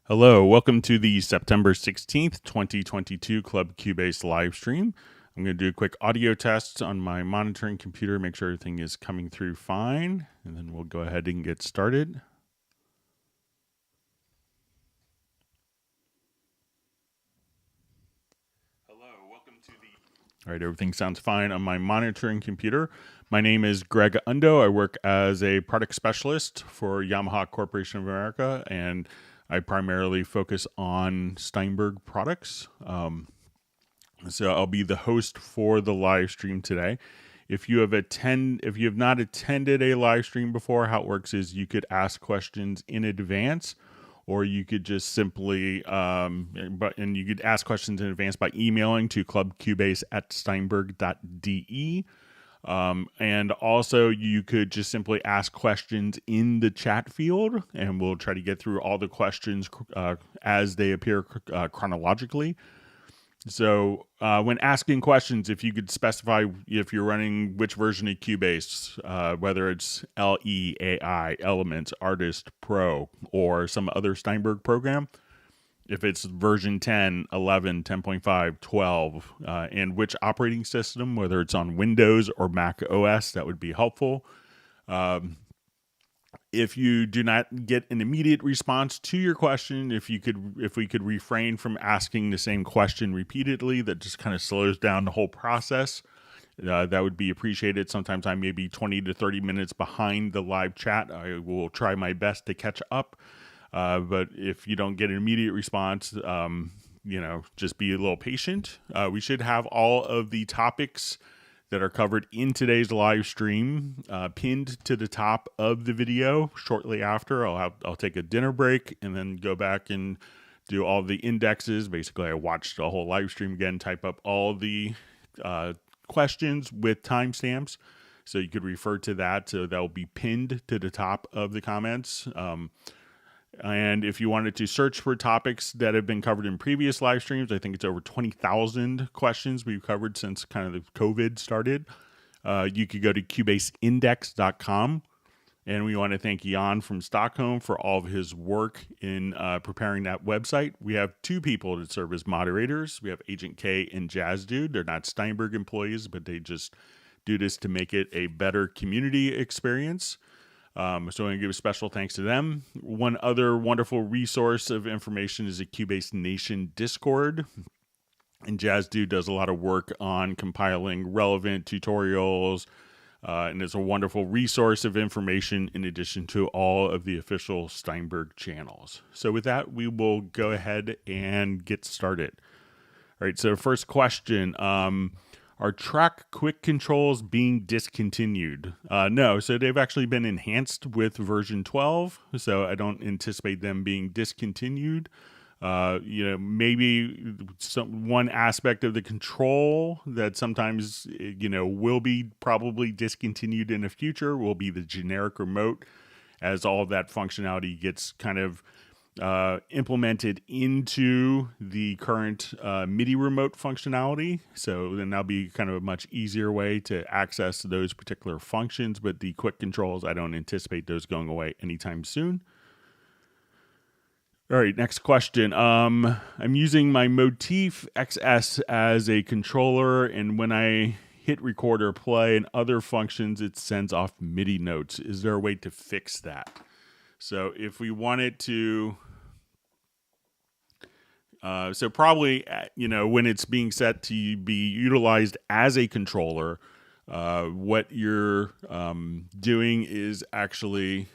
Hello, welcome to the September 16th, 2022 Club Cubase live stream. I'm going to do a quick audio test on my monitoring computer, make sure everything is coming through fine, and then we'll go ahead and get started. Hello, welcome to the... All right, everything sounds fine on my monitoring computer. My name is Greg Undo. I work as a product specialist for Yamaha Corporation of America, and I primarily focus on Steinberg products. So I'll be the host for the live stream today. If you have not attended a live stream before, how it works is you could ask questions in advance, or you could just simply you could ask questions in advance by emailing to clubcubase@steinberg.de. And also you could just simply ask questions in the chat field, and we'll try to get through all the questions as they appear chronologically. So when asking questions, if you could specify if you're running which version of Cubase, whether it's LE, AI, Elements, Artist, Pro, or some other Steinberg program, if it's version 10, 11, 10.5, 12, and which operating system, whether it's on Windows or Mac OS, that would be helpful. If you do not get an immediate response to your question, if we could refrain from asking the same question repeatedly, that just kind of slows down the whole process. That would be appreciated. Sometimes I may be 20 to 30 minutes behind the live chat. I will try my best to catch up. But if you don't get an immediate response, just be a little patient. We should have all of the topics that are covered in today's live stream pinned to the top of the video shortly after. I'll take a dinner break and then go back and do all the indexes. Basically, I watched the whole live stream again, type up all the questions with timestamps, so you could refer to that. So that will be pinned to the top of the comments. And if you wanted to search for topics that have been covered in previous live streams, I think it's over 20,000 questions we've covered since kind of the COVID started. You could go to cubaseindex.com. And we want to thank Jan from Stockholm for all of his work in preparing that website. We have two people that serve as moderators. We have Agent K and Jazz Dude. They're not Steinberg employees, but they just do this to make it a better community experience. So I want to give a special thanks to them. One other wonderful resource of information is the Cubase Nation Discord. And Jazz Dude does a lot of work on compiling relevant tutorials, and it's a wonderful resource of information in addition to all of the official Steinberg channels. So with that, we will go ahead and get started. All right, so first question. Are track quick controls being discontinued? No, so they've actually been enhanced with version 12, so I don't anticipate them being discontinued. Maybe one aspect of the control that sometimes, will be probably discontinued in the future will be the generic remote, as all of that functionality gets kind of implemented into the current MIDI remote functionality. So then that'll be kind of a much easier way to access those particular functions. But the quick controls, I don't anticipate those going away anytime soon. All right, next question. I'm using my Motif XS as a controller, and when I hit record or play and other functions, it sends off MIDI notes. Is there a way to fix that? So if we wanted to, probably, when it's being set to be utilized as a controller, what you're doing is actually,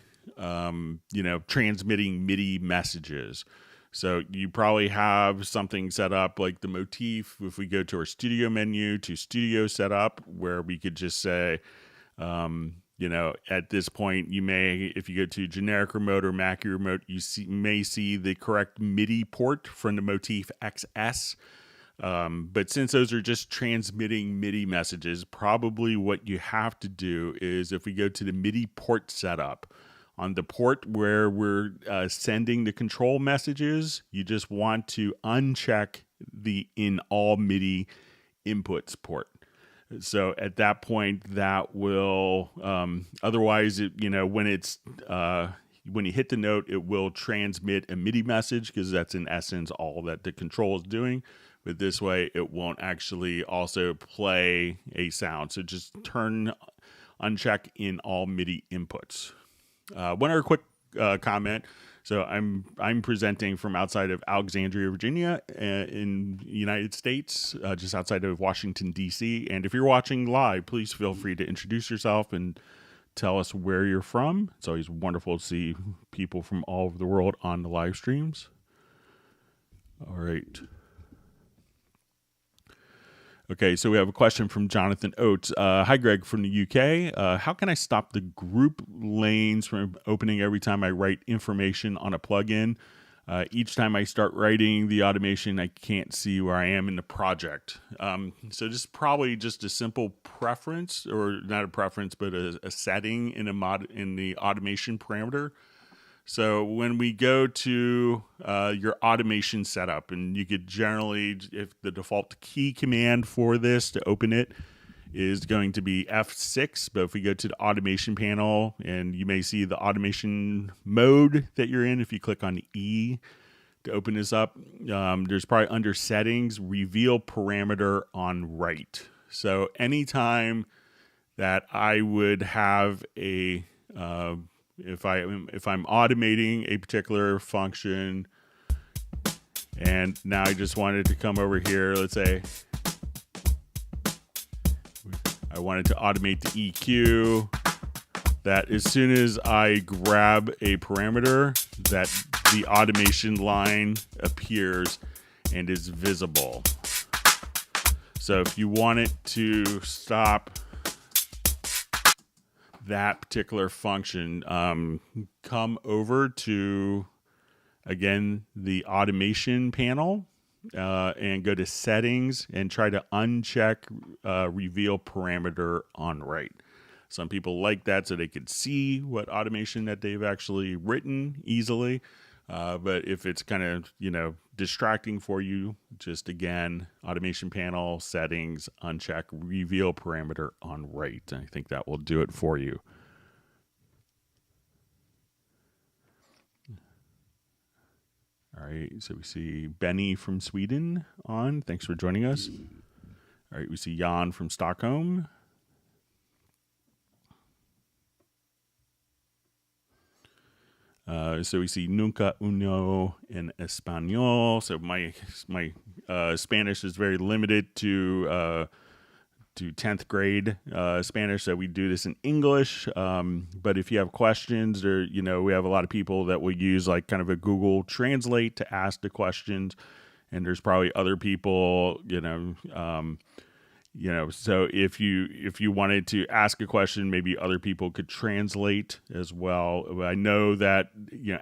transmitting MIDI messages. So you probably have something set up like the Motif. If we go to our studio menu to studio setup, where we could just say, at this point, if you go to generic remote or Mackie remote, may see the correct MIDI port from the Motif XS. But since those are just transmitting MIDI messages, probably what you have to do is, if we go to the MIDI port setup, on the port where we're sending the control messages, you just want to uncheck the in all MIDI inputs port. So at that point, that will, otherwise, when it's when you hit the note, it will transmit a MIDI message because that's in essence all that the control is doing. But this way, it won't actually also play a sound. So just uncheck in all MIDI inputs. One other quick comment. So I'm presenting from outside of Alexandria, Virginia, in the United States, just outside of Washington, D.C. And if you're watching live, please feel free to introduce yourself and tell us where you're from. It's always wonderful to see people from all over the world on the live streams. All right. Okay, so we have a question from Jonathan Oates. Hi, Greg from the UK. How can I stop the group lanes from opening every time I write information on a plugin? Each time I start writing the automation, I can't see where I am in the project. So this is probably just a simple preference, or not a preference, but a setting in the automation parameter. So when we go to your automation setup, and you could generally, if the default key command for this to open it is going to be F6, but if we go to the automation panel, and you may see the automation mode that you're in, if you click on E to open this up, there's probably under settings, reveal parameter on write. So anytime that I would have a if I'm automating a particular function, and now I just wanted to come over here, let's say I wanted to automate the EQ, that as soon as I grab a parameter, that the automation line appears and is visible. So if you wanted to stop that particular function, come over to, again, the automation panel and go to settings and try to uncheck reveal parameter on write. Some people like that so they could see what automation that they've actually written easily. But if it's kind of, distracting for you, just again, automation panel, settings, uncheck, reveal parameter on write. I think that will do it for you. All right, so we see Benny from Sweden on. Thanks for joining us. All right, we see Jan from Stockholm. So we see Nunca Uno in Espanol. So my Spanish is very limited to 10th grade Spanish. So we do this in English. But if you have questions, or we have a lot of people that will use like kind of a Google Translate to ask the questions, and there's probably other people, so if you wanted to ask a question, maybe other people could translate as well. I know that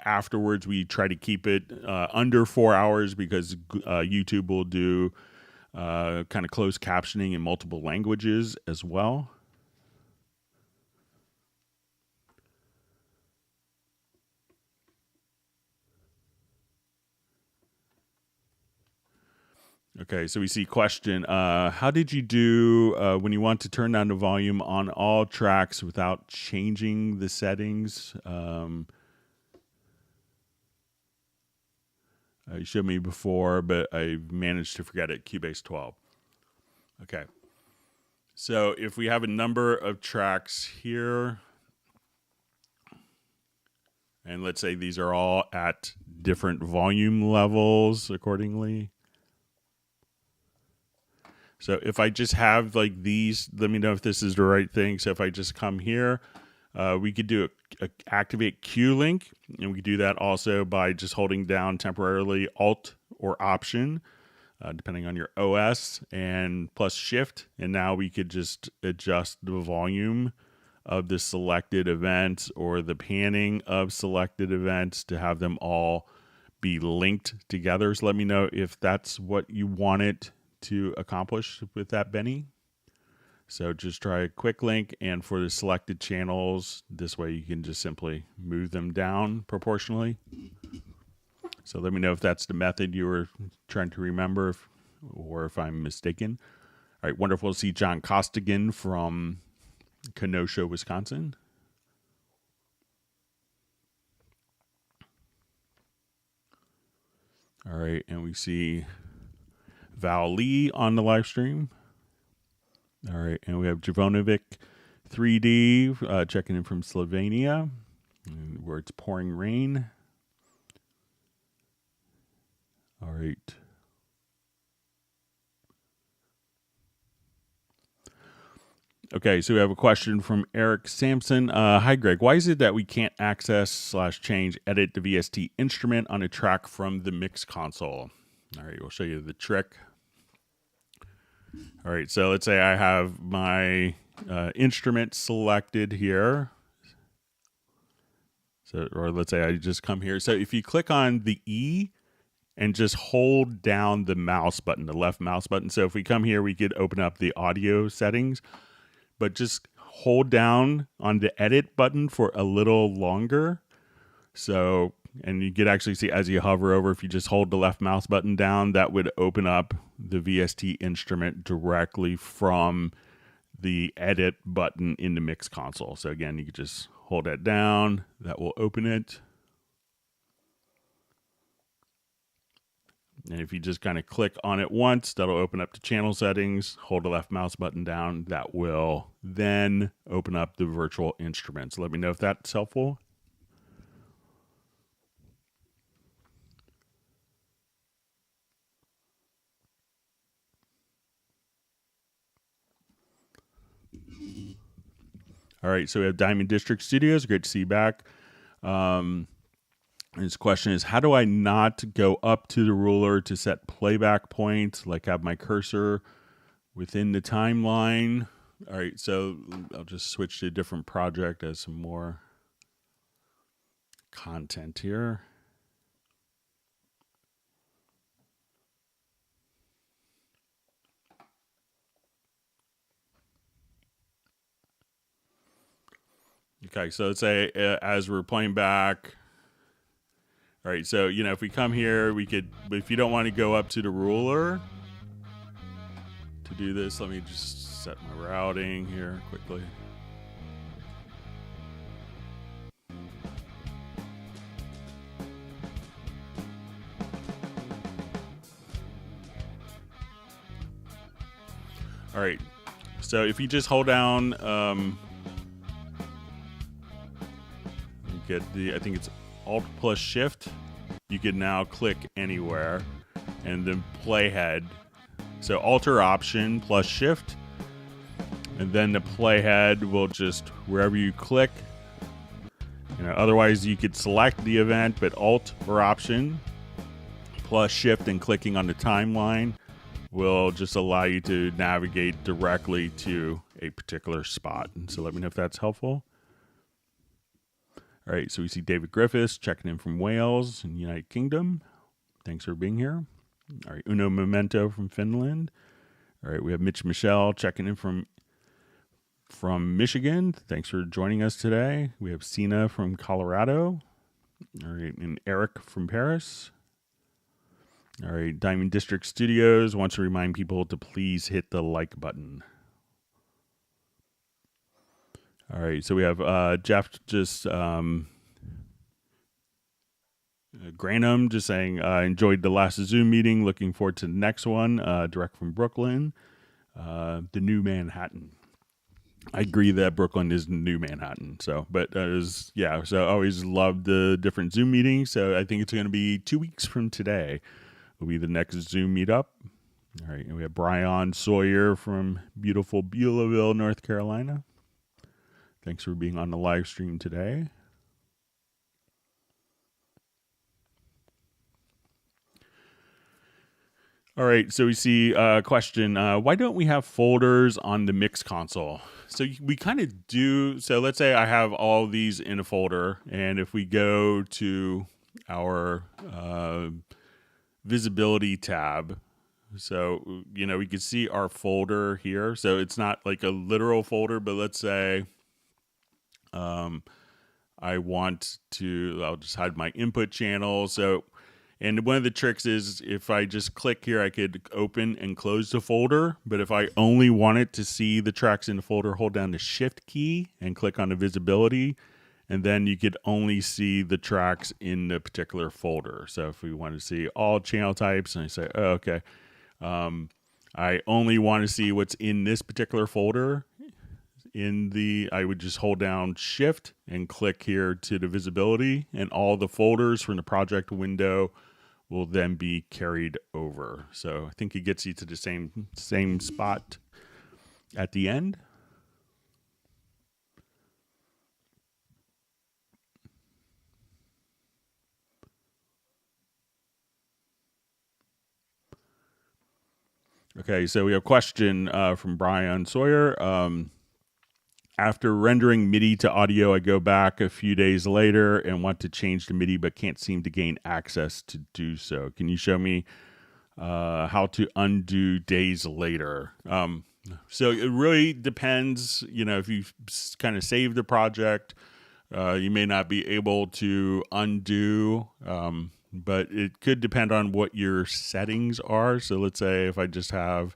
afterwards we try to keep it under 4 hours because YouTube will do kind of closed captioning in multiple languages as well. Okay, so we see question, how did you do when you want to turn down the volume on all tracks without changing the settings? You showed me before, but I managed to forget it, Cubase 12. Okay, so if we have a number of tracks here, and let's say these are all at different volume levels accordingly. So if I just have like these, let me know if this is the right thing. So if I just come here, we could do a activate Q link, and we could do that also by just holding down temporarily Alt or Option, depending on your OS, and plus Shift. And now we could just adjust the volume of the selected events or the panning of selected events to have them all be linked together. So let me know if that's what you wanted to accomplish with that, Benny. So just try a quick link, and for the selected channels, this way you can just simply move them down proportionally. So let me know if that's the method you were trying to remember, or if I'm mistaken. All right, wonderful to see John Costigan from Kenosha, Wisconsin. All right, and we see Val Lee on the live stream. All right, and we have Javonovic 3D checking in from Slovenia, where it's pouring rain. All right. Okay, so we have a question from Eric Sampson. Hi, Greg. Why is it that we can't access / change edit the VST instrument on a track from the mix console? All right, we'll show you the trick. All right, so let's say I have my instrument selected here. So, or let's say I just come here. So if you click on the E and just hold down the mouse button, the left mouse button. So if we come here, we could open up the audio settings. But just hold down on the edit button for a little longer. So, and you could actually see as you hover over, if you just hold the left mouse button down, that would open up the VST instrument directly from the edit button in the mix console. So again, you could just hold that down, that will open it. And if you just kind of click on it once, that'll open up the channel settings, hold the left mouse button down. That will then open up the virtual instruments. Let me know if that's helpful. All right, so we have Diamond District Studios. Great to see you back. His question is, how do I not go up to the ruler to set playback point, like have my cursor within the timeline? All right, so I'll just switch to a different project as some more content here. Okay, so let's say as we're playing back. All right, so, you know, if we come here, we could, if you don't want to go up to the ruler to do this, let me just set my routing here quickly. All right, so if you just hold down, you get the, I think it's Alt plus Shift, you can now click anywhere and then playhead. So Alter Option plus Shift, and then the playhead will just wherever you click. You know, otherwise you could select the event, but Alt or Option plus Shift and clicking on the timeline will just allow you to navigate directly to a particular spot. And so let me know if that's helpful. All right, so we see David Griffiths checking in from Wales in the United Kingdom. Thanks for being here. All right, Uno Memento from Finland. All right, we have Mitch Michelle checking in from Michigan. Thanks for joining us today. We have Sina from Colorado. All right, and Eric from Paris. All right, Diamond District Studios wants to remind people to please hit the like button. All right, so we have Jeff just Granum just saying, enjoyed the last Zoom meeting, looking forward to the next one, direct from Brooklyn, the new Manhattan. I agree that Brooklyn is the new Manhattan. So, but yeah, so I always loved the different Zoom meetings. So I think it's going to be 2 weeks from today will be the next Zoom meetup. All right, and we have Brian Sawyer from beautiful Beulahville, North Carolina. Thanks for being on the live stream today. All right, so we see a question. Why don't we have folders on the mix console? So we kind of do. So let's say I have all these in a folder, and if we go to our visibility tab, so, you know, we can see our folder here. So it's not like a literal folder, but let's say I want to, I'll just hide my input channel. So, and one of the tricks is if I just click here, I could open and close the folder. But if I only wanted to see the tracks in the folder, hold down the Shift key and click on the visibility. and then you could only see the tracks in the particular folder. So if we want to see all channel types, and I say, oh, okay, I only want to see what's in this particular folder. I would just hold down Shift and click here to the visibility, and all the folders from the project window will then be carried over. So I think it gets you to the same spot at the end. Okay, so we have a question from Brian Sawyer. After rendering MIDI to audio, I go back a few days later and want to change the MIDI, but can't seem to gain access to do so. Can you show me how to undo days later? So it really depends. You know, if you kind of save the project, you may not be able to undo, but it could depend on what your settings are. So let's say if I just have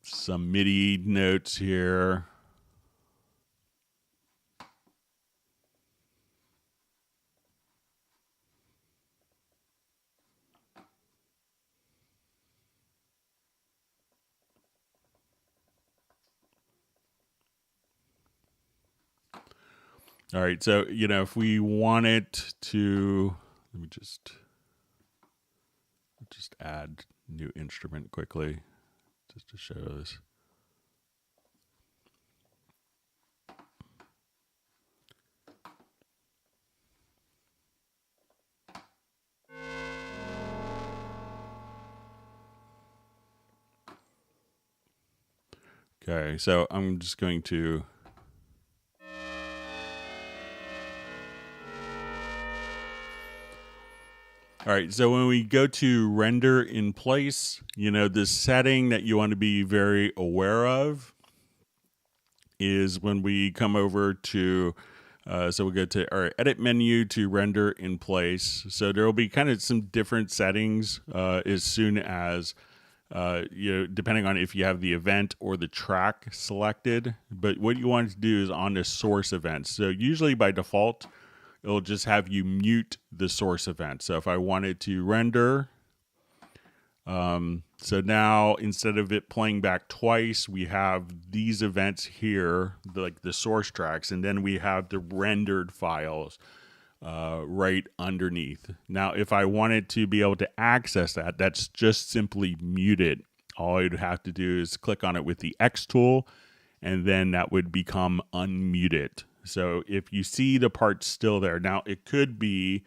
some MIDI notes here. All right, so, you know, if we wanted to, let me just add new instrument quickly just to show this. Okay, so I'm just going to all right, so when we go to render in place, you know, the setting that you want to be very aware of is when we come over to, so we'll go to our edit menu to render in place. So there will be kind of some different settings as soon as, you know, depending on if you have the event or the track selected. But what you want to do is on the source event. So usually by default, it'll just have you mute the source event. So if I wanted to render, so now instead of it playing back twice, we have these events here, like the source tracks, and then we have the rendered files right underneath. Now, if I wanted to be able to access that, that's just simply muted. All you'd have to do is click on it with the X tool, and then that would become unmuted. So if you see the part still there, now it could be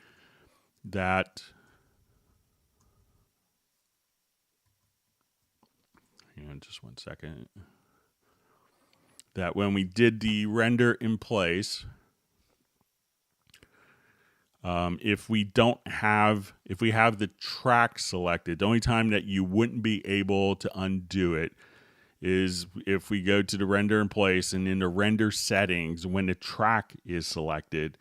that, hang on just one second, that when we did the render in place, if we have the track selected, the only time that you wouldn't be able to undo it is if we go to the render in place, and in the render settings, when the track is selected,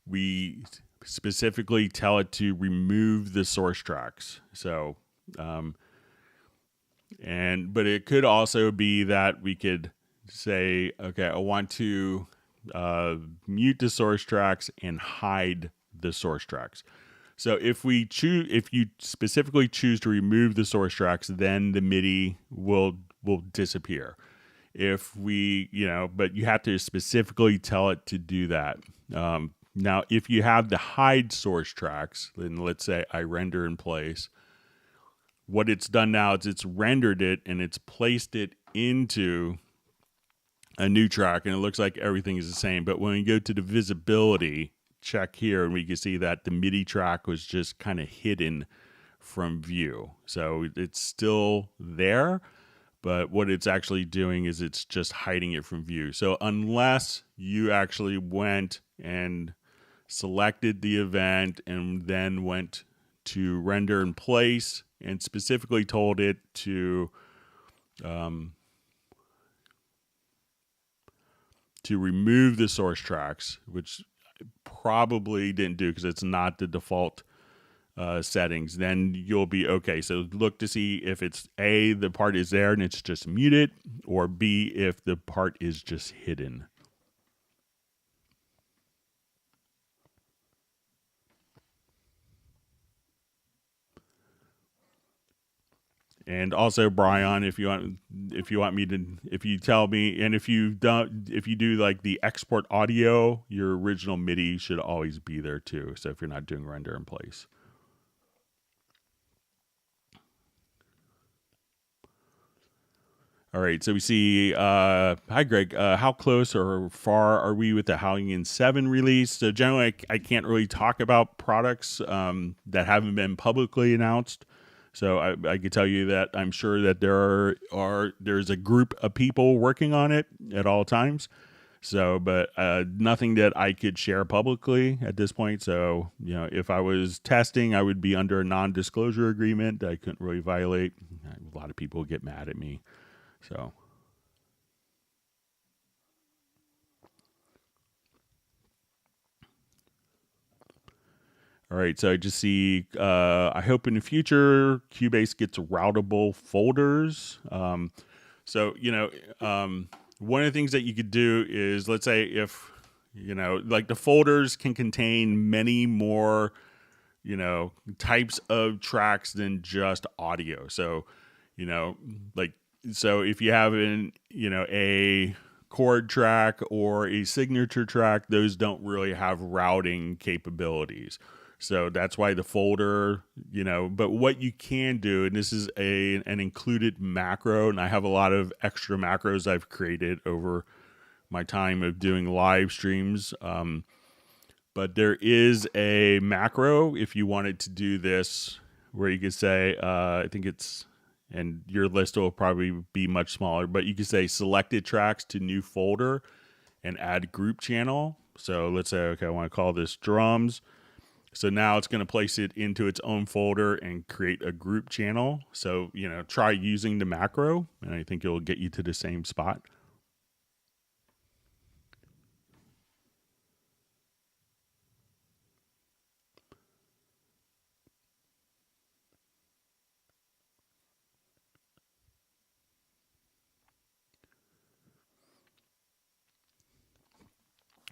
we specifically tell it to remove the source tracks. So, but it could also be that we could say, okay, I want to mute the source tracks and hide the source tracks. So if you specifically choose to remove the source tracks, then the MIDI will disappear. If we, you know, but you have to specifically tell it to do that. Now, if you have the hide source tracks, then let's say I render in place, what it's done now is it's rendered it and it's placed it into a new track, and it looks like everything is the same. But when we go to the visibility, check here, and we can see that the MIDI track was just kind of hidden from view. So it's still there, but what it's actually doing is it's just hiding it from view. So unless you actually went and selected the event and then went to render in place and specifically told it to remove the source tracks, which probably didn't do because it's not the default settings, then you'll be okay. So look to see if it's A, the part is there and it's just muted, or B, if the part is just hidden. And also, Brian, if you want me to, if you tell me, and if you do like the export audio, your original MIDI should always be there too. So if you're not doing render in place. All right, so we see, hi Greg, how close or far are we with the Avion 7 release? So generally, I can't really talk about products that haven't been publicly announced. So I could tell you that I'm sure that there's a group of people working on it at all times. So, but nothing that I could share publicly at this point. So, if I was testing, I would be under a non-disclosure agreement that I couldn't really violate. A lot of people get mad at me. So. All right, so I just see, I hope in the future, Cubase gets routable folders. So, one of the things that you could do is, let's say if, like the folders can contain many more, types of tracks than just audio. So, so if you have a chord track or a signature track, those don't really have routing capabilities. So that's why the folder, but what you can do, and this is an included macro, and I have a lot of extra macros I've created over my time of doing live streams. But there is a macro if you wanted to do this where you could say, I think it's, and your list will probably be much smaller, but you could say selected tracks to new folder and add group channel. So let's say, okay, I want to call this drums. So now it's going to place it into its own folder and create a group channel. So, try using the macro, and I think it'll get you to the same spot.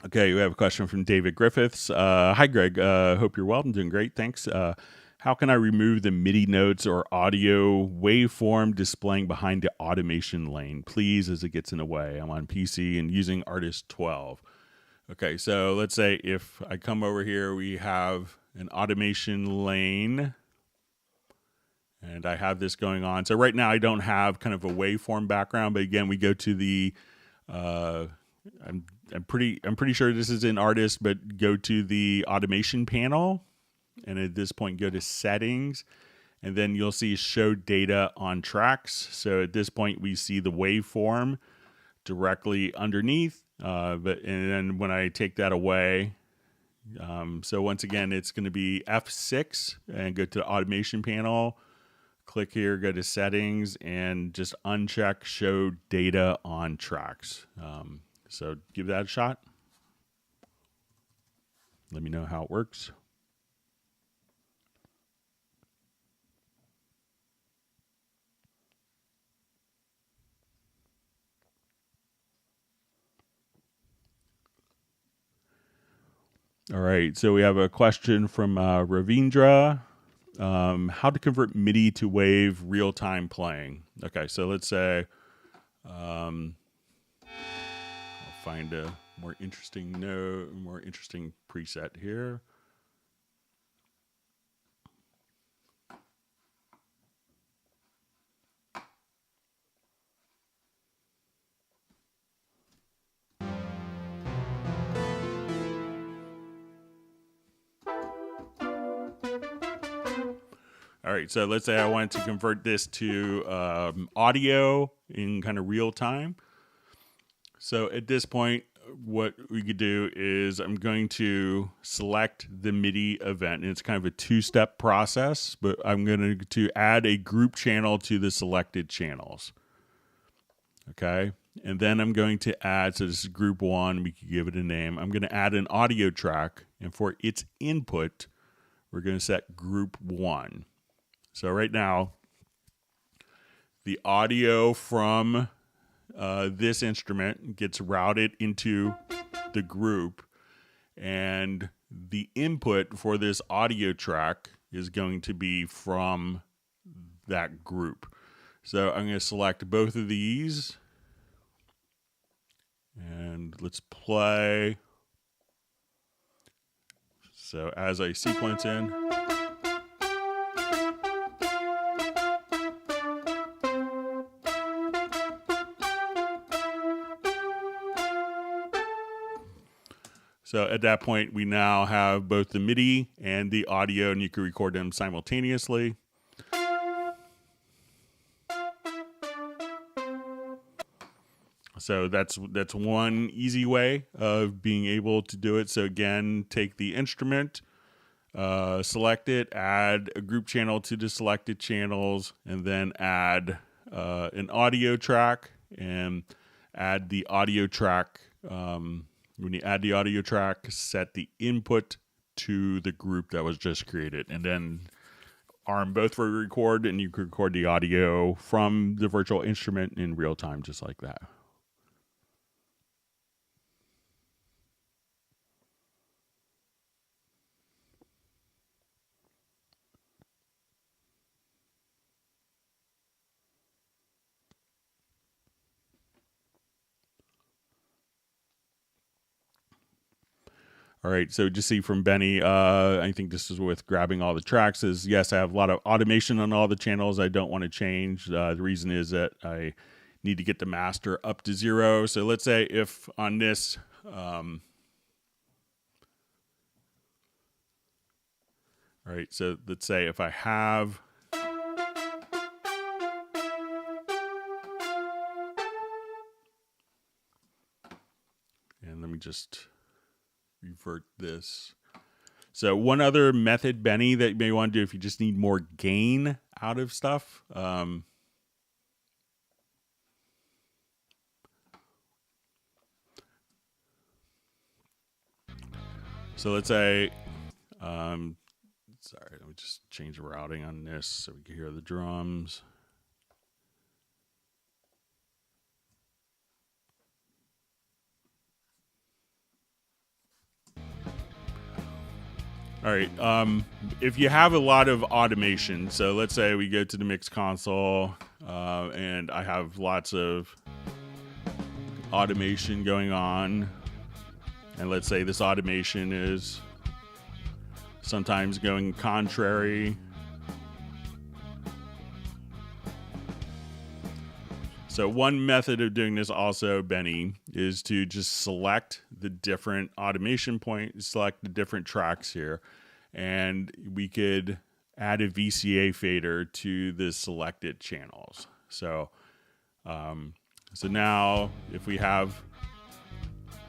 Okay, we have a question from David Griffiths. Hi, Greg. Hope you're well. I'm doing great. Thanks. How can I remove the MIDI notes or audio waveform displaying behind the automation lane, please, as it gets in the way? I'm on PC and using Artist 12. Okay, so let's say if I come over here, we have an automation lane, and I have this going on. So right now I don't have kind of a waveform background, but again, we go to the I'm pretty sure this is in Artist, but go to the automation panel, and at this point go to settings, and then you'll see show data on tracks. So at this point we see the waveform directly underneath, and then when I take that away, so once again it's going to be F6 and go to the automation panel, click here, go to settings, and just uncheck show data on tracks. So give that a shot. Let me know how it works. All right, so we have a question from Ravindra. How to convert MIDI to wave real-time playing. Okay, so let's say I'll find a more interesting preset here. All right, so let's say I wanted to convert this to audio in kind of real time. So at this point, what we could do is I'm going to select the MIDI event. And it's kind of a two-step process, but I'm going to add a group channel to the selected channels. Okay, and then I'm going to add, so this is group 1, we could give it a name. I'm going to add an audio track, and for its input, we're going to set group 1. So right now, the audio from this instrument gets routed into the group, and the input for this audio track is going to be from that group. So I'm going to select both of these. And let's play. So as I sequence in. So at that point, we now have both the MIDI and the audio, and you can record them simultaneously. So that's one easy way of being able to do it. So again, take the instrument, select it, add a group channel to the selected channels, and then add an audio track, and add the audio track. When you add the audio track, set the input to the group that was just created, and then arm both for record, and you can record the audio from the virtual instrument in real time, just like that. All right, so just see from Benny, I think this is with grabbing all the tracks, is yes, I have a lot of automation on all the channels I don't want to change. The reason is that I need to get the master up to 0. So let's say if on this, all right, so let's say if I have, and let me just revert this. So one other method, Benny, that you may want to do if you just need more gain out of stuff. So let's say, sorry, let me just change the routing on this so we can hear the drums. All right. If you have a lot of automation, so let's say we go to the mix console, and I have lots of automation going on, and let's say this automation is sometimes going contrary. So one method of doing this also, Benny, is to just select the different automation points, select the different tracks here, and we could add a VCA fader to the selected channels. So, so now if we have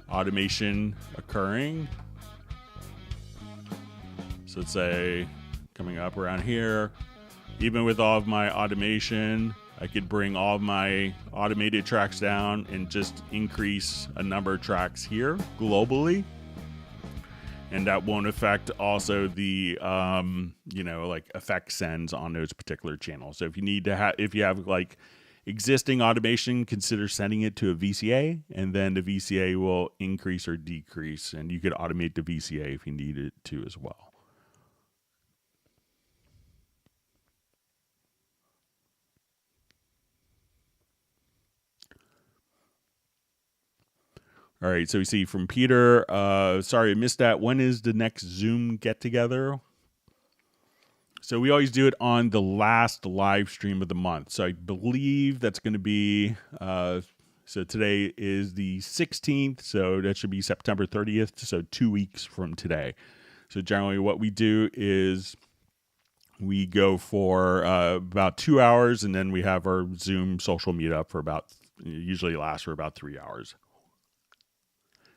automation occurring, so let's say coming up around here, even with all of my automation, I could bring all of my automated tracks down and just increase a number of tracks here globally. And that won't affect also the, like effect sends on those particular channels. So if you need to have, if you have like existing automation, consider sending it to a VCA, and then the VCA will increase or decrease. And you could automate the VCA if you need it to as well. All right, so we see from Peter, sorry, I missed that. When is the next Zoom get-together? So we always do it on the last live stream of the month. So I believe that's going to be, so today is the 16th, so that should be September 30th, so 2 weeks from today. So generally what we do is we go for about 2 hours, and then we have our Zoom social meetup for about, usually lasts for about 3 hours.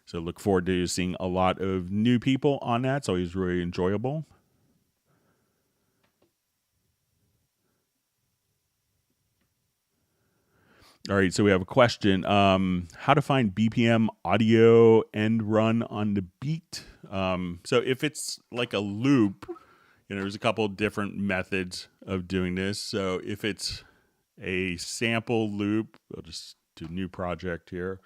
So look forward to seeing a lot of new people on that. It's always really enjoyable. All right, so we have a question. How to find BPM audio end run on the beat? So if it's like a loop, there's a couple different methods of doing this. So if it's a sample loop, I'll just do a new project here.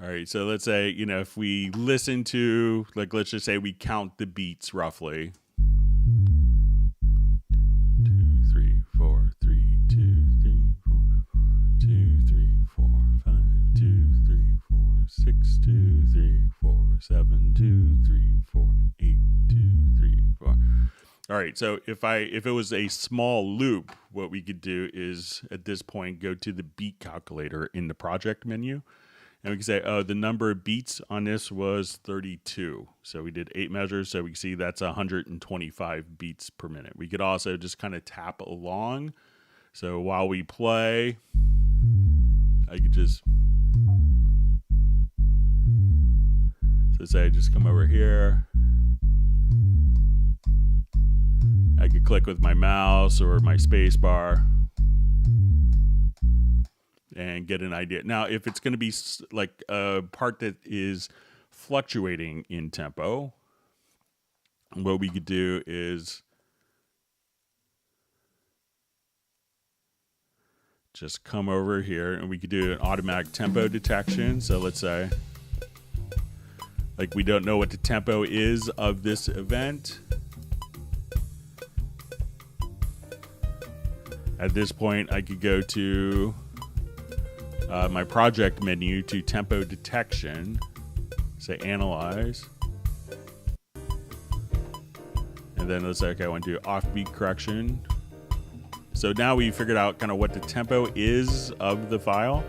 All All right, so let's say, if we listen to, like, let's just say we count the beats roughly. 2, 3, 4, 3, 2, 3, 4, 2, 3, 4, 5, 2, 3, 4, 6, 2, 3, 4, 7, 2, 3, 4, 8, 2, 3, 4. All right, so if it was a small loop, what we could do is at this point go to the beat calculator in the project menu. And we can say, oh, the number of beats on this was 32. So we did 8 measures. So we can see that's 125 beats per minute. We could also just kind of tap along. So while we play, I could just, so say, just come over here. I could click with my mouse or my space bar and get an idea. Now, if it's going to be like a part that is fluctuating in tempo, what we could do is just come over here and we could do an automatic tempo detection. So let's say, like, we don't know what the tempo is of this event. At this point, I could go to my project menu to tempo detection, say analyze, and then let's say, okay, I want to do offbeat correction. So now we figured out kind of what the tempo is of the file,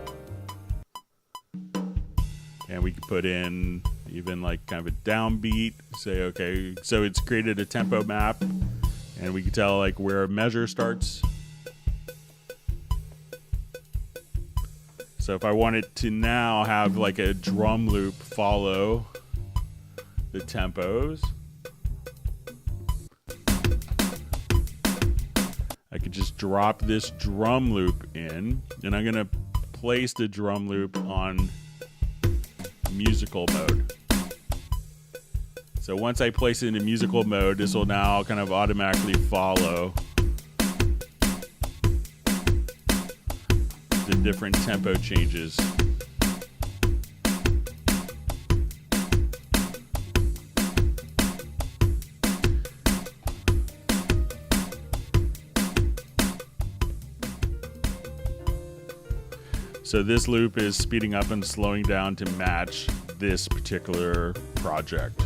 and we could put in even like kind of a downbeat, say, okay, so it's created a tempo map, and we can tell like where a measure starts. So if I wanted to now have like a drum loop follow the tempos, I could just drop this drum loop in, and I'm going to place the drum loop on musical mode. So once I place it in musical mode, this will now kind of automatically follow the different tempo changes. So this loop is speeding up and slowing down to match this particular project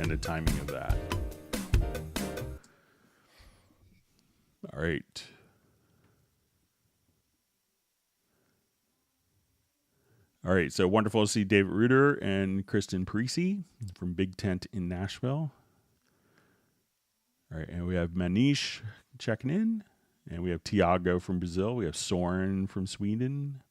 and the timing of that. All right. All right, so wonderful to see David Reuter and Kristen Parisi from Big Tent in Nashville. All right, and we have Manish checking in, and we have Tiago from Brazil. We have Soren from Sweden.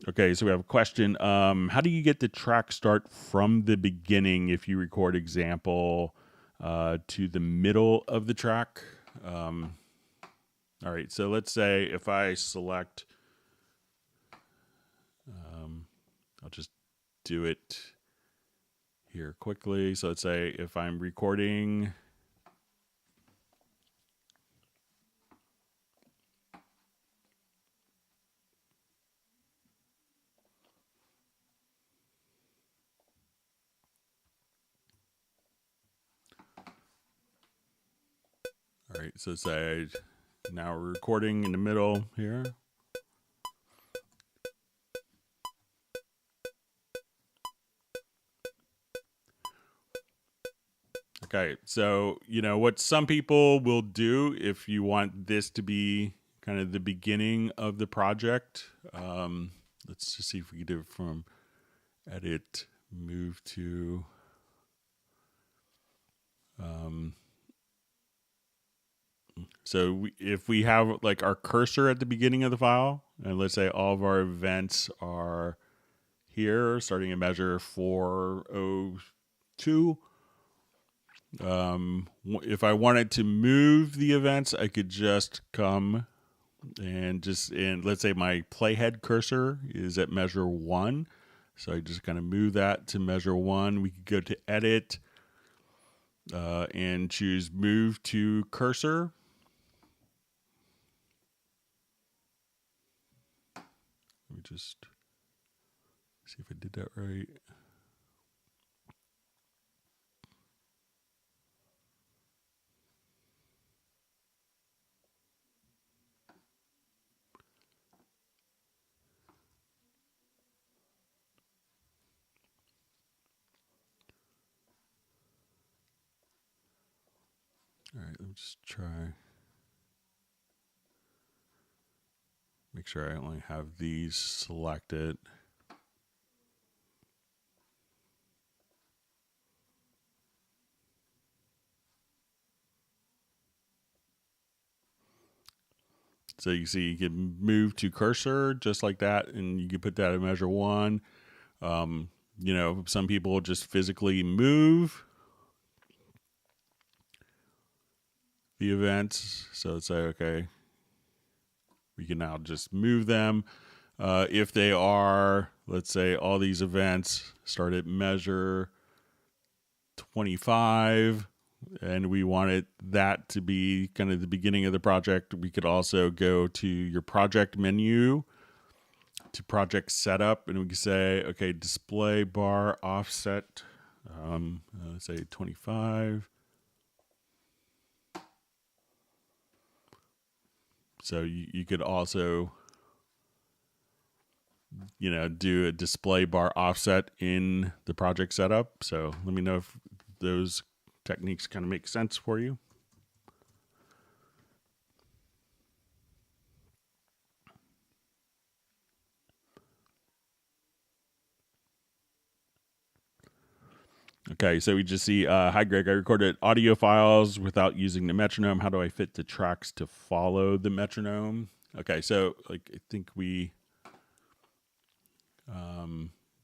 Okay, so we have a question. How do you get the track start from the beginning if you record example to the middle of the track? All right, so let's say if I select, I'll just do it here quickly. So let's say if I'm recording, all right, so say now we're recording in the middle here. Okay, so, you know, what some people will do if you want this to be kind of the beginning of the project, let's just see if we can do it from edit, move to, so if we have like our cursor at the beginning of the file, and let's say all of our events are here, starting at measure 402. If I wanted to move the events, I could just come and let's say my playhead cursor is at measure 1. So I just kind of move that to measure 1. We could go to edit, and choose Move to Cursor. Let me just see if I did that right. All right, let me just try. Make sure I only have these selected. So you see you can move to cursor just like that, and you can put that in measure 1. You know, some people just physically move the events. So it's like, okay, we can now just move them. If they are, let's say all these events start at measure 25, and we wanted that to be kind of the beginning of the project, we could also go to your project menu to project setup, and we can say, okay, display bar offset, let's say 25. So you could also, you know, do a display bar offset in the project setup. So let me know if those techniques kind of make sense for you. Okay, so we just see, hi Greg, I recorded audio files without using the metronome. How do I fit the tracks to follow the metronome? Okay, so like I think we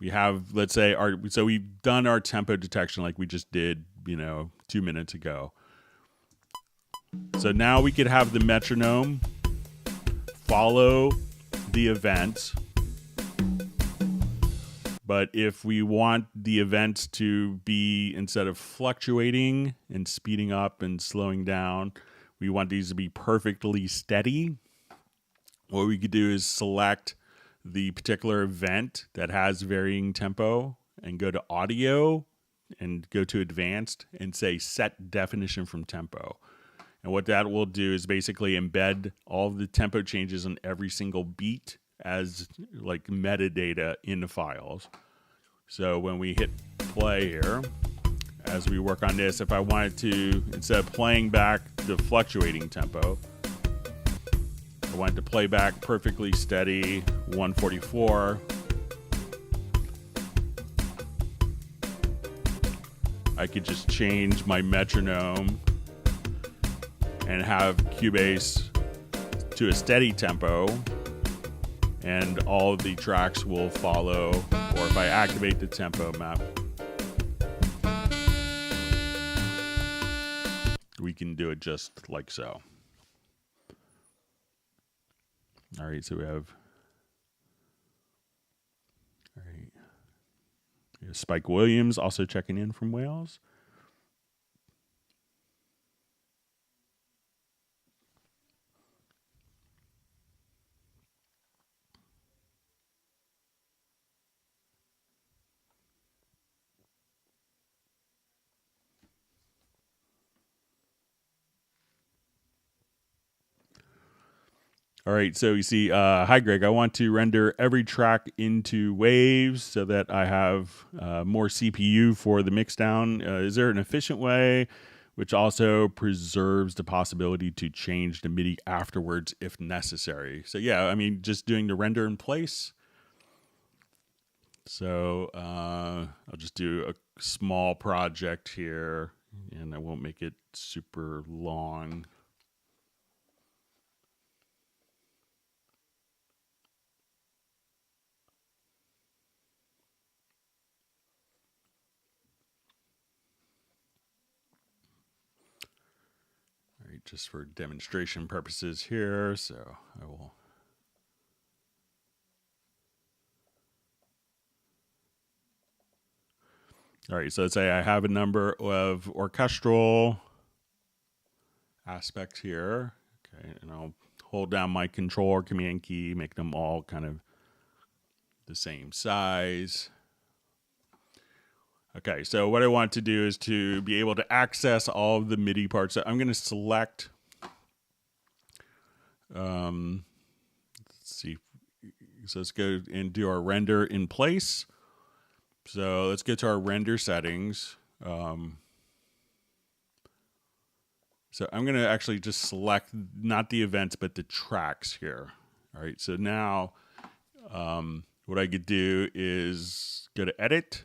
have, let's say, so we've done our tempo detection like we just did, you know, 2 minutes ago. So now we could have the metronome follow the event. But if we want the events to be, instead of fluctuating and speeding up and slowing down, we want these to be perfectly steady. What we could do is select the particular event that has varying tempo and go to audio and go to advanced and say set definition from tempo. And what that will do is basically embed all of the tempo changes on every single beat as like metadata in the files. So when we hit play here, as we work on this, if I wanted to, instead of playing back the fluctuating tempo, I wanted to play back perfectly steady 144. I could just change my metronome and have Cubase to a steady tempo, and all of the tracks will follow. Or if I activate the tempo map, we can do it just like so. All right, so we have, all right, we have Spike Williams also checking in from Wales. All right, so you see, hi Greg, I want to render every track into waves so that I have more CPU for the mixdown. Is there an efficient way which also preserves the possibility to change the MIDI afterwards if necessary? So yeah, I mean, just doing the render in place. So I'll just do a small project here, and I won't make it super long. Just for demonstration purposes here, so I will. All right, so let's say I have a number of orchestral aspects here. Okay, and I'll hold down my control or command key, make them all kind of the same size. Okay, so what I want to do is to be able to access all of the MIDI parts. So I'm going to select, let's see, so let's go and do our render in place. So let's get to our render settings. So I'm going to actually just select not the events, but the tracks here. All right, so now what I could do is go to Edit,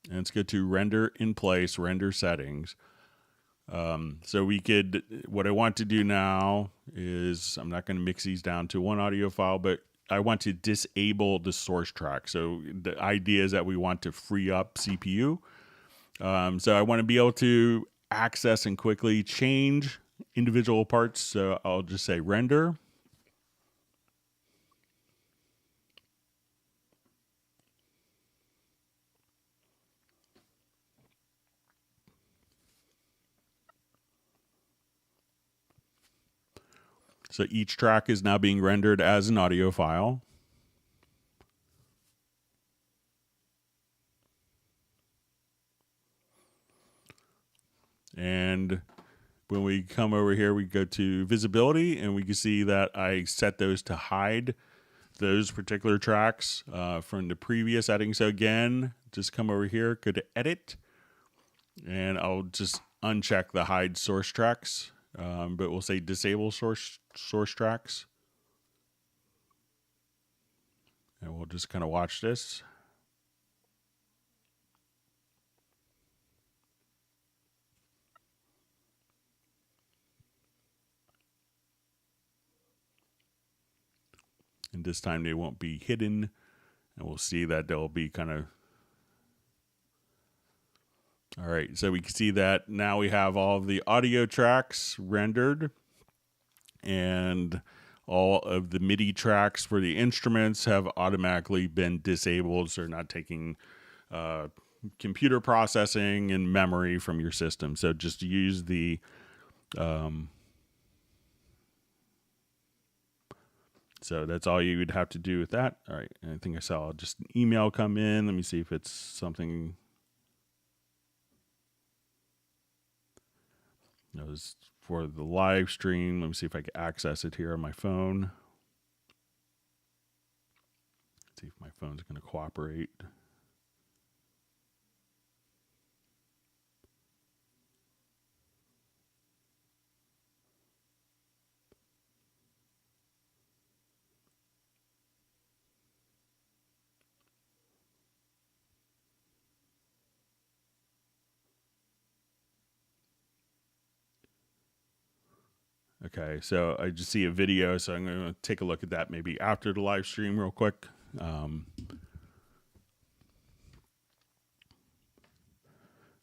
and let's go to Render in Place, Render Settings. So we could, what I want to do now is, I'm not going to mix these down to one audio file, but I want to disable the source track. So the idea is that we want to free up CPU. So I want to be able to access and quickly change individual parts. So I'll just say render. So each track is now being rendered as an audio file. And when we come over here, we go to visibility, and we can see that I set those to hide those particular tracks from the previous setting. So again, just come over here, go to edit, and I'll just uncheck the hide source tracks, but we'll say disable source tracks. And we'll just kind of watch this. And this time they won't be hidden. And we'll see that they'll be kind of... All right, so we can see that now we have all of the audio tracks rendered. And all of the MIDI tracks for the instruments have automatically been disabled. So they're not taking computer processing and memory from your system. So just use the... So that's all you would have to do with that. All right, I think I saw just an email come in. Let me see if it's something. That was for the live stream. Let me see if I can access it here on my phone. Let's see if my phone's going to cooperate. Okay, so I just see a video, so I'm going to take a look at that maybe after the live stream real quick. All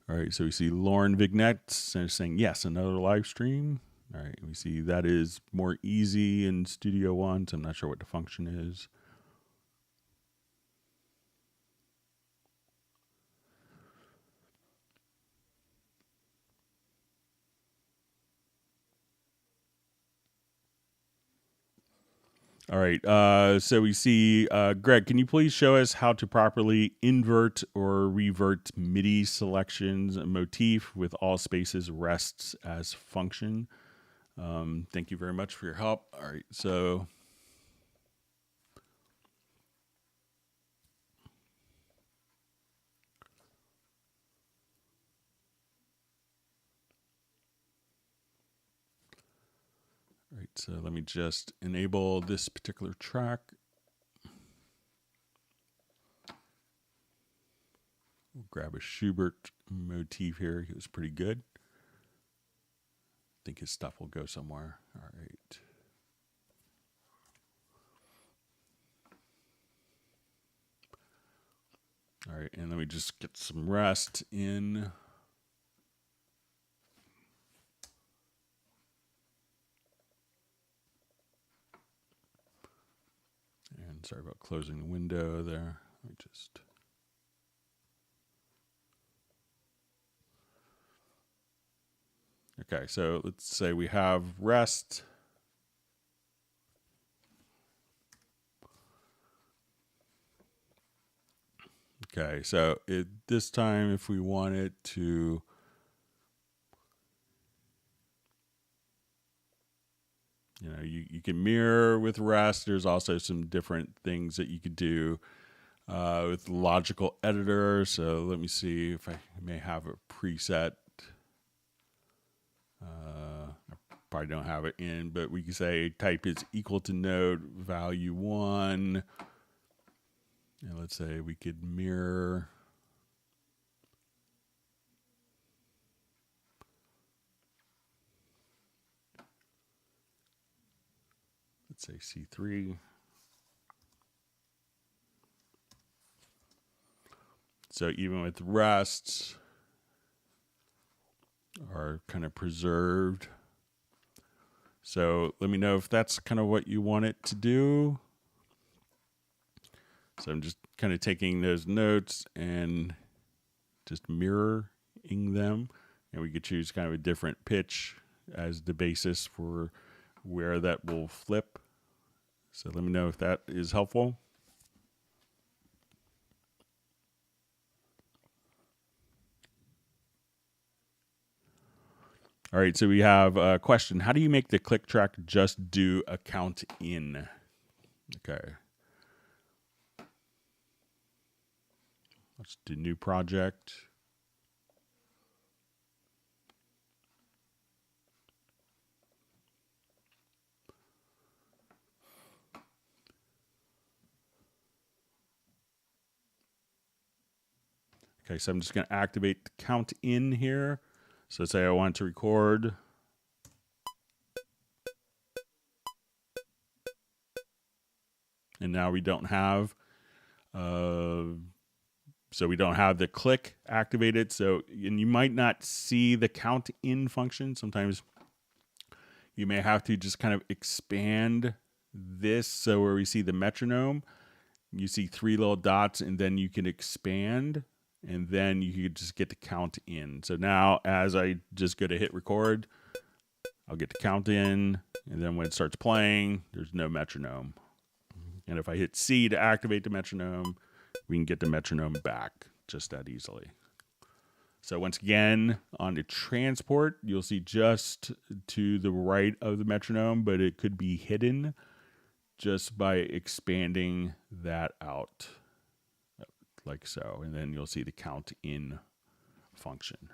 right, so we see Lauren Vignette saying, yes, another live stream. All right, we see that is more easy in Studio One, so I'm not sure what the function is. All right, so we see, Greg, can you please show us how to properly invert or revert MIDI selections motif with all spaces rests as function? Thank you very much for your help. All right, so... All right, so let me just enable this particular track. We'll grab a Schubert motif here. He was pretty good. I think his stuff will go somewhere. All right. All right, and let me just get some rest in. And sorry about closing the window there. Let me just... Okay, so let's say we have rest. Okay, so this time if we want it to, you can mirror with rest. There's also some different things that you could do with logical editor. So let me see if I may have a preset. I probably don't have it in, but we can say type is equal to node value 1. And let's say we could mirror. Let's say C3. So even with rests are kind of preserved. So let me know if that's kind of what you want it to do. So I'm just kind of taking those notes and just mirroring them. And we could choose kind of a different pitch as the basis for where that will flip. So let me know if that is helpful. All right, so we have a question. How do you make the click track just do a count in? Okay. Let's do new project. Okay, so I'm just going to activate the count in here. So say I want to record. And now we don't have, we don't have the click activated. So, and you might not see the count in function. Sometimes you may have to just kind of expand this. So where we see the metronome, you see 3 little dots, and then you can expand, and then you could just get the count in. So now as I just go to hit record, I'll get the count in, and then when it starts playing, there's no metronome. And if I hit C to activate the metronome, we can get the metronome back just that easily. So once again, on the transport, you'll see just to the right of the metronome, but it could be hidden just by expanding that out like so. And then you'll see the count in function.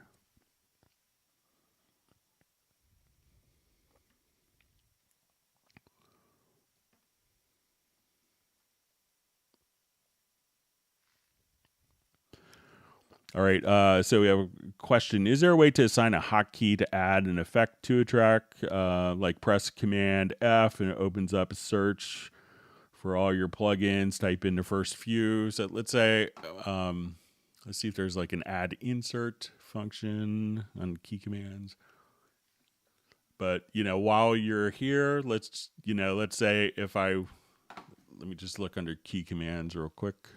All right, so we have a question. Is there a way to assign a hotkey to add an effect to a track? Like press Command F and it opens up a search for all your plugins. Type in the first few. So let's say, let's see if there's like an add insert function on key commands. But, while you're here, let's say if let me just look under key commands real quick.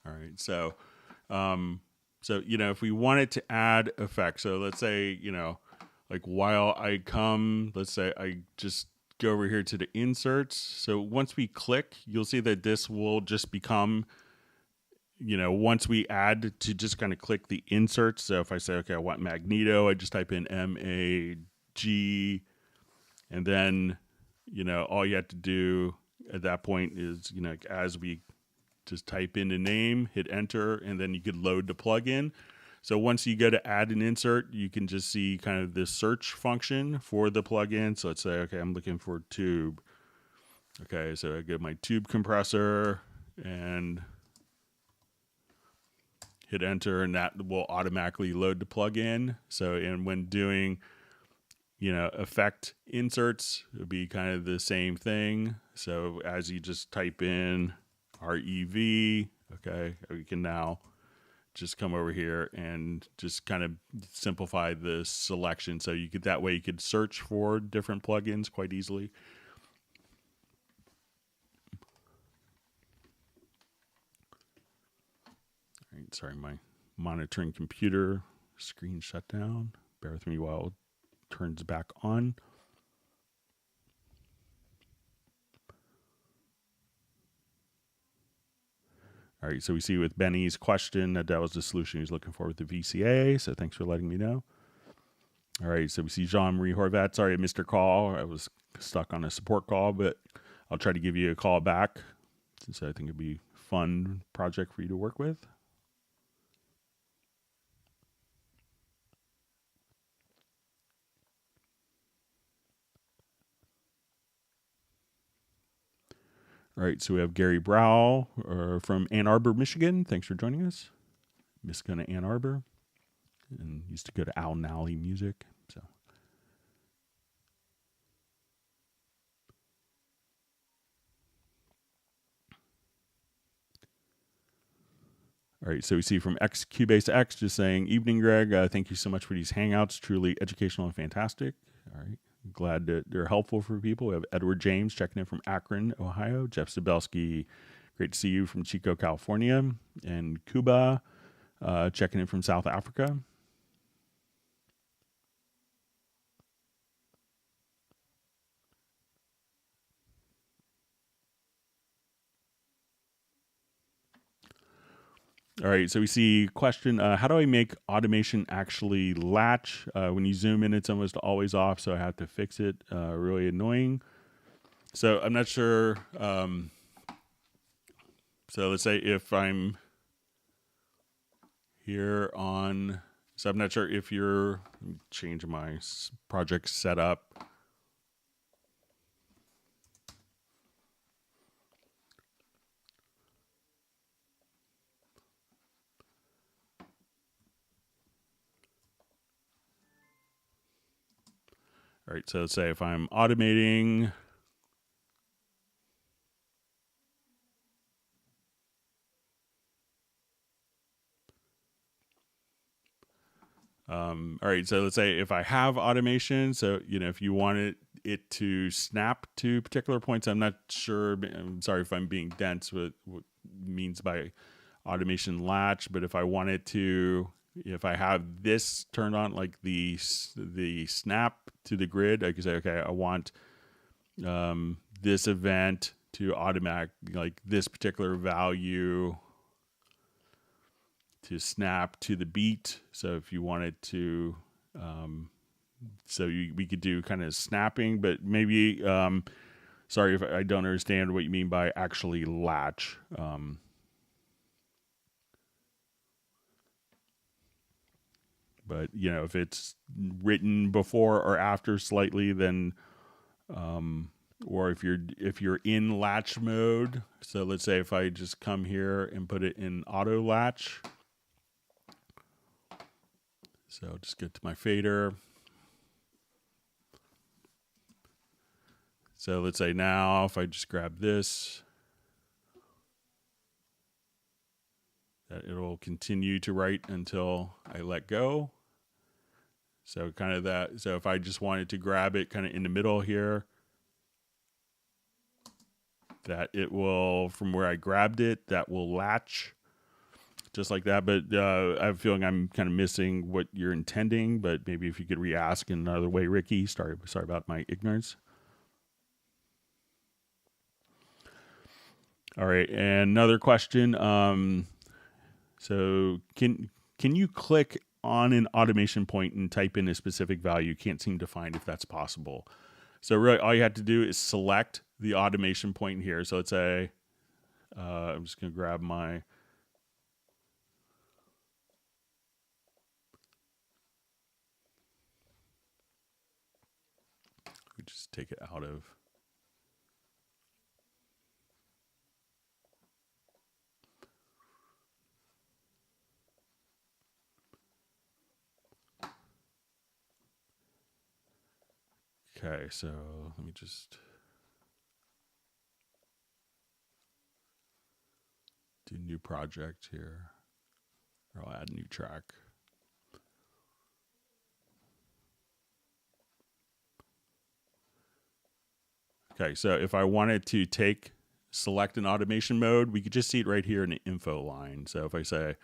All right, so, if we wanted to add effects, so let's say, like while I come, let's say I just go over here to the inserts. So once we click, you'll see that this will just become, once we add to just kind of click the inserts. So if I say, okay, I want Magneto, I just type in MAG, and then, all you have to do at that point is, as we just type in the name, hit enter, and then you could load the plugin. So once you go to add an insert, you can just see kind of this search function for the plugin. So let's say, okay, I'm looking for tube. Okay, so I get my tube compressor and hit enter, and that will automatically load the plugin. So, and when doing, effect inserts, it'll be kind of the same thing. So as you just type in REV, okay, we can now just come over here and just kind of simplify the selection. So you could, that way you could search for different plugins quite easily. All right, sorry, my monitoring computer screen shut down. Bear with me while it turns back on. All right, so we see with Benny's question that was the solution he was looking for with the VCA, so thanks for letting me know. All right, so we see Jean-Marie Horvat. Sorry I missed your call. I was stuck on a support call, but I'll try to give you a call back since I think it'd be a fun project for you to work with. All right, so we have Gary Brow from Ann Arbor, Michigan. Thanks for joining us. Michigan to Ann Arbor, and used to go to Al Nally Music. So, all right, so we see from Cubase X just saying, "Evening, Greg. Thank you so much for these hangouts. Truly educational and fantastic." All right. Glad that they're helpful for people. We have Edward James checking in from Akron, Ohio. Jeff Zabelski, great to see you from Chico, California. And Cuba checking in from South Africa. All right, so we see question, how do I make automation actually latch? When you zoom in, it's almost always off, so I have to fix it. Really annoying. So I'm not sure. So let's say if I'm here on, so I'm not sure if you're, let me change my project setup. All right, so let's say if I'm automating, all right, so let's say if I have automation, so, if you wanted it to snap to particular points, I'm not sure, I'm sorry if I'm being dense with what means by automation latch, but if I wanted to, if I have this turned on, like the snap to the grid, I could say, okay, I want this event to automatic, like this particular value to snap to the beat. So if you wanted to, we could do kind of snapping, but maybe, sorry if I don't understand what you mean by actually latch. But if it's written before or after slightly, then, or if you're in latch mode. So let's say if I just come here and put it in auto latch. So I'll just get to my fader. So let's say now if I just grab this, that it'll continue to write until I let go. So kind of that. So if I just wanted to grab it kind of in the middle here, that it will, from where I grabbed it, that will latch just like that. But I have a feeling I'm kind of missing what you're intending, but maybe if you could re-ask in another way, Ricky. Sorry about my ignorance. All right, and another question. So can you click on an automation point and type in a specific value? Can't seem to find if that's possible. So really, all you have to do is select the automation point here. So let's say I'm just going to grab my. We just take it out of. Okay, so let me just do new project here. Or I'll add a new track. Okay, so if I wanted to select an automation mode, we could just see it right here in the info line. So if I say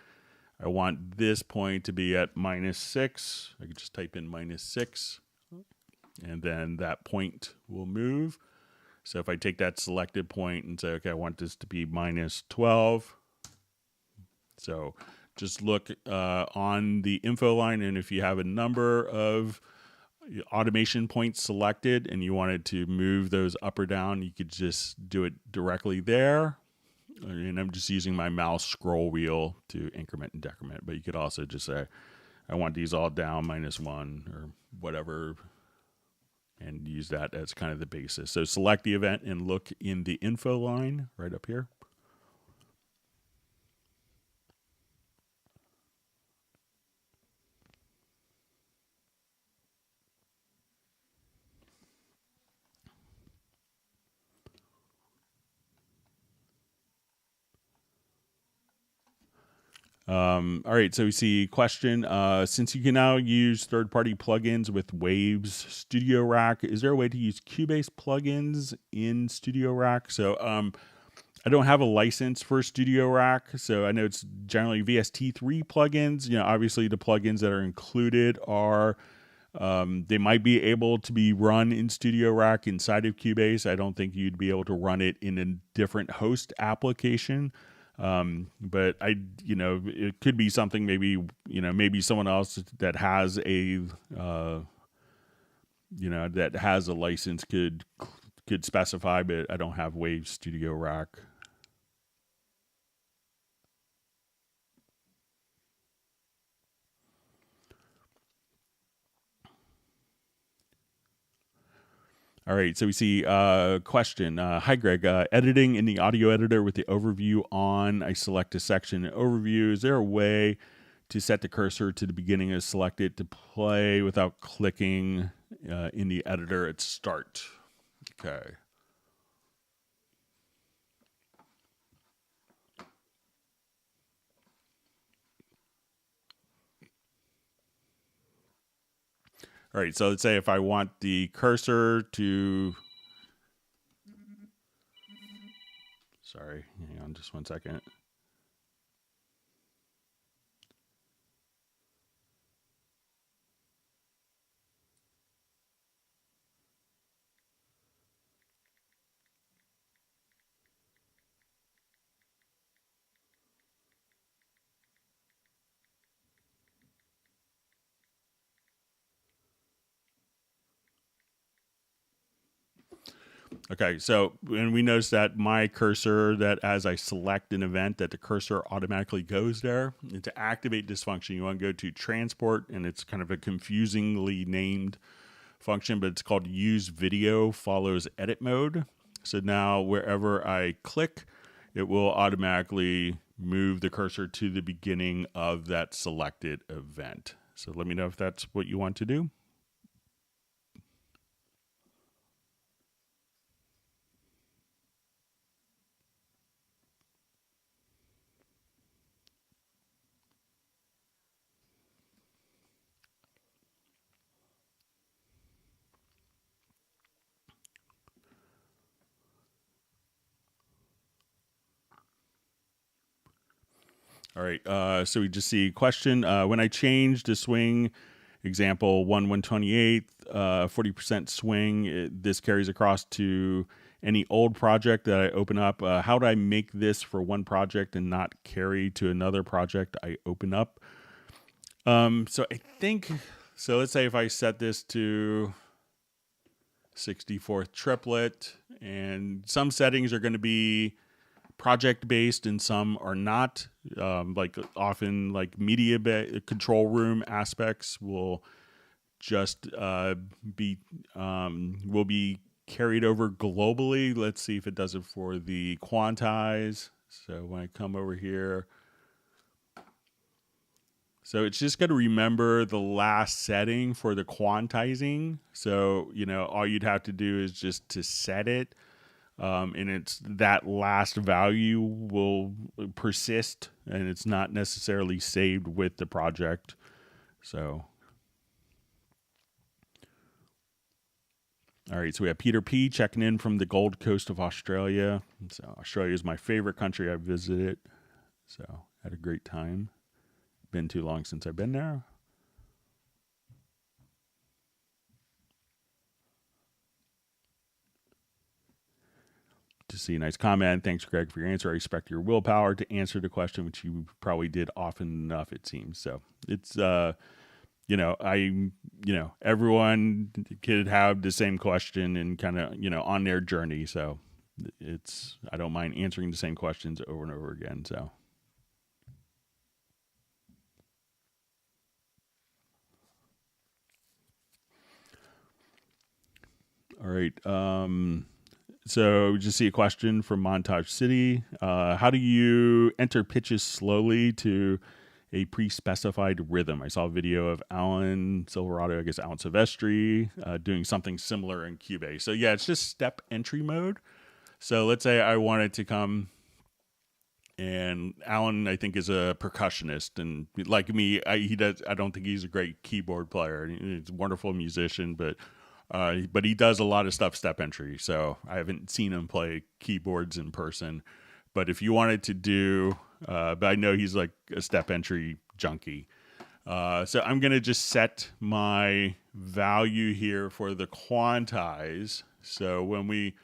I want this point to be at -6, I could just type in -6, and then that point will move. So if I take that selected point and say, okay, I want this to be -12. So just look on the info line, and if you have a number of automation points selected and you wanted to move those up or down, you could just do it directly there. And I'm just using my mouse scroll wheel to increment and decrement, but you could also just say, I want these all down -1 or whatever, and use that as kind of the basis. So select the event and look in the info line right up here. All right, so we see question. Since you can now use third-party plugins with Waves Studio Rack, is there a way to use Cubase plugins in Studio Rack? So I don't have a license for Studio Rack, so I know it's generally VST3 plugins. You know, obviously the plugins that are included are they might be able to be run in Studio Rack inside of Cubase. I don't think you'd be able to run it in a different host application. But it could be something maybe someone else that has a license could specify, but I don't have Wave Studio Rack. All right, so we see question. Hi, Greg. Editing in the audio editor with the overview on. I select a section in overview. Is there a way to set the cursor to the beginning of selected to play without clicking in the editor at start? Okay. All right, so let's say if I want the cursor to... Sorry, hang on just 1 second. Okay, so when we notice that my cursor, that as I select an event, that the cursor automatically goes there. And to activate this function, you want to go to transport, and it's kind of a confusingly named function, but it's called use video follows edit mode. So now wherever I click, it will automatically move the cursor to the beginning of that selected event. So let me know if that's what you want to do. All right, so we just see question. When I change the swing, example 1/128, 40% swing, this carries across to any old project that I open up. How do I make this for one project and not carry to another project I open up? So I think, so let's say if I set this to 64th triplet, and some settings are going to be project based and some are not. Like often like media control room aspects will just will be carried over globally. Let's see if it does it for the Quantize. So when I come over here, so it's just going to remember the last setting for the quantizing. So, you know, all you'd have to do is just to set it. And it's that last value will persist and it's not necessarily saved with the project. So, all right. So we have Peter P checking in from the Gold Coast of Australia. So Australia is my favorite country I've visited. So had a great time. Been too long since I've been there. To see a nice comment. Thanks, Greg, for your answer. I respect your willpower to answer the question, which you probably did often enough, it seems. So it's, you know, everyone could have the same question and kind of, you know, on their journey. So it's, I don't mind answering the same questions over and over again. So. All right. So just see a question from Montage City. How do you enter pitches slowly to a pre-specified rhythm? I saw a video of Alan Silverado, I guess Alan Silvestri, doing something similar in Cubase. So yeah, it's just step entry mode. So let's say I wanted to come, and Alan, I think, is a percussionist, and like me, I don't think he's a great keyboard player. He's a wonderful musician, but he does a lot of stuff step entry. So I haven't seen him play keyboards in person. But if you wanted to do, but I know he's like a step entry junkie. So I'm going to just set my value here for the Quantize. So when we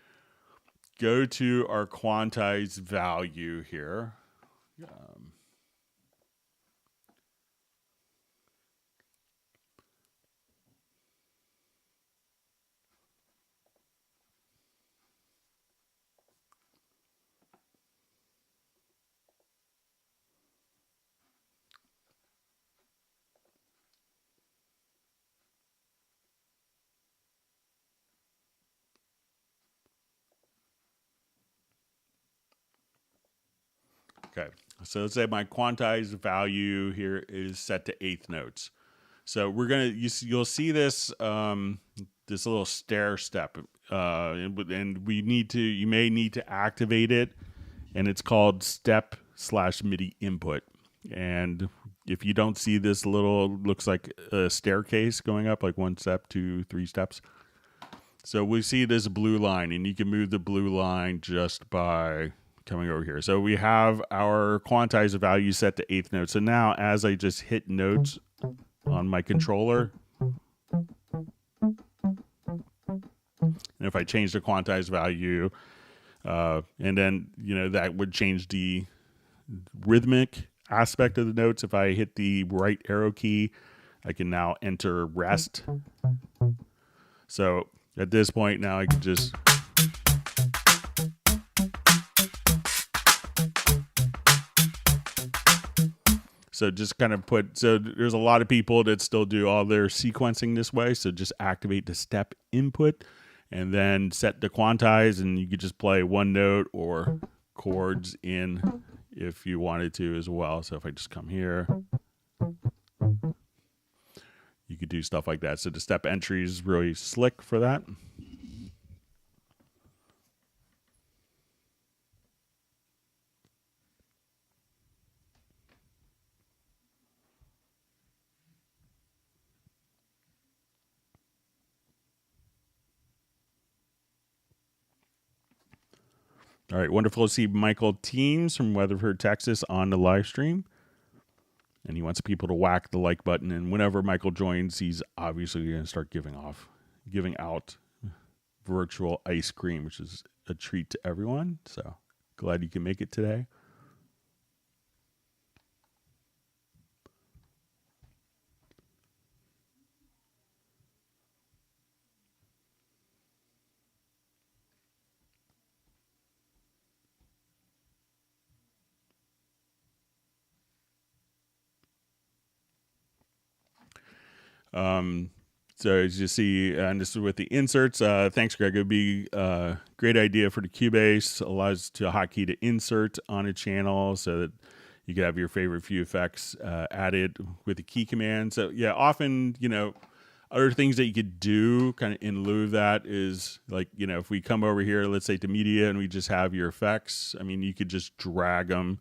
go to our Quantize value here, okay, so let's say my Quantize value here is set to eighth notes. So we're gonna you'll see this this little stair step, and you may need to activate it, and it's called step/MIDI input. And if you don't see this little, looks like a staircase going up, like 1 step, 2, 3 steps. So we see this blue line, and you can move the blue line just by coming over here. So we have our quantizer value set to eighth note. So now as I just hit notes on my controller, and if I change the quantized value, and then, that would change the rhythmic aspect of the notes. If I hit the right arrow key, I can now enter rest. So at this point now I can just just kind of there's a lot of people that still do all their sequencing this way. So just activate the step input and then set the quantize, and you could just play one note or chords in if you wanted to as well. So if I just come here, you could do stuff like that. So the step entry is really slick for that. All right, wonderful to see Michael Teams from Weatherford, Texas on the live stream. And he wants people to whack the like button. And whenever Michael joins, he's obviously going to start giving out virtual ice cream, which is a treat to everyone. So glad you can make it today. So as you see, and this is with the inserts. Thanks, Greg. It would be a great idea for the Cubase. Allows to hotkey to insert on a channel so that you can have your favorite few effects added with the key command. So yeah, often, other things that you could do kind of in lieu of that is like, if we come over here, let's say to media, and we just have your effects. I mean, you could just drag them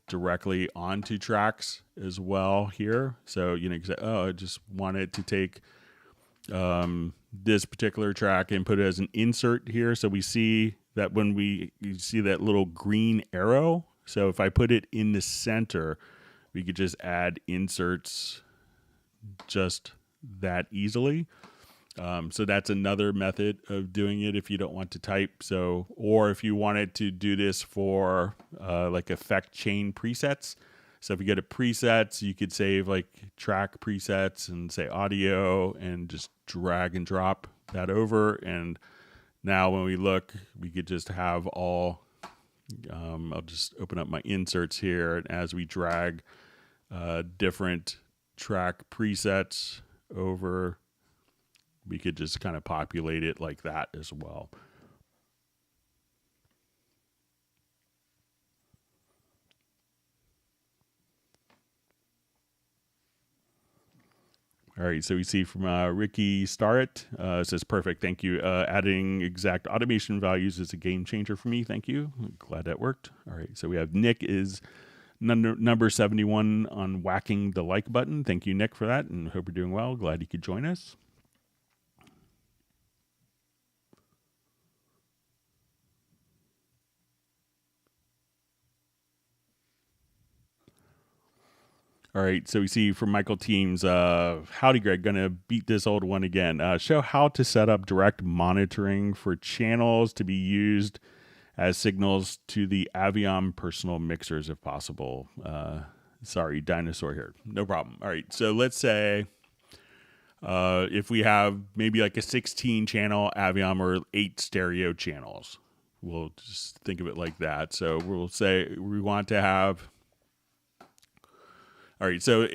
directly onto tracks as well here. So, you can say, oh, I just wanted to take this particular track and put it as an insert here. So we see that when you see that little green arrow. So if I put it in the center, we could just add inserts just that easily. So that's another method of doing it if you don't want to type. So, or if you wanted to do this for like effect chain presets. So if you go to presets, you could save like track presets and say audio and just drag and drop that over. And now when we look, we could just have all, I'll just open up my inserts here. And as we drag different track presets over, we could just kind of populate it like that as well. All right, so we see from Ricky Starrett, says, perfect, thank you. Adding exact automation values is a game changer for me, thank you. Glad that worked. All right, so we have Nick is number 71 on whacking the like button. Thank you, Nick, for that, and hope you're doing well. Glad you could join us. All right, so we see from Michael Teams, howdy Greg, gonna beat this old one again. Show how to set up direct monitoring for channels to be used as signals to the Avion personal mixers if possible. Sorry, dinosaur here, no problem. All right, so let's say if we have maybe like a 16 channel Avion or 8 stereo channels, we'll just think of it like that. So we'll say we want to have, all right, so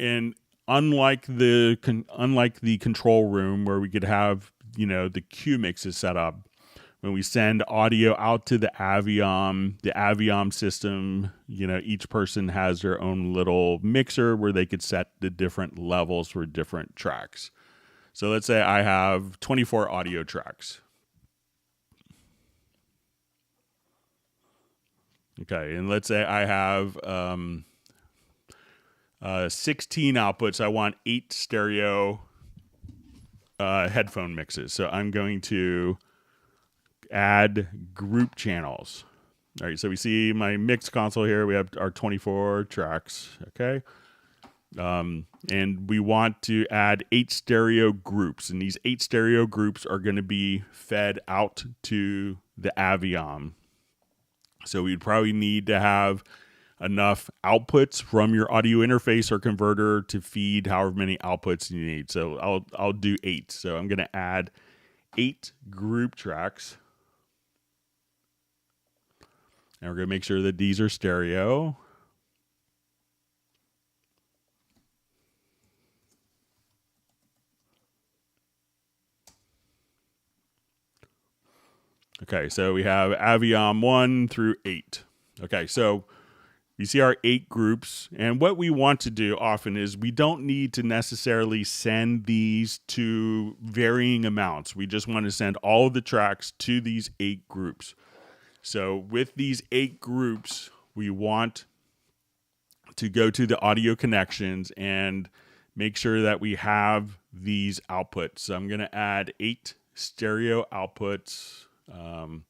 unlike the control room where we could have, the Q mixes set up, when we send audio out to the Avion system, each person has their own little mixer where they could set the different levels for different tracks. So let's say I have 24 audio tracks. Okay, and let's say I have 16 outputs. I want 8 stereo headphone mixes. So I'm going to add group channels. All right, so we see my mix console here. We have our 24 tracks, okay? And we want to add 8 stereo groups. And these 8 stereo groups are going to be fed out to the Avion. So we'd probably need to have enough outputs from your audio interface or converter to feed however many outputs you need. So I'll do 8. So I'm going to add 8 group tracks. And we're going to make sure that these are stereo. Okay, so we have Avion 1 through 8. Okay, so you see our 8 groups, and what we want to do often is we don't need to necessarily send these to varying amounts. We just want to send all of the tracks to these 8 groups. So with these 8 groups, we want to go to the audio connections and make sure that we have these outputs. So I'm going to add 8 stereo outputs. I'll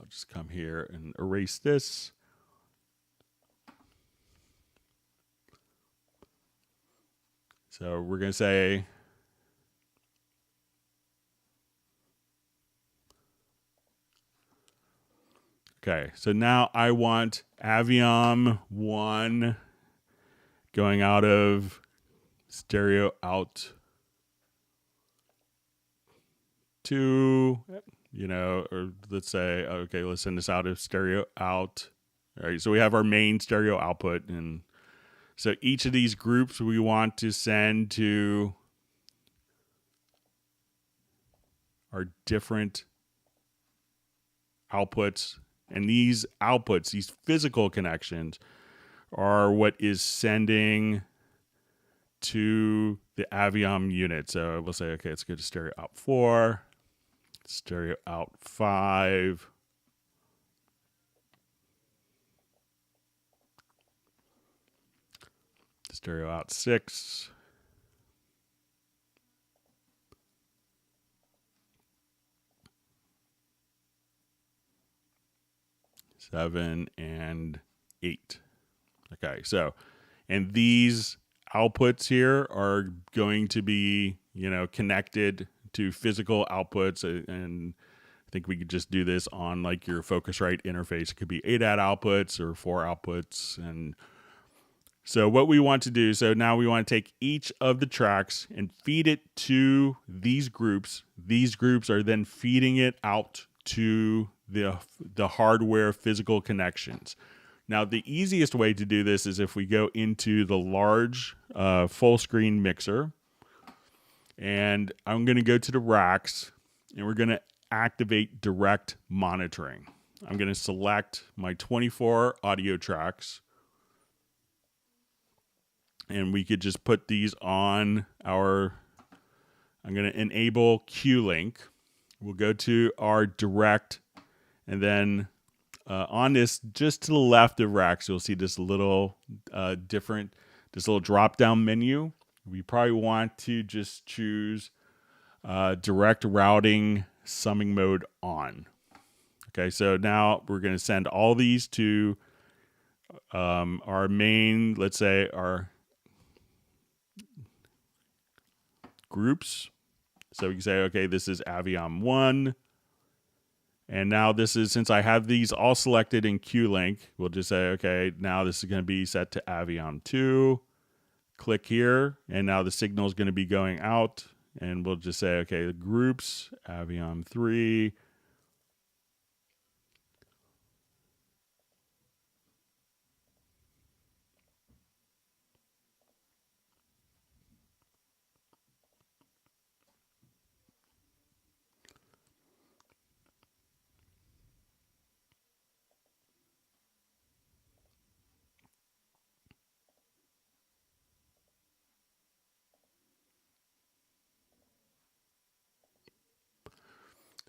just come here and erase this. So we're going to say Okay, so now I want Avion 1 going out of stereo out 2, you know, or let's say, okay, let's send this out of stereo out. All right, so we have our main stereo output, and so each of these groups we want to send to our different outputs, and these outputs, these physical connections, are what is sending to the Avion unit. So we'll say, okay, let's go to stereo out 4, stereo out 5, stereo out 6, 7, and 8. Okay, so, and these outputs here are going to be, you know, connected to physical outputs, and I think we could just do this on like your Focusrite interface. It could be 8 AT outputs or 4 outputs. And so what we want to do, so now we want to take each of the tracks and feed it to these groups. These groups are then feeding it out to the hardware physical connections. Now, the easiest way to do this is if we go into the large full screen mixer, and I'm going to go to the racks, and we're going to activate direct monitoring. I'm going to select my 24 audio tracks, and we could just put these on our, I'm going to enable Q-Link. We'll go to our direct, and then on this, just to the left of racks, you'll see this little this little drop-down menu. We probably want to just choose direct routing summing mode on. Okay, so now we're going to send all these to our main, let's say, our groups. So we can say, okay, this is Avion 1. And now this is, since I have these all selected in Q-Link, we'll just say, okay, now this is going to be set to Avion 2. Click here, and now the signal is going to be going out. And we'll just say, okay, the groups, Avion 3.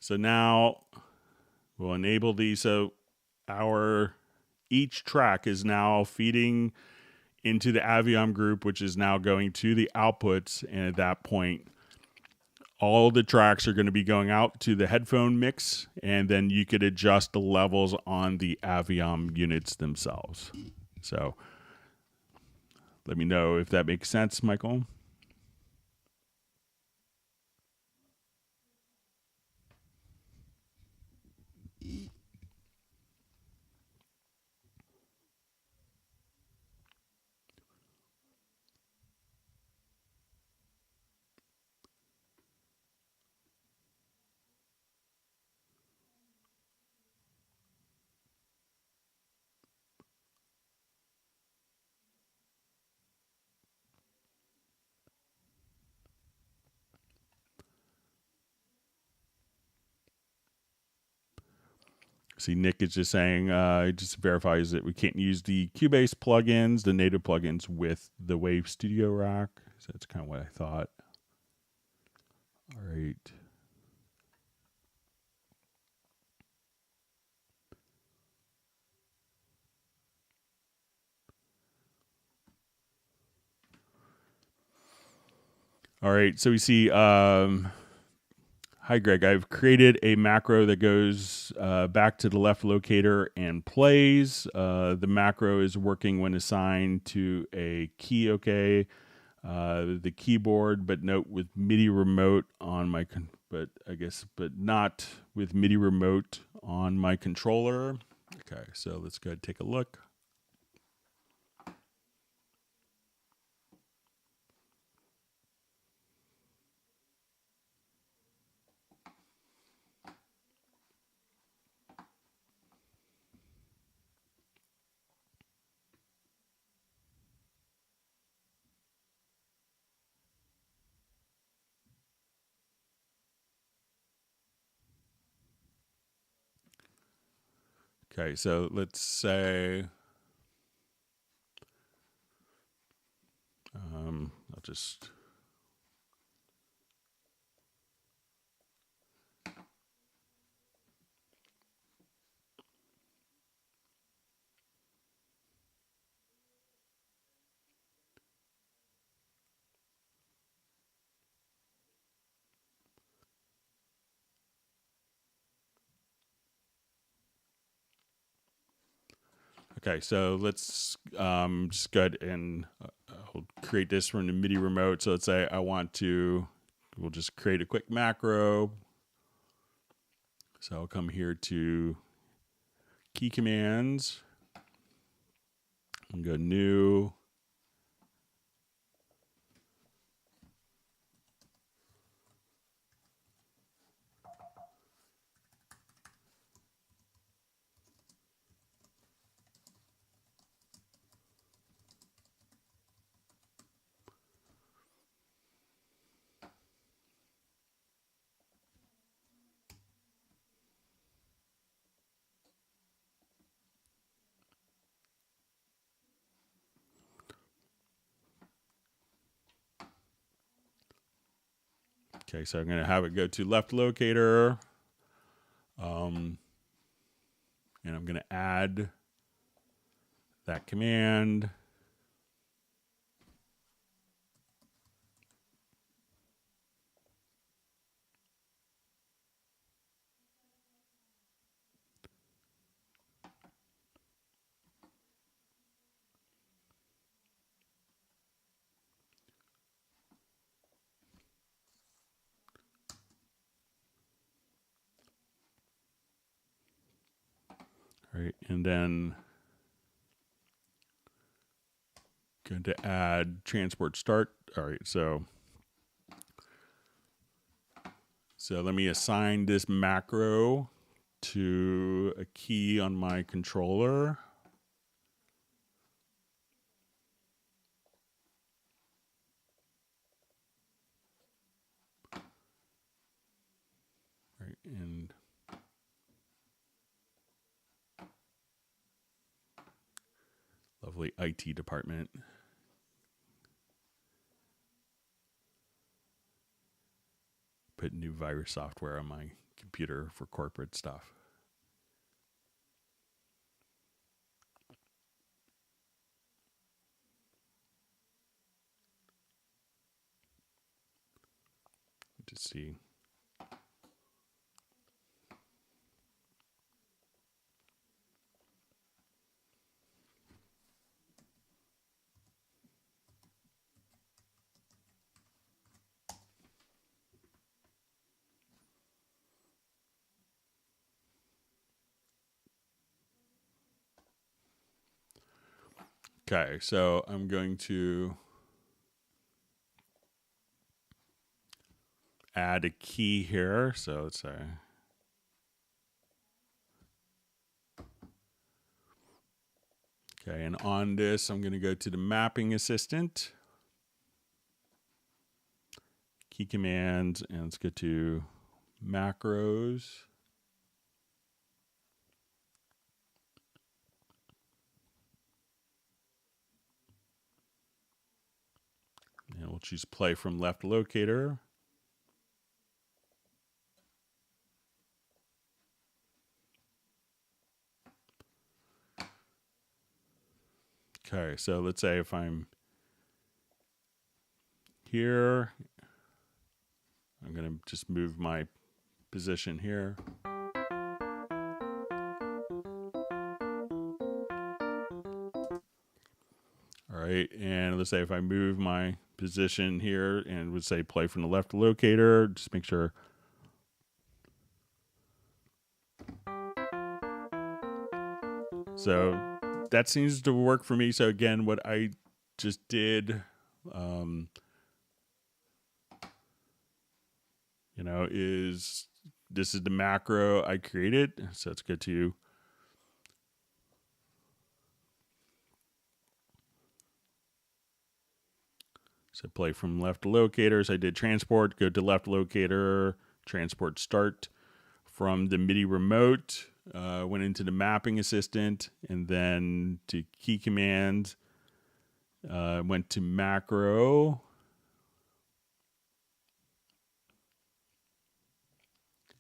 So now we'll enable these. So each track is now feeding into the Avion group, which is now going to the outputs. And at that point, all the tracks are going to be going out to the headphone mix. And then you could adjust the levels on the Avion units themselves. So let me know if that makes sense, Michael. See, Nick is just saying, it just verifies that we can't use the Cubase plugins, the native plugins, with the Wave Studio rack. So that's kind of what I thought. All right. All right, so we see, hi, Greg. I've created a macro that goes back to the left locator and plays. The macro is working when assigned to a key, okay. The keyboard, but note with MIDI remote on my, but not with MIDI remote on my controller. Okay, so let's go ahead and take a look. Okay, so let's say I'll just okay, so let's just go ahead and I'll create this from the MIDI remote. So let's say I want to, we'll just create a quick macro. So I'll come here to key commands and go new. Okay, so I'm going to have it go to left locator. And I'm going to add that command. All right, and then going to add transport start. All right, so let me assign this macro to a key on my controller. Right, and lovely IT department. Put new virus software on my computer for corporate stuff. To see. Okay, so I'm going to add a key here. So let's say okay, and on this, I'm going to go to the mapping assistant, key commands, and let's go to macros. And we'll choose play from left locator. Okay, so let's say if I'm here, I'm going to just move my position here. All right, and let's say if I move my position here and would say play from the left locator, just make sure. So that seems to work for me. So again, what I just did, is this is the macro I created. So it's good to play from left locators. I did transport, go to left locator, transport start from the MIDI remote, went into the mapping assistant, and then to key command, went to macro.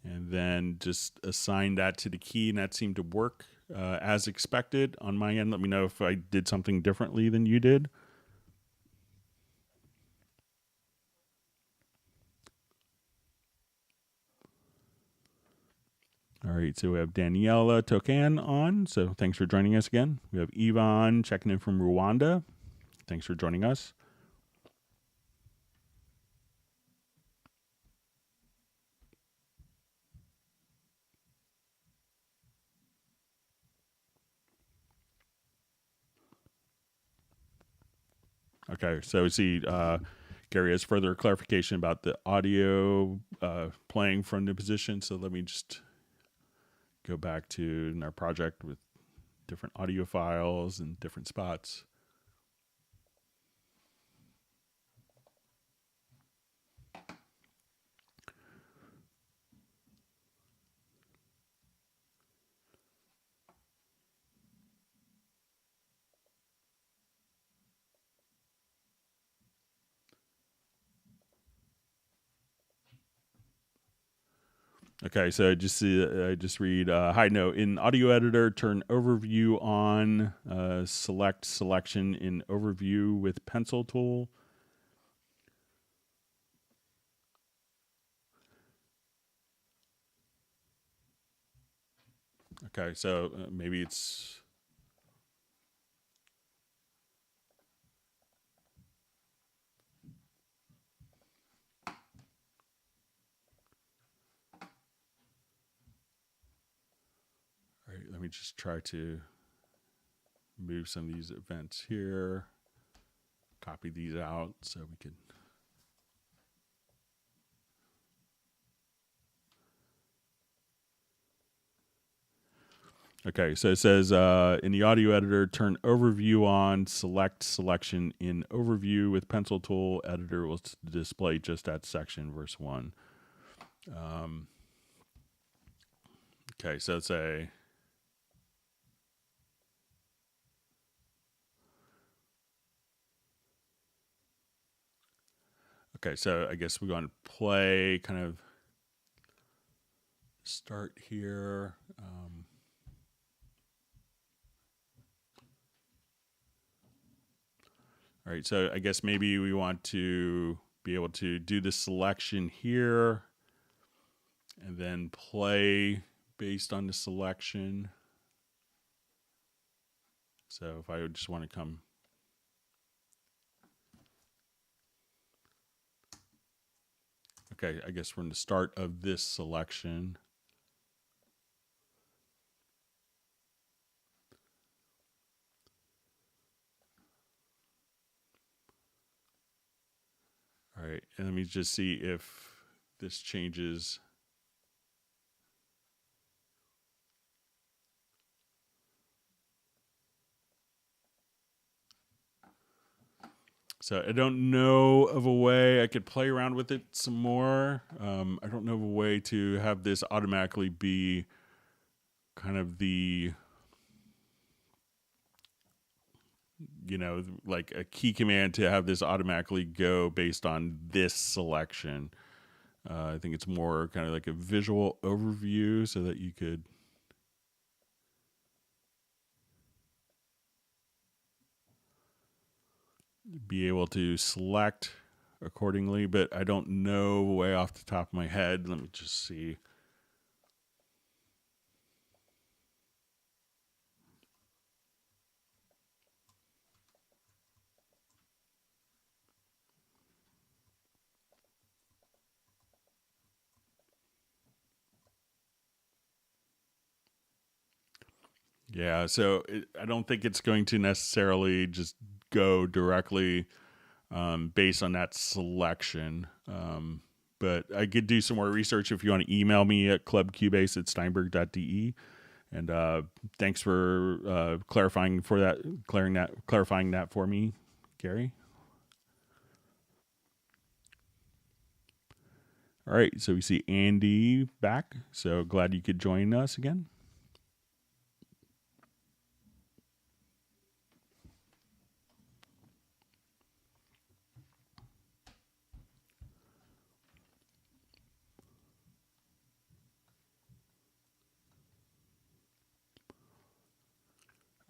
And then just assign that to the key, and that seemed to work as expected on my end. Let me know if I did something differently than you did. All right, so we have Daniela Tokan on, so thanks for joining us again. We have Avion checking in from Rwanda. Thanks for joining us. Okay, so we see Gary has further clarification about the audio playing from the position. So let me just go back to our project with different audio files and different spots. Okay, so I just read, hi, no, in audio editor, turn overview on, select selection in overview with pencil tool. Okay, so maybe it's, all right, let me just try to move some of these events here, copy these out so we can. Okay, so it says in the audio editor, turn overview on, select selection in overview with pencil tool. Editor will display just that section, verse 1. Okay, so it's a. Okay, so I guess we're going to play, kind of start here. All right, so I guess maybe we want to be able to do the selection here and then play based on the selection. So if I would just want to come. Okay, I guess we're in the start of this selection. All right, and let me just see if this changes. So I don't know of a way I could play around with it some more. I don't know of a way to have this automatically be kind of the, like a key command to have this automatically go based on this selection. I think it's more kind of like a visual overview so that you could be able to select accordingly, but I don't know way off the top of my head. Let me just see. Yeah, so I don't think it's going to necessarily just go directly based on that selection. But I could do some more research if you want to email me at clubcubase@steinberg.de. And thanks for clarifying that for me, Gary. All right, so we see Andy back. So glad you could join us again.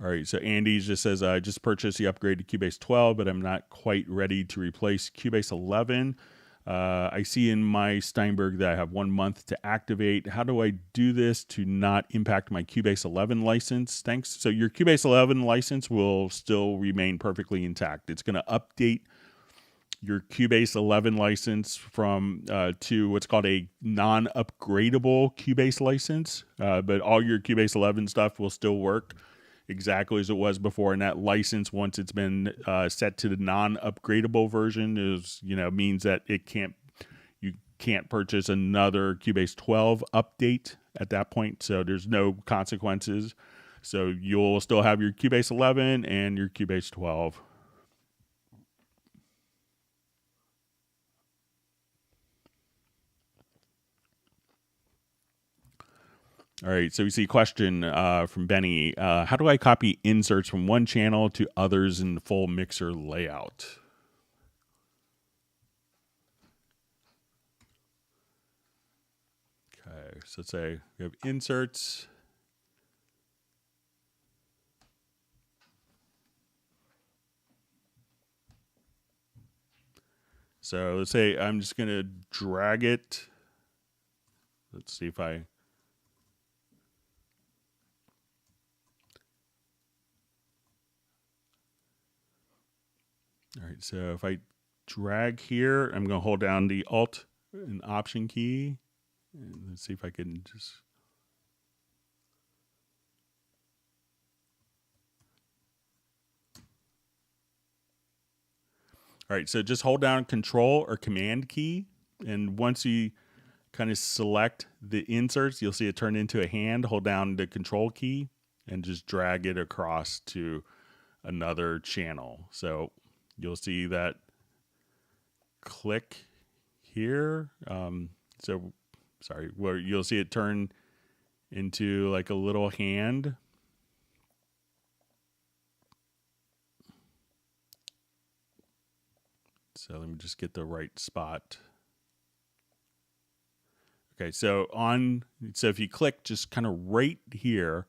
All right, so Andy just says, I just purchased the upgrade to Cubase 12, but I'm not quite ready to replace Cubase 11. I see in my Steinberg that I have 1 month to activate. How do I do this to not impact my Cubase 11 license? Thanks. So your Cubase 11 license will still remain perfectly intact. It's going to update your Cubase 11 license from to what's called a non-upgradable Cubase license, but all your Cubase 11 stuff will still work exactly as it was before. And that license, once it's been set to the non-upgradable version, means that you can't purchase another Cubase 12 update at that point. So there's no consequences. So you'll still have your Cubase 11 and your Cubase 12. All right, so we see a question from Benny. How do I copy inserts from one channel to others in the full mixer layout? Okay, so let's say we have inserts. So let's say I'm just going to drag it. Let's see if I... All right, so if I drag here, I'm going to hold down the Alt and Option key. And let's see if I can just... All right, so just hold down Control or Command key. And once you kind of select the inserts, you'll see it turn into a hand. Hold down the Control key and just drag it across to another channel. So you'll see that click here. Where you'll see it turn into like a little hand. So let me just get the right spot. Okay, so if you click just kind of right here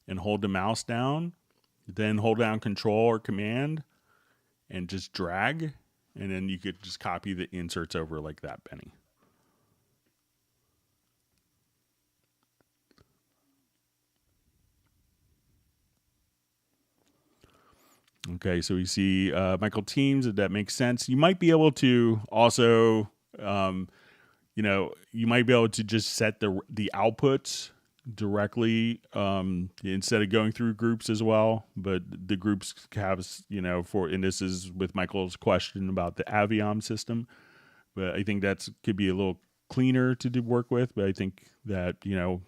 and hold the mouse down, then hold down Control or Command and just drag, and then you could just copy the inserts over like that, Benny. Okay, so we see Michael Teams, that makes sense. You might be able to also, you might be able to just set the outputs directly instead of going through groups as well. But the groups have, and this is with Michael's question about the Avion system. But I think could be a little cleaner to work with. But I think that,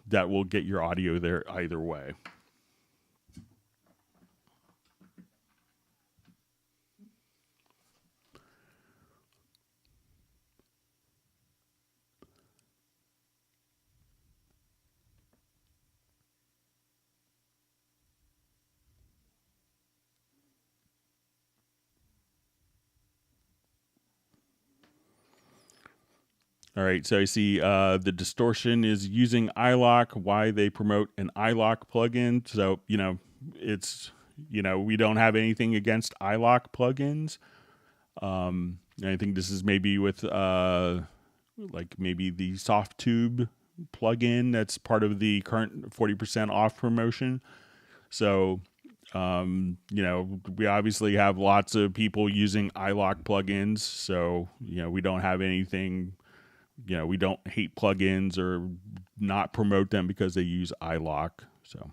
that will get your audio there either way. All right, so I see the distortion is using iLok. Why they promote an iLok plugin? So it's we don't have anything against iLok plugins. I think this is maybe with maybe the SoftTube plugin that's part of the current 40% off promotion. So we obviously have lots of people using iLok plugins. So we don't have anything. We don't hate plugins or not promote them because they use iLok. So,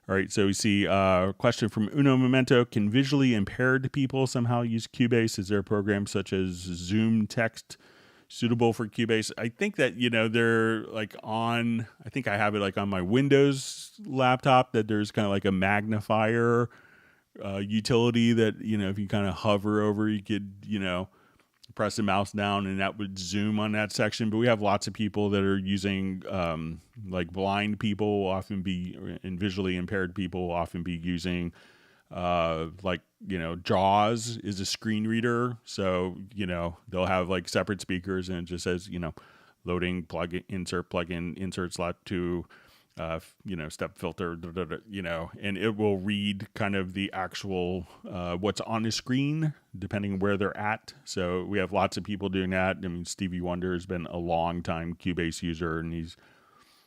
All right, so we see a question from Uno Memento. Can visually impaired people somehow use Cubase? Is there a program such as Zoom Text suitable for Cubase? I think that, they're like on, I think I have it like on my Windows laptop, that there's kind of like a magnifier utility that, if you kind of hover over, you could, press the mouse down and that would zoom on that section. But we have lots of people that are using, like blind people will often be, and visually impaired people will often be using, JAWS is a screen reader. So, they'll have like separate speakers and it just says, loading, plug-in, insert slot to, step filter, and it will read kind of the actual, what's on the screen, depending on where they're at. So we have lots of people doing that. I mean, Stevie Wonder has been a long time Cubase user, and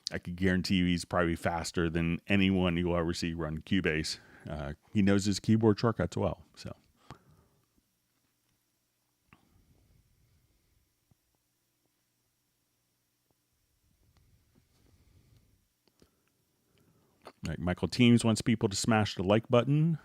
I could guarantee you he's probably faster than anyone you'll ever see run Cubase. He knows his keyboard shortcuts well, so. Right, Michael Teams wants people to smash the like button.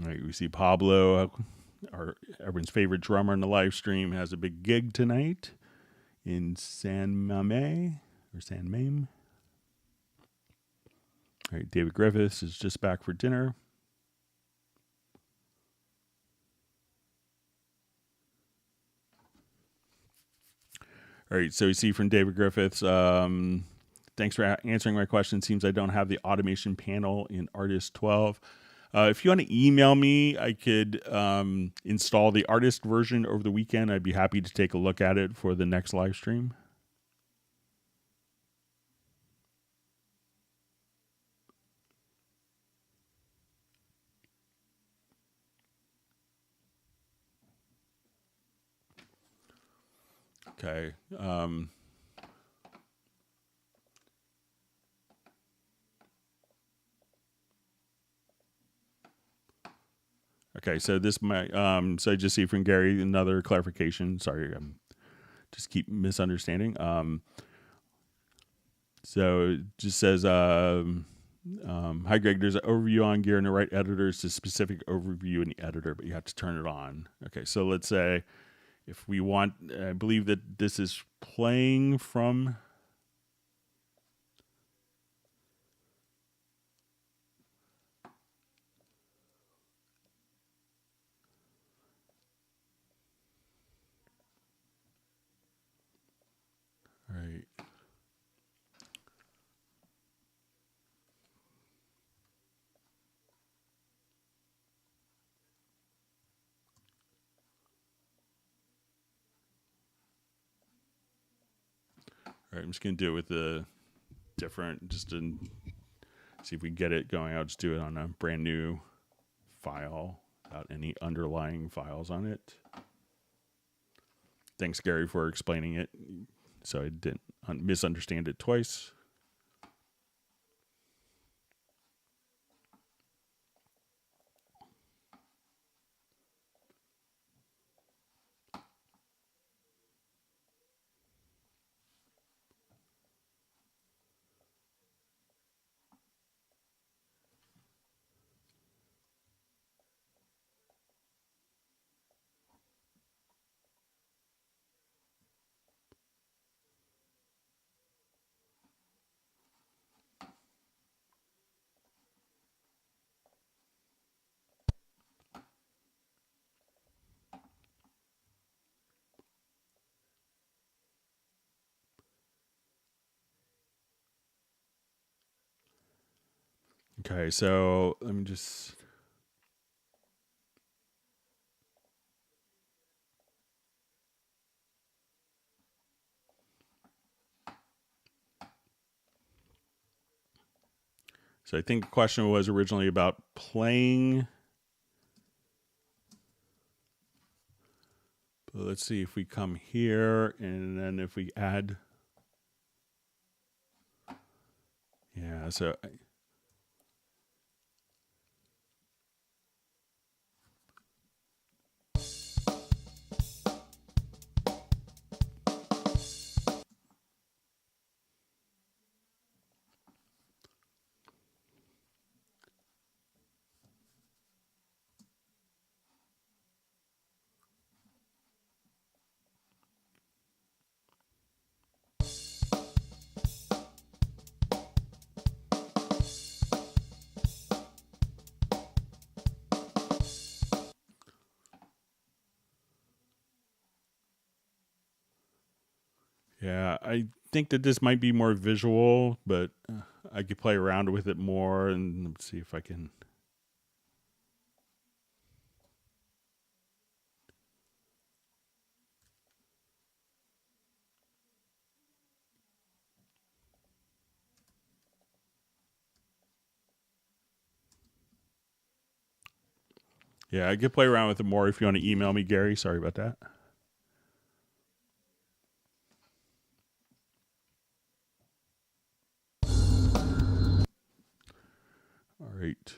All right, we see Pablo, everyone's favorite drummer in the live stream, has a big gig tonight in San Mame. All right, David Griffiths is just back for dinner. All right, so we see from David Griffiths, thanks for answering my question. Seems I don't have the automation panel in Artist 12. If you want to email me, I could install the artist version over the weekend. I'd be happy to take a look at it for the next live stream. Okay. Okay, so this might, so I just see from Gary another clarification. Sorry, just keep misunderstanding. So it just says, hi Greg, there's an overview on gear in the right editor. It's a specific overview in the editor, but you have to turn it on. Okay, so let's say if we want, I believe that this is playing from. All right. All right, I'm just going to do it with the different, just to see if we get it going. I'll just do it on a brand new file without any underlying files on it. Thanks, Gary, for explaining it so I didn't misunderstand it twice. Okay, so let me just. So I think the question was originally about playing. But let's see if we come here and then if we add. Yeah, so Yeah, I think that this might be more visual, but I could play around with it more and let's see if I can. Yeah, I could play around with it more if you want to email me, Gary. Sorry about that. All right.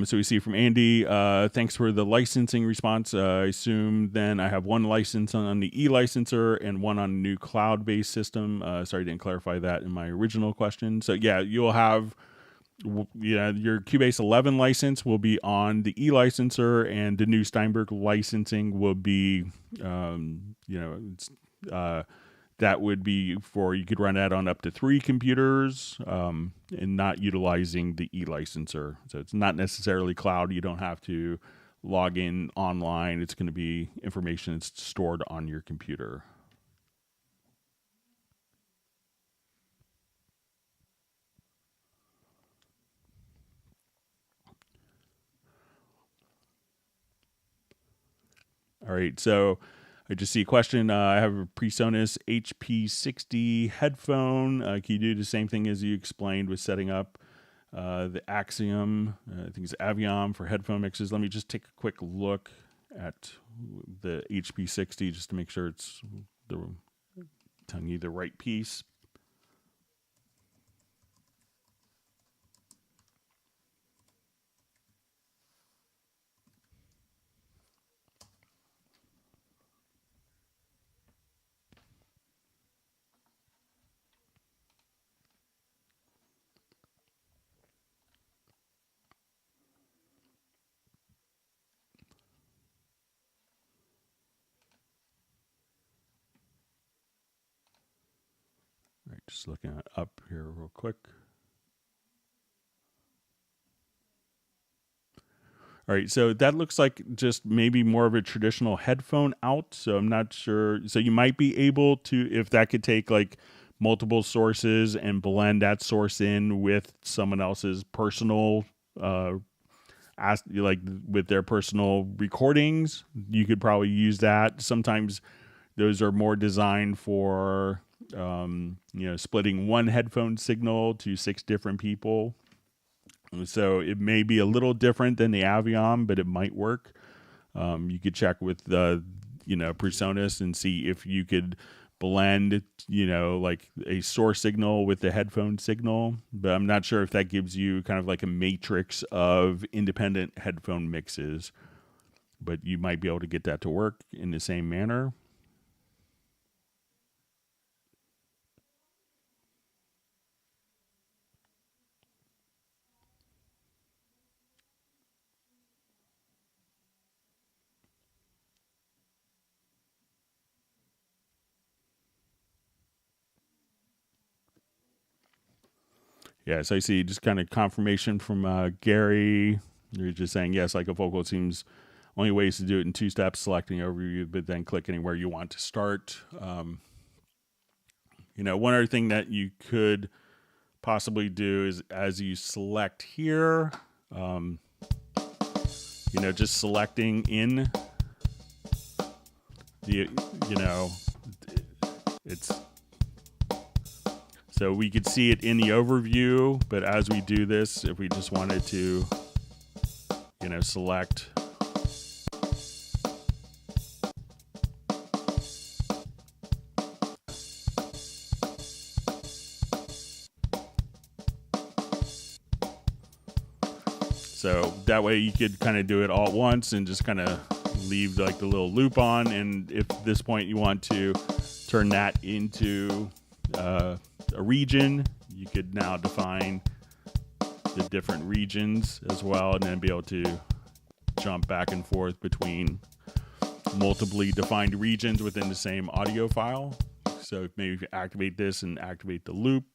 So we see from Andy, thanks for the licensing response. I assume then I have one license on the e-licenser and one on a new cloud-based system. Sorry, I didn't clarify that in my original question. So yeah, you'll have your Cubase 11 license will be on the e-licenser, and the new Steinberg licensing will be, that would be for, you could run that on up to 3 computers and not utilizing the e-licenser. So it's not necessarily cloud. You don't have to log in online. It's going to be information that's stored on your computer. All right, so I just see a question. I have a PreSonus HP60 headphone. Can you do the same thing as you explained with setting up the Axiom? I think it's Avion for headphone mixes. Let me just take a quick look at the HP60 just to make sure it's telling you the right piece. All right, just looking up here real quick. All right, so that looks like just maybe more of a traditional headphone out. So I'm not sure. So you might be able to, if that could take like multiple sources and blend that source in with someone else's personal, like with their personal recordings, you could probably use that. Sometimes those are more designed for, splitting one headphone signal to 6 different people. So it may be a little different than the Avion, but it might work. You could check with the, PreSonus and see if you could blend, like a source signal with the headphone signal. But I'm not sure if that gives you kind of like a matrix of independent headphone mixes. But you might be able to get that to work in the same manner. Yeah, so I see just kind of confirmation from Gary. You're just saying, yes, like a vocal, it seems only ways to do it in 2 steps, selecting overview, but then click anywhere you want to start. One other thing that you could possibly do is as you select here, just selecting in the, it's, so we could see it in the overview, but as we do this, if we just wanted to, select. So that way you could kind of do it all at once and just kind of leave like the little loop on. And if at this point you want to turn that into a region, you could now define the different regions as well, and then be able to jump back and forth between multiply defined regions within the same audio file. So maybe if you activate this and activate the loop,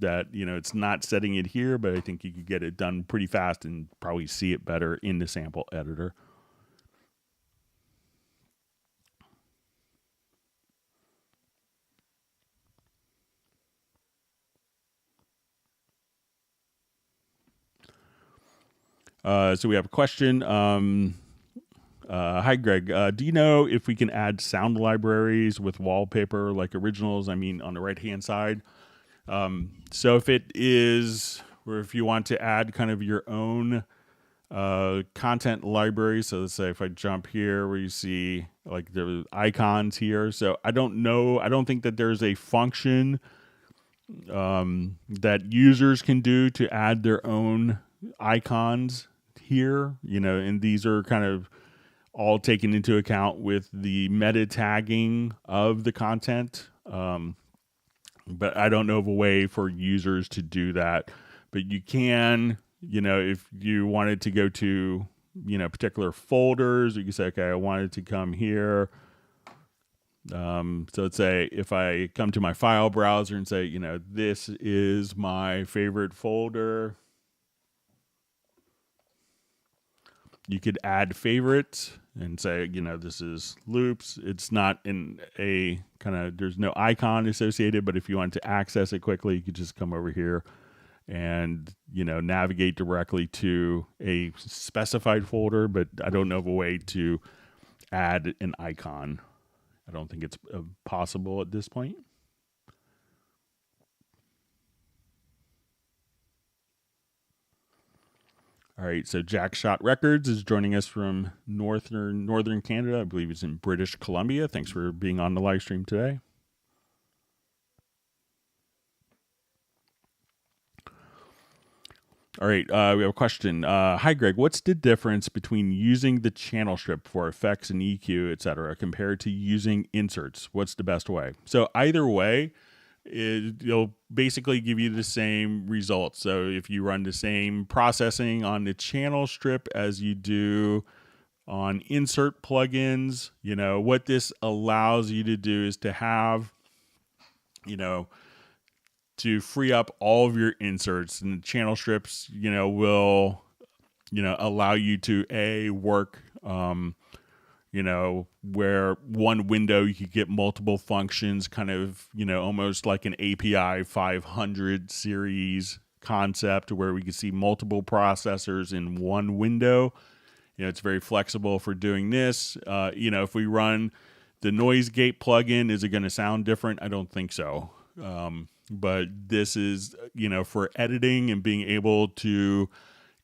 that, it's not setting it here, but I think you could get it done pretty fast and probably see it better in the sample editor. So we have a question. Hi, Greg. Do you know if we can add sound libraries with wallpaper like originals? I mean, on the right-hand side. So if it is, or if you want to add kind of your own content library. So let's say if I jump here where you see like the icons here. So I don't know. I don't think that there's a function that users can do to add their own icons here, and these are kind of all taken into account with the meta tagging of the content. But I don't know of a way for users to do that. But you can, if you wanted to go to, particular folders, you can say, okay, I wanted to come here. So let's say if I come to my file browser and say, this is my favorite folder. You could add favorites and say, this is loops. It's not in a kind of, there's no icon associated, but if you want to access it quickly, you could just come over here and, navigate directly to a specified folder, but I don't know of a way to add an icon. I don't think it's possible at this point. All right, so Jackshot Records is joining us from northern Canada. I believe it's in British Columbia. Thanks for being on the live stream today. All right, we have a question. Hi, Greg. What's the difference between using the channel strip for effects and EQ, etc., compared to using inserts? What's the best way? So either way, it'll basically give you the same results. So if you run the same processing on the channel strip as you do on insert plugins, what this allows you to do is to have, to free up all of your inserts, and the channel strips, will, allow you to work, where one window you could get multiple functions, kind of, almost like an API 500 series concept where we can see multiple processors in one window. It's very flexible for doing this. If we run the noise gate plugin, is it going to sound different? I don't think so. But this is, for editing and being able to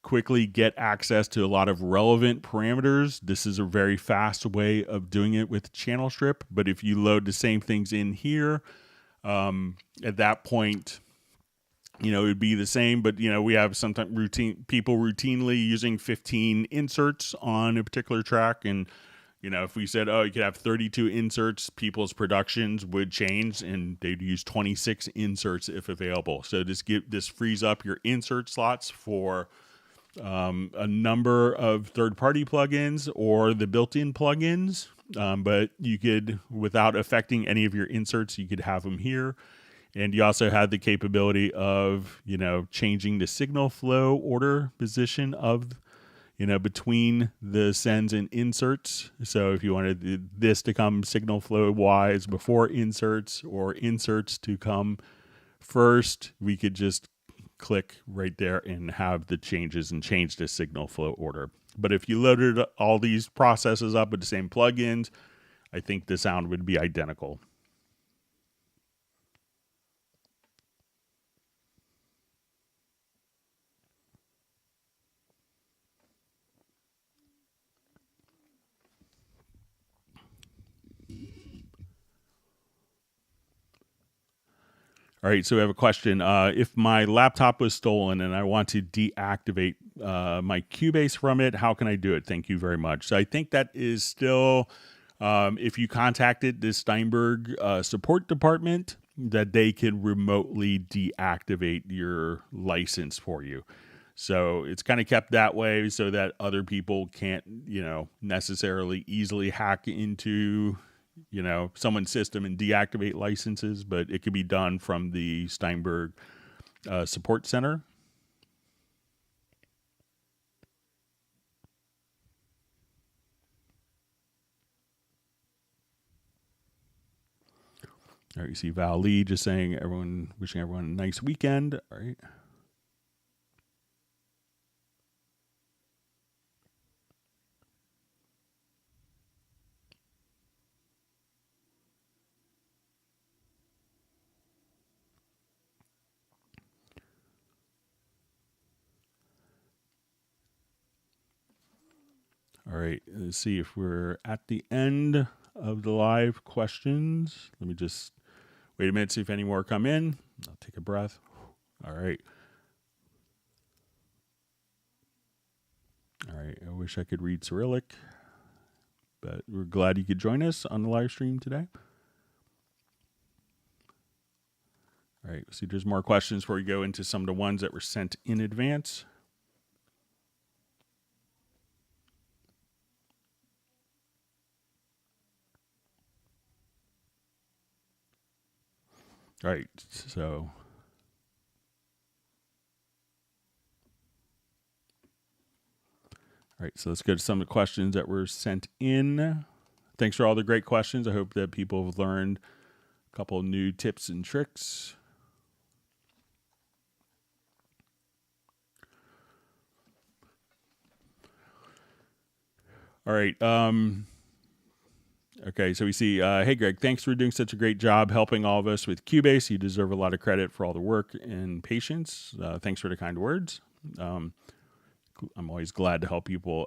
quickly get access to a lot of relevant parameters. This is a very fast way of doing it with channel strip. But if you load the same things in here, at that point, it would be the same. But, we have sometimes people routinely using 15 inserts on a particular track. And, if we said, you could have 32 inserts, people's productions would change and they'd use 26 inserts if available. So this frees up your insert slots for a number of third-party plugins or the built-in plugins. But you could, without affecting any of your inserts, you could have them here. And you also had the capability of, changing the signal flow order position of, between the sends and inserts. So if you wanted this to come signal flow wise before inserts, or inserts to come first, we could just click right there and have the changes and change the signal flow order. But if you loaded all these processes up with the same plugins, I think the sound would be identical. All right, so we have a question. If my laptop was stolen and I want to deactivate my Cubase from it, how can I do it? Thank you very much. So I think that is still, if you contacted the Steinberg support department, that they could remotely deactivate your license for you. So it's kind of kept that way so that other people can't, necessarily easily hack into someone's system and deactivate licenses, but it could be done from the Steinberg support center. All right, you see Val Lee just saying wishing everyone a nice weekend. All right. All right, let's see if we're at the end of the live questions. Let me just wait a minute, see if any more come in. I'll take a breath. All right. All right, I wish I could read Cyrillic, but we're glad you could join us on the live stream today. All right, see, there's more questions before we go into some of the ones that were sent in advance. All right, so all right, so let's go to some of the questions that were sent in. Thanks for all the great questions. I hope that people have learned a couple of new tips and tricks. All right. Okay, so we see, hey, Greg, thanks for doing such a great job helping all of us with Cubase. You deserve a lot of credit for all the work and patience. Thanks for the kind words. I'm always glad to help people.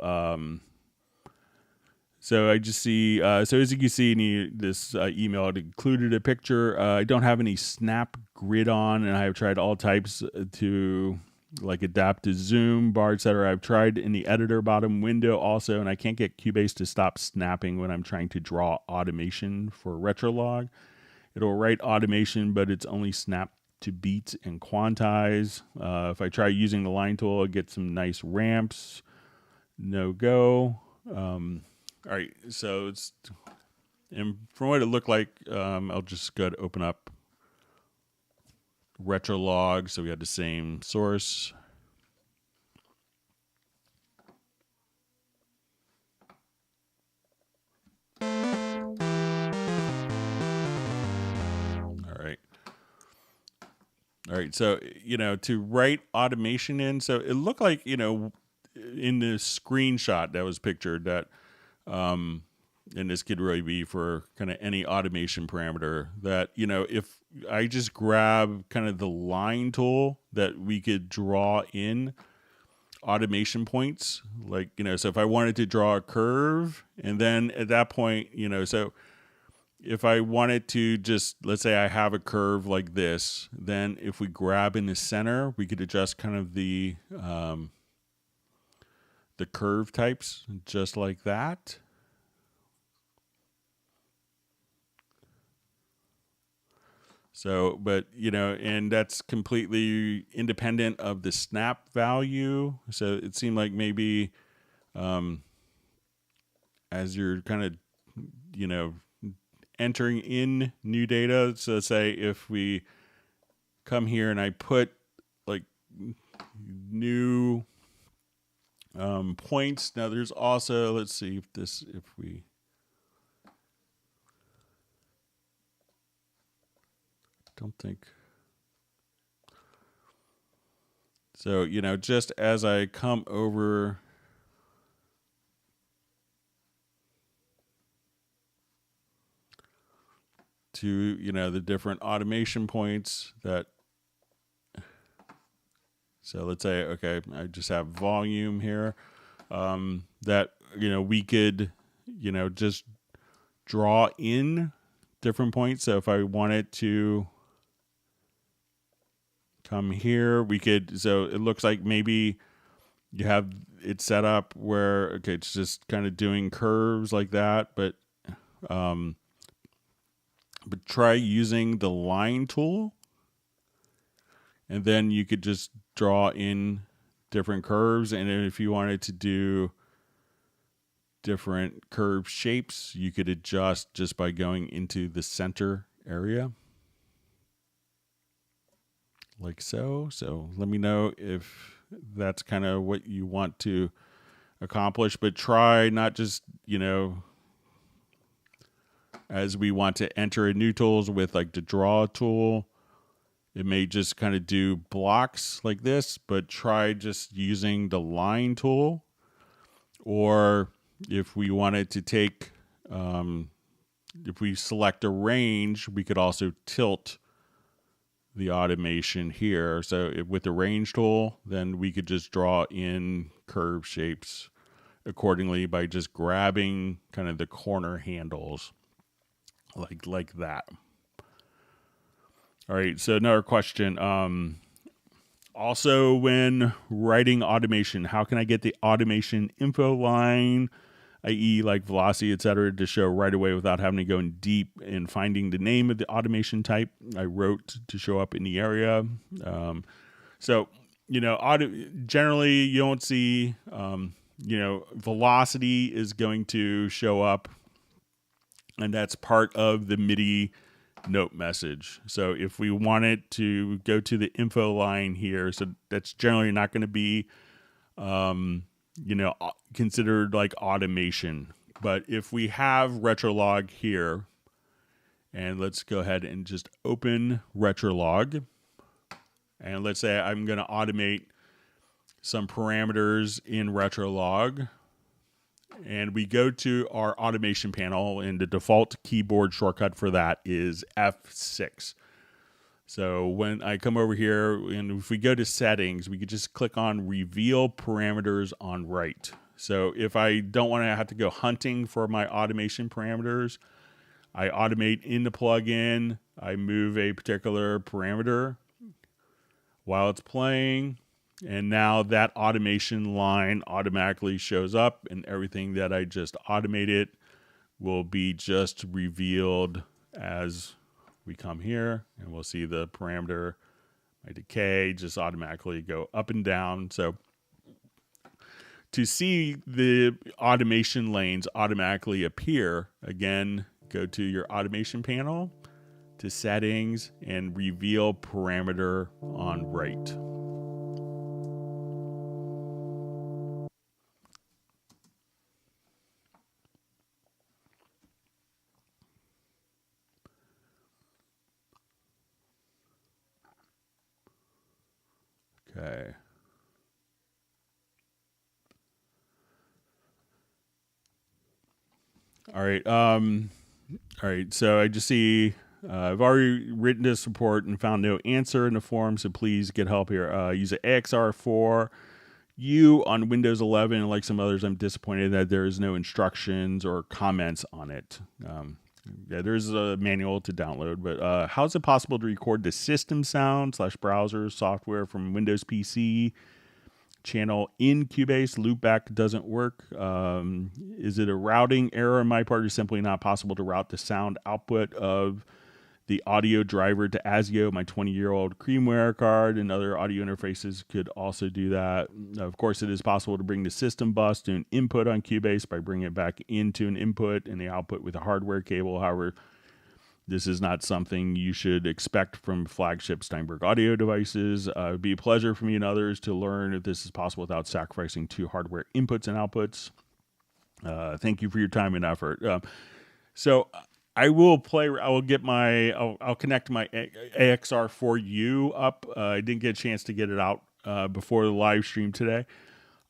So I just see, so as you can see, this email it included a picture. I don't have any snap grid on, and I have tried all types to like adapt to zoom, bar, etc. I've tried in the editor bottom window also, and I can't get Cubase to stop snapping when I'm trying to draw automation for Retrolog. It'll write automation, but it's only snap to beats and quantize. If I try using the line tool, I get some nice ramps. No go. All right, so it's, and from what it looked like, I'll just go to open up Retrolog, so we had the same source. All right, so, to write automation in, so it looked like, in the screenshot that was pictured that, and this could really be for kind of any automation parameter, that, if I just grab kind of the line tool, that we could draw in automation points, like, so if I wanted to draw a curve, and then at that point, so if I wanted to just, let's say I have a curve like this, then if we grab in the center, we could adjust kind of the curve types just like that. So, but, and that's completely independent of the snap value. So it seemed like maybe as you're kind of, entering in new data. So say if we come here and I put like new points. Now there's also, let's see if we don't think. So, just as I come over to, the different automation points that, so let's say, okay, I just have volume here, that, we could, just draw in different points. So if I wanted to come here, we could, so it looks like maybe you have it set up where, okay, it's just kind of doing curves like that, but try using the line tool, and then you could just draw in different curves. And if you wanted to do different curve shapes, you could adjust just by going into the center area like so. So let me know if that's kind of what you want to accomplish, but try not just, as we want to enter in new tools with like the draw tool, it may just kind of do blocks like this, but try just using the line tool. Or if we wanted to take, if we select a range, we could also tilt the automation here. So with the range tool, then we could just draw in curve shapes accordingly by just grabbing kind of the corner handles like that. All right, so another question. Also, when writing automation, how can I get the automation info line, i.e. like velocity, etc., to show right away without having to go in deep and finding the name of the automation type I wrote to show up in the area? So, generally you don't see, velocity is going to show up, and that's part of the MIDI note message. So if we wanted to go to the info line here, so that's generally not going to be, considered like automation. But if we have Retrolog here, and let's go ahead and just open Retrolog, and let's say I'm going to automate some parameters in Retrolog, and we go to our automation panel, and the default keyboard shortcut for that is F6. So when I come over here, and if we go to settings, we could just click on reveal parameters on right. So if I don't want to have to go hunting for my automation parameters, I automate in the plugin, I move a particular parameter while it's playing, and now that automation line automatically shows up, and everything that I just automated will be just revealed as we come here, and we'll see the parameter, my decay, just automatically go up and down. So to see the automation lanes automatically appear, again, go to your automation panel, to settings, and reveal parameter on right. Okay. All right. All right. So I just see I've already written this report and found no answer in the forum, so please get help here. Use an AXR4 U on Windows 11, and like some others, I'm disappointed that there is no instructions or comments on it. Yeah, there's a manual to download, but how is it possible to record the system sound / browser software from Windows PC channel in Cubase? Loopback doesn't work. Is it a routing error on my part, or simply not possible to route the sound output of the audio driver to ASIO? My 20-year-old Creamware card and other audio interfaces could also do that. Of course, it is possible to bring the system bus to an input on Cubase by bringing it back into an input and the output with a hardware cable. However, this is not something you should expect from flagship Steinberg audio devices. It would be a pleasure for me and others to learn if this is possible without sacrificing two hardware inputs and outputs. Thank you for your time and effort. So I will play. I will get my. I'll connect my AXR4U up. I didn't get a chance to get it out before the live stream today.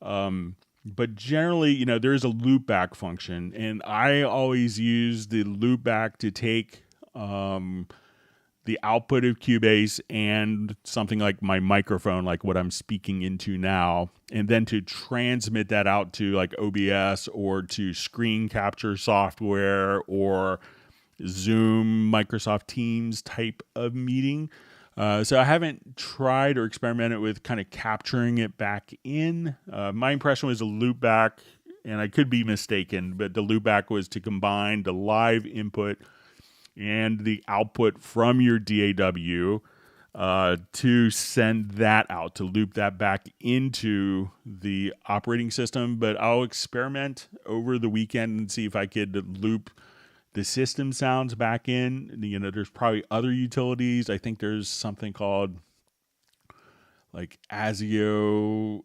But generally, there is a loopback function, and I always use the loopback to take the output of Cubase and something like my microphone, like what I'm speaking into now, and then to transmit that out to like OBS or to screen capture software or Zoom, Microsoft Teams type of meeting. So I haven't tried or experimented with kind of capturing it back in. My impression was a loopback, and I could be mistaken, but the loopback was to combine the live input and the output from your DAW to send that out, to loop that back into the operating system. But I'll experiment over the weekend and see if I could loop the system sounds back in. There's probably other utilities. I think there's something called like ASIO,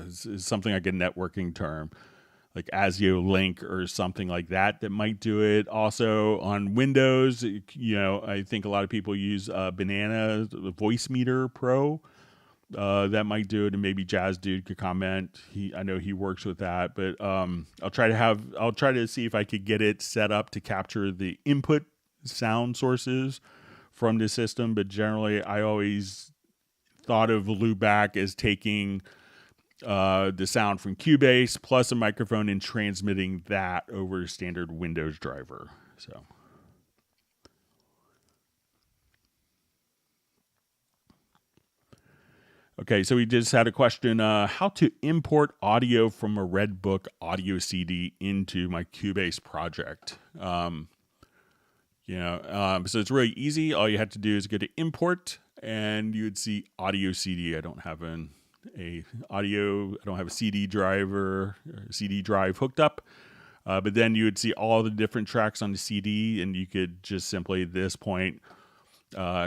is something like a networking term, like ASIO Link or something like that might do it. Also on Windows, I think a lot of people use Banana Voice Meter Pro. That might do it, and maybe Jazz Dude could comment. I know he works with that, but I'll try to see if I could get it set up to capture the input sound sources from the system. But generally, I always thought of Loopback as taking the sound from Cubase plus a microphone and transmitting that over a standard Windows driver. So. Okay, so we just had a question, how to import audio from a Redbook audio CD into my Cubase project. So it's really easy. All you have to do is go to import, and you would see audio CD. I don't have a CD driver or CD drive hooked up, but then you would see all the different tracks on the CD, and you could just simply at this point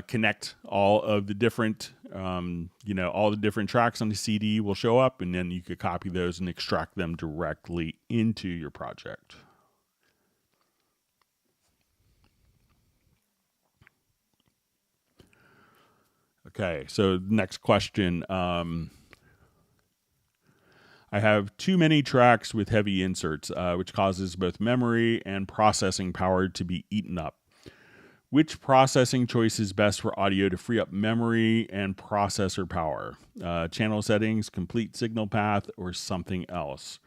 connect all of the different, all the different tracks on the CD will show up, and then you could copy those and extract them directly into your project. Okay, so next question. I have too many tracks with heavy inserts, which causes both memory and processing power to be eaten up. Which processing choice is best for audio to free up memory and processor power? Channel settings, complete signal path, or something else?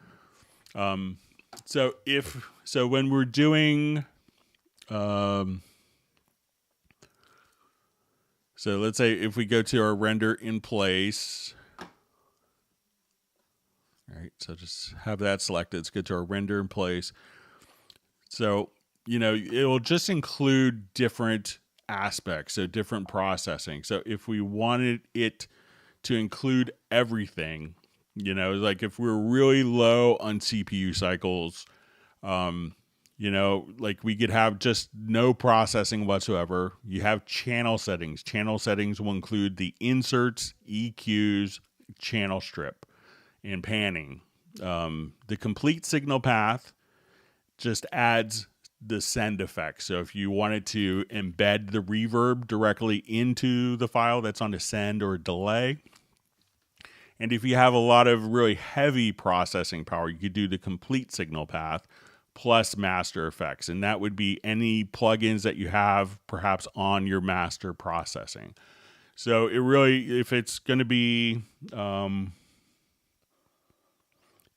So when we're doing, so let's say if we go to our render in place, all right, so just have that selected. Let's go to our render in place. So, it will just include different aspects, so different processing. So if we wanted it to include everything, like if we're really low on CPU cycles, like we could have just no processing whatsoever. You have channel settings. Channel settings will include the inserts, EQs, channel strip, and panning. The complete signal path just adds the send effect. So if you wanted to embed the reverb directly into the file, that's on the send or delay. And if you have a lot of really heavy processing power, you could do the complete signal path plus master effects. And that would be any plugins that you have perhaps on your master processing. So it really, if it's going to be,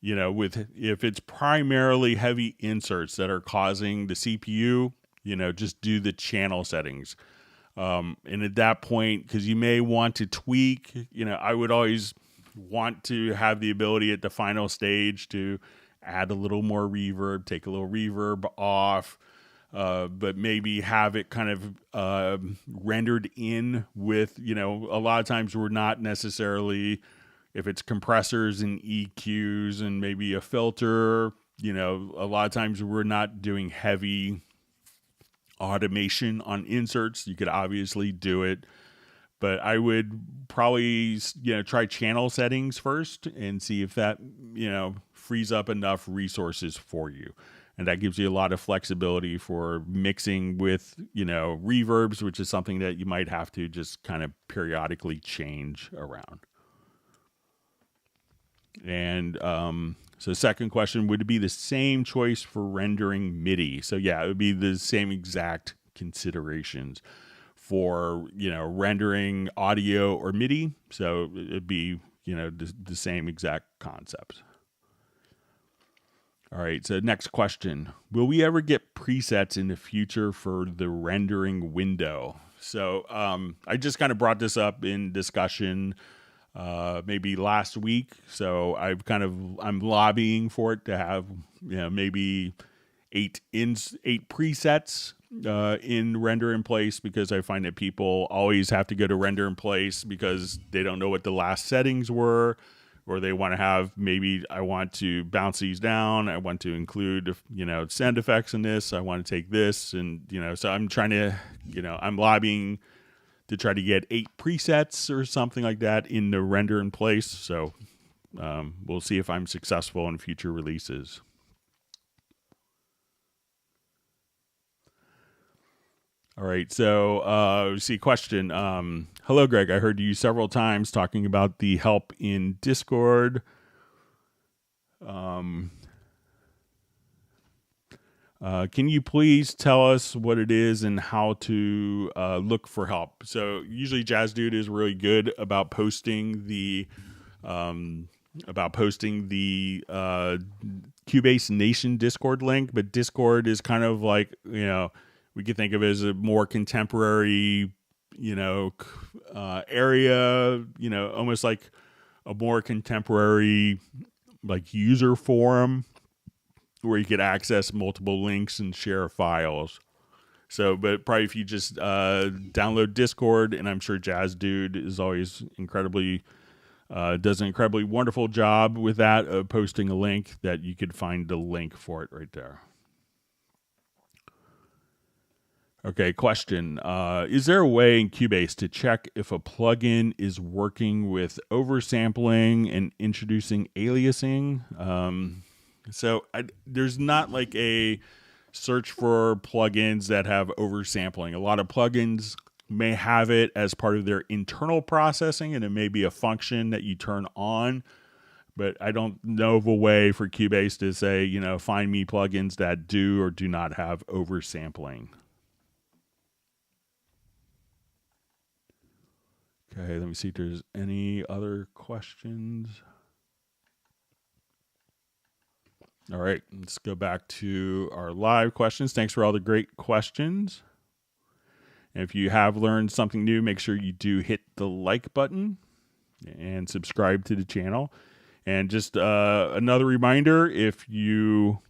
if it's primarily heavy inserts that are causing the CPU, just do the channel settings. And at that point, because you may want to tweak, I would always want to have the ability at the final stage to add a little more reverb, take a little reverb off, but maybe have it kind of rendered in with, a lot of times we're not necessarily, if it's compressors and EQs and maybe a filter, a lot of times we're not doing heavy automation on inserts. You could obviously do it, but I would probably, try channel settings first and see if that, frees up enough resources for you. And that gives you a lot of flexibility for mixing with, reverbs, which is something that you might have to just kind of periodically change around. And so second question, would it be the same choice for rendering MIDI? So yeah, it would be the same exact considerations for, rendering audio or MIDI. So it'd be, the same exact concept. All right, so next question. Will we ever get presets in the future for the rendering window? So I just kind of brought this up in discussion maybe last week. So I'm lobbying for it to have, maybe eight presets in render in place, because I find that people always have to go to render in place because they don't know what the last settings were, or they want to have, maybe I want to bounce these down. I want to include, sound effects in this. I want to take this. And, so I'm trying to, I'm lobbying to try to get 8 presets or something like that in the render in place. So we'll see if I'm successful in future releases. All right, so we see a question. Hello, Greg. I heard you several times talking about the help in Discord. Can you please tell us what it is and how to look for help? So usually Jazz Dude is really good about posting the Cubase Nation Discord link, but Discord is kind of like, you know, we could think of it as a more contemporary, you know, area, you know, almost like a more contemporary like user forum where you could access multiple links and share files. So, but probably if you just download Discord, and I'm sure Jazz Dude is always incredibly, does an incredibly wonderful job with that, posting a link that you could find the link for it right there. Okay, question. Is there a way in Cubase to check if a plugin is working with oversampling and introducing aliasing? So there's not like a search for plugins that have oversampling. A lot of plugins may have it as part of their internal processing, and it may be a function that you turn on. But I don't know of a way for Cubase to say, you know, find me plugins that do or do not have oversampling. Okay, let me see if there's any other questions. All right, let's go back to our live questions. Thanks for all the great questions. And if you have learned something new, make sure you do hit the like button and subscribe to the channel. And just another reminder, if you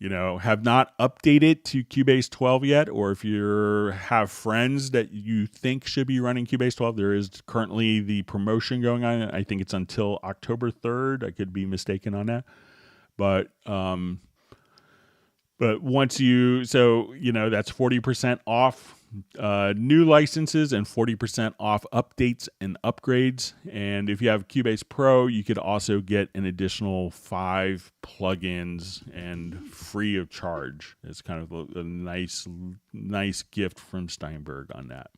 you know, have not updated to Cubase 12 yet, or if you have friends that you think should be running Cubase 12, there is currently the promotion going on. I think it's until October 3rd. I could be mistaken on that. But once you, so, you know, that's 40% off new licenses and 40% off updates and upgrades. And if you have Cubase Pro, you could also get an additional 5 plugins and free of charge. It's kind of a nice gift from Steinberg on that.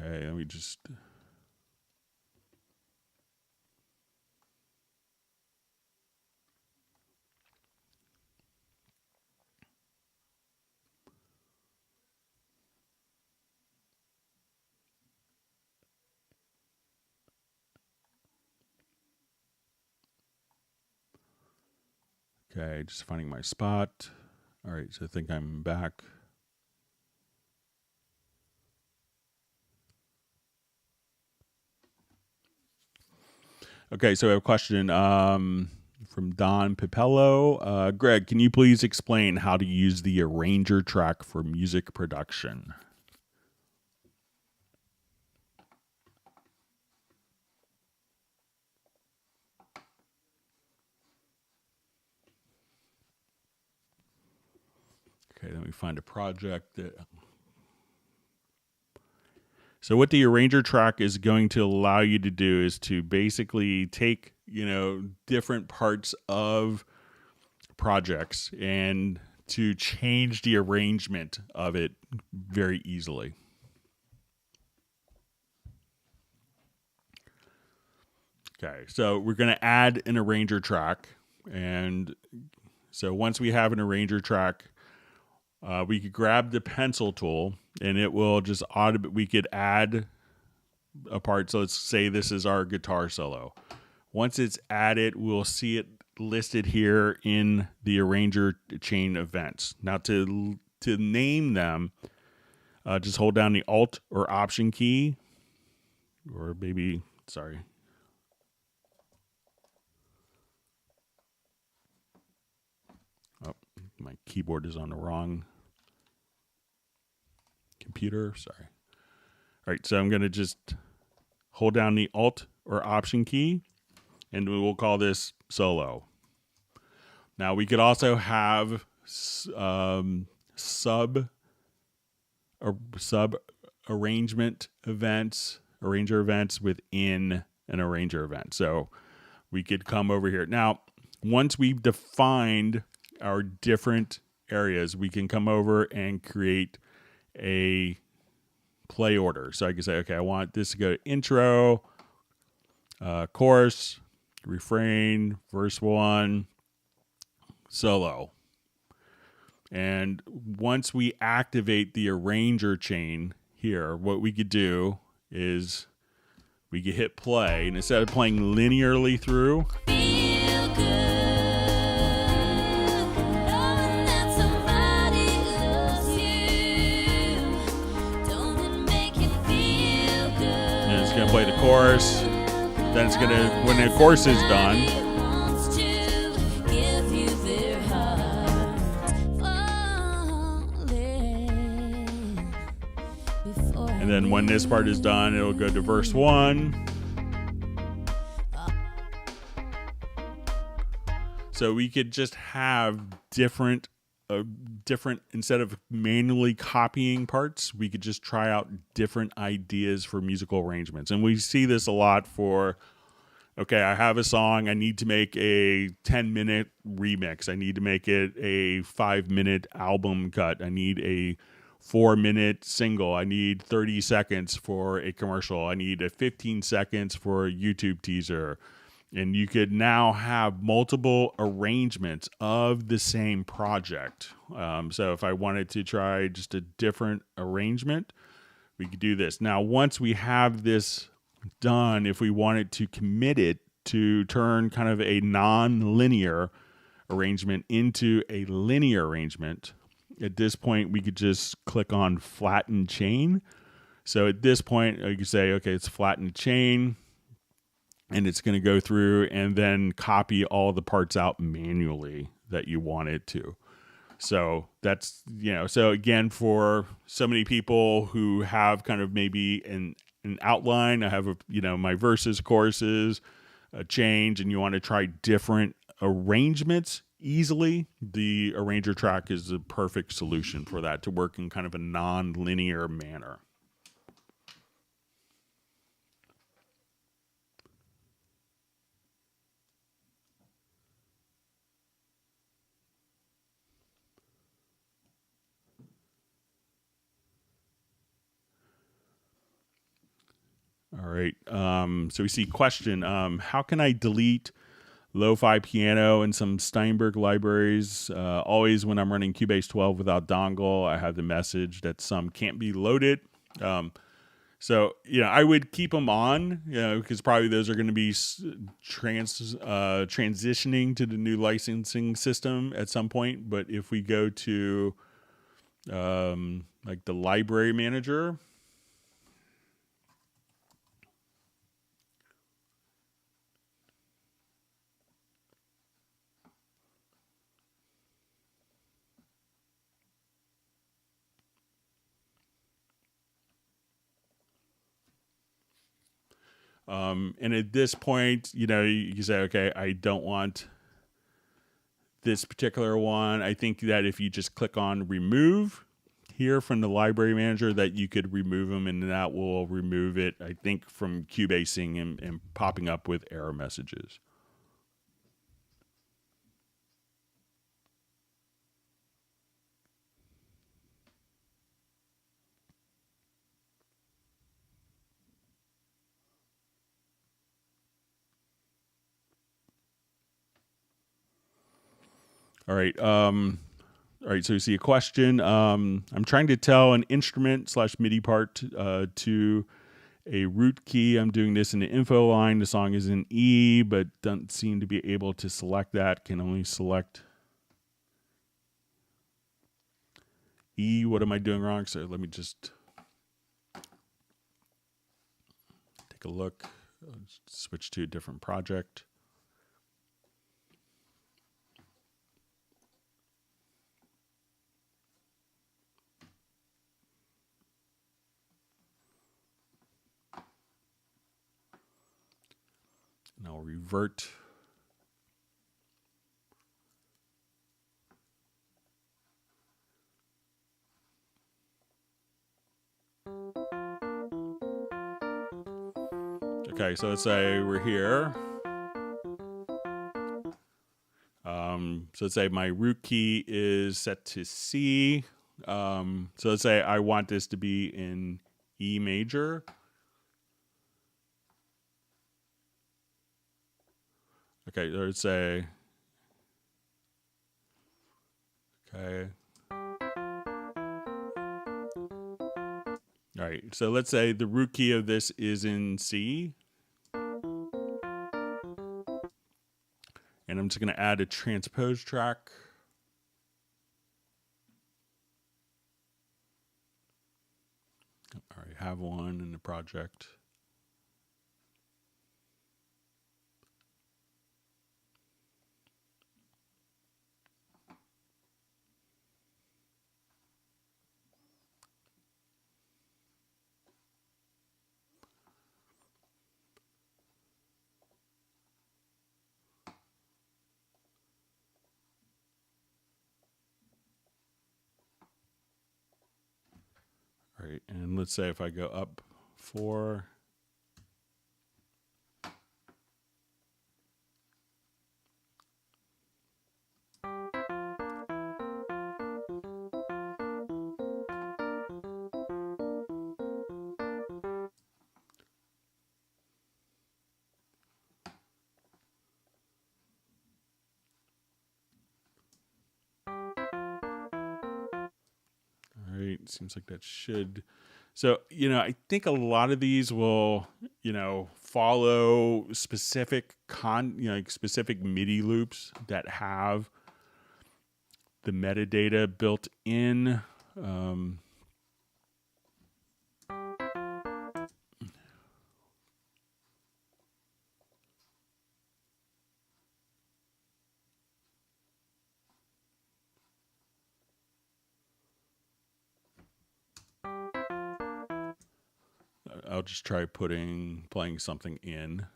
Okay, let me just... Okay, just finding my spot. All right, so I think I'm back. Okay, so I have a question from Don Pipello. Greg, can you please explain how to use the arranger track for music production? Okay, let me find a project that... So what the arranger track is going to allow you to do is to basically take, you know, different parts of projects and to change the arrangement of it very easily. Okay, so we're going to add an arranger track. And so once we have an arranger track, we could grab the pencil tool and it will just we could add a part. So let's say this is our guitar solo. Once it's added, we'll see it listed here in the arranger chain events. Now to name them, just hold down the Alt or Option key, or maybe, sorry. Oh, my keyboard is on the wrong computer. Sorry. All right, so I'm going to just hold down the Alt or Option key, and we will call this solo. Now we could also have sub arranger events within an arranger event. So we could come over here. Now, once we've defined our different areas, we can come over and create a play order. So I can say, okay, I want this to go to intro, chorus, refrain, verse 1, solo. And once we activate the arranger chain here, what we could do is we could hit play, and instead of playing linearly through, and it's going to play the chorus. Then it's going to, when the chorus is done, and then when this part is done, it'll go to verse 1. So we could just have different, instead of manually copying parts, we could just try out different ideas for musical arrangements. And we see this a lot for, okay, I have a song, I need to make a 10-minute remix. I need to make it a 5-minute album cut. I need a 4-minute single. I need 30 seconds for a commercial. I need a 15 seconds for a YouTube teaser. And you could now have multiple arrangements of the same project. So if I wanted to try just a different arrangement, we could do this. Now, once we have this done, if we wanted to commit it to turn kind of a non-linear arrangement into a linear arrangement, at this point, we could just click on flatten chain. So at this point, you can say, okay, it's flattened chain, and it's going to go through and then copy all the parts out manually that you want it to. So that's, so again, for so many people who have kind of maybe an outline, I have, my verses, choruses, a change, and you want to try different arrangements easily, the arranger track is the perfect solution for that, to work in kind of a non-linear manner. All right. So we see question. How can I delete lo-fi piano and some Steinberg libraries? Always when I'm running Cubase 12 without dongle, I have the message that some can't be loaded. So, I would keep them on, because probably those are going to be transitioning to the new licensing system at some point. But if we go to like the library manager, and at this point, you say, okay, I don't want this particular one. I think that if you just click on remove here from the library manager, that you could remove them, and that will remove it, I think, from Cubasing and popping up with error messages. All right. All right. So you see a question. I'm trying to tell an instrument / MIDI part to a root key. I'm doing this in the info line. The song is in E, but don't seem to be able to select that. Can only select E. What am I doing wrong? So let me just take a look. I'll switch to a different project. I'll revert. Okay, so let's say we're here. So let's say my root key is set to C. So let's say I want this to be in E major. Okay, let's say, okay. All right, so let's say the root key of this is in C. And I'm just going to add a transpose track. I already have one in the project. All right, and let's say if I go up 4. All right, seems like that should. So, I think a lot of these will, follow specific specific MIDI loops that have the metadata built in. I'll just try playing something in.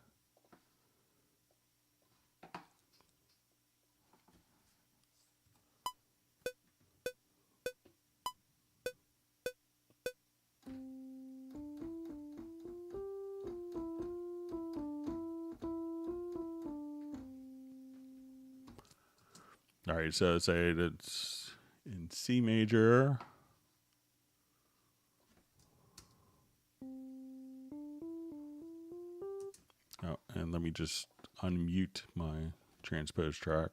All right, so say that's in C major. Oh, and let me just unmute my transpose track.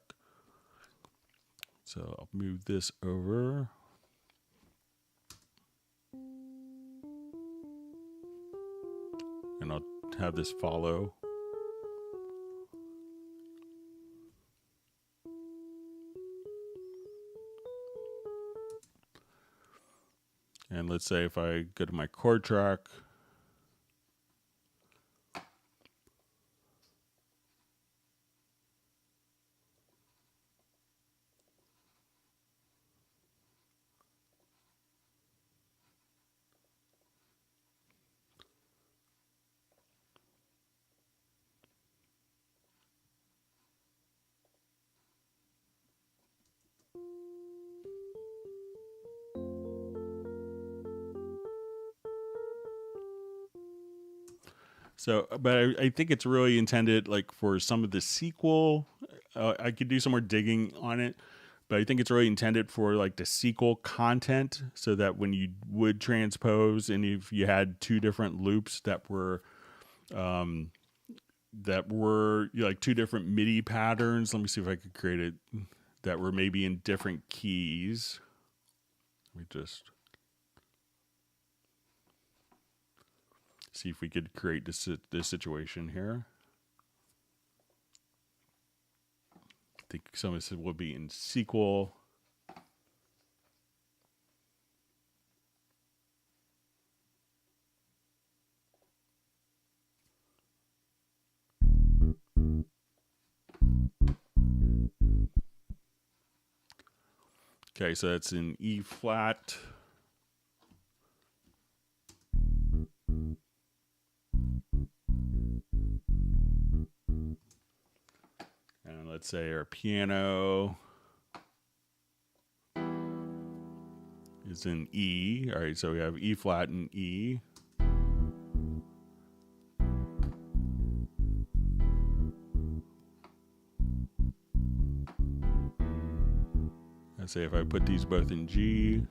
So I'll move this over. And I'll have this follow. And let's say if I go to my chord track, so, but I think it's really intended like for some of the sequel. I could do some more digging on it, but I think it's really intended for like the sequel content, so that when you would transpose, and if you had two different loops that were like two different MIDI patterns. Let me see if I could create it that were maybe in different keys. Let me just see if we could create this situation here. I think some of this will be in sequel. Okay, so that's in E flat. let's say our piano is in E. All right, so we have E flat and E. Let's say if I put these both in G.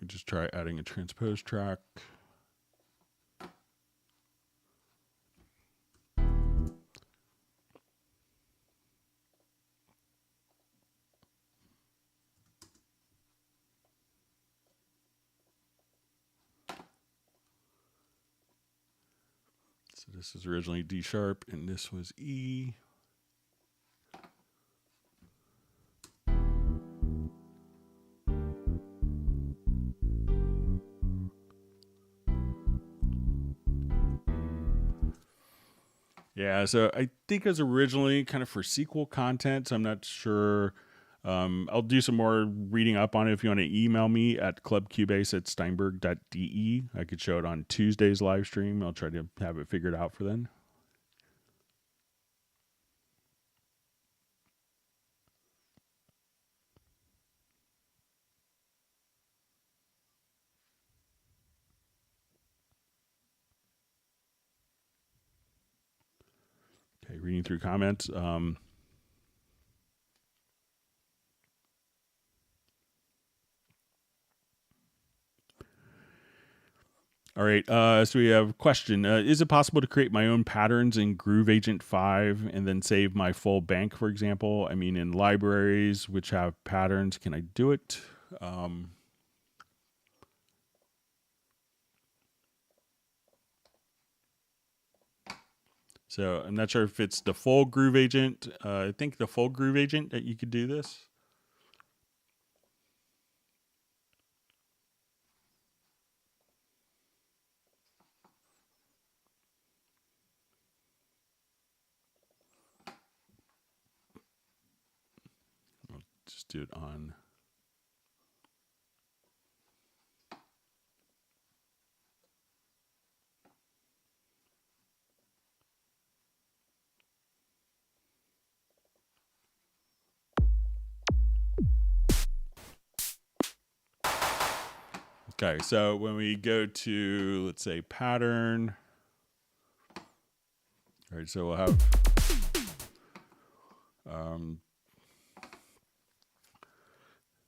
Just try adding a transpose track. So this is originally D sharp and this was E. Yeah, so I think it was originally kind of for sequel content, so I'm not sure. I'll do some more reading up on it if you want to email me at clubcubase@steinberg.de. I could show it on Tuesday's live stream. I'll try to have it figured out for then. Okay, reading through comments. All right, so we have a question. Is it possible to create my own patterns in Groove Agent 5 and then save my full bank, for example? I mean, in libraries which have patterns, can I do it? So I'm not sure if it's the full Groove Agent. I think the full Groove Agent that you could do this. I'll just do it on. Okay, so when we go to, let's say, pattern. All right, so we'll have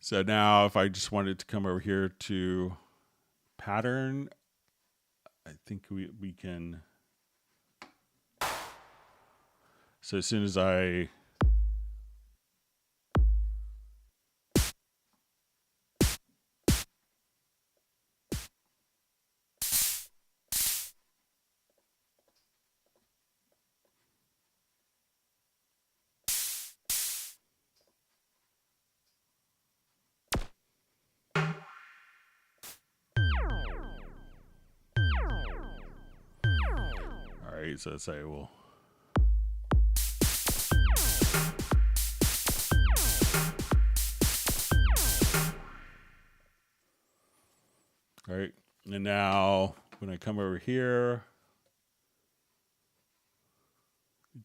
so now if I just wanted to come over here to pattern, I think we can. So as soon as I so let's say we'll all right, and now when I come over here,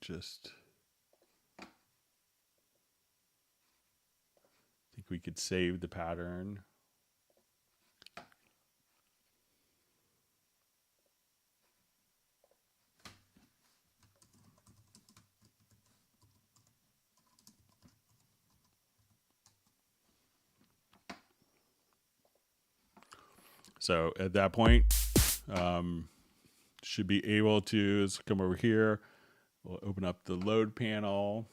just I think we could save the pattern. So at that point, should be able to come over here. We'll open up the load panel.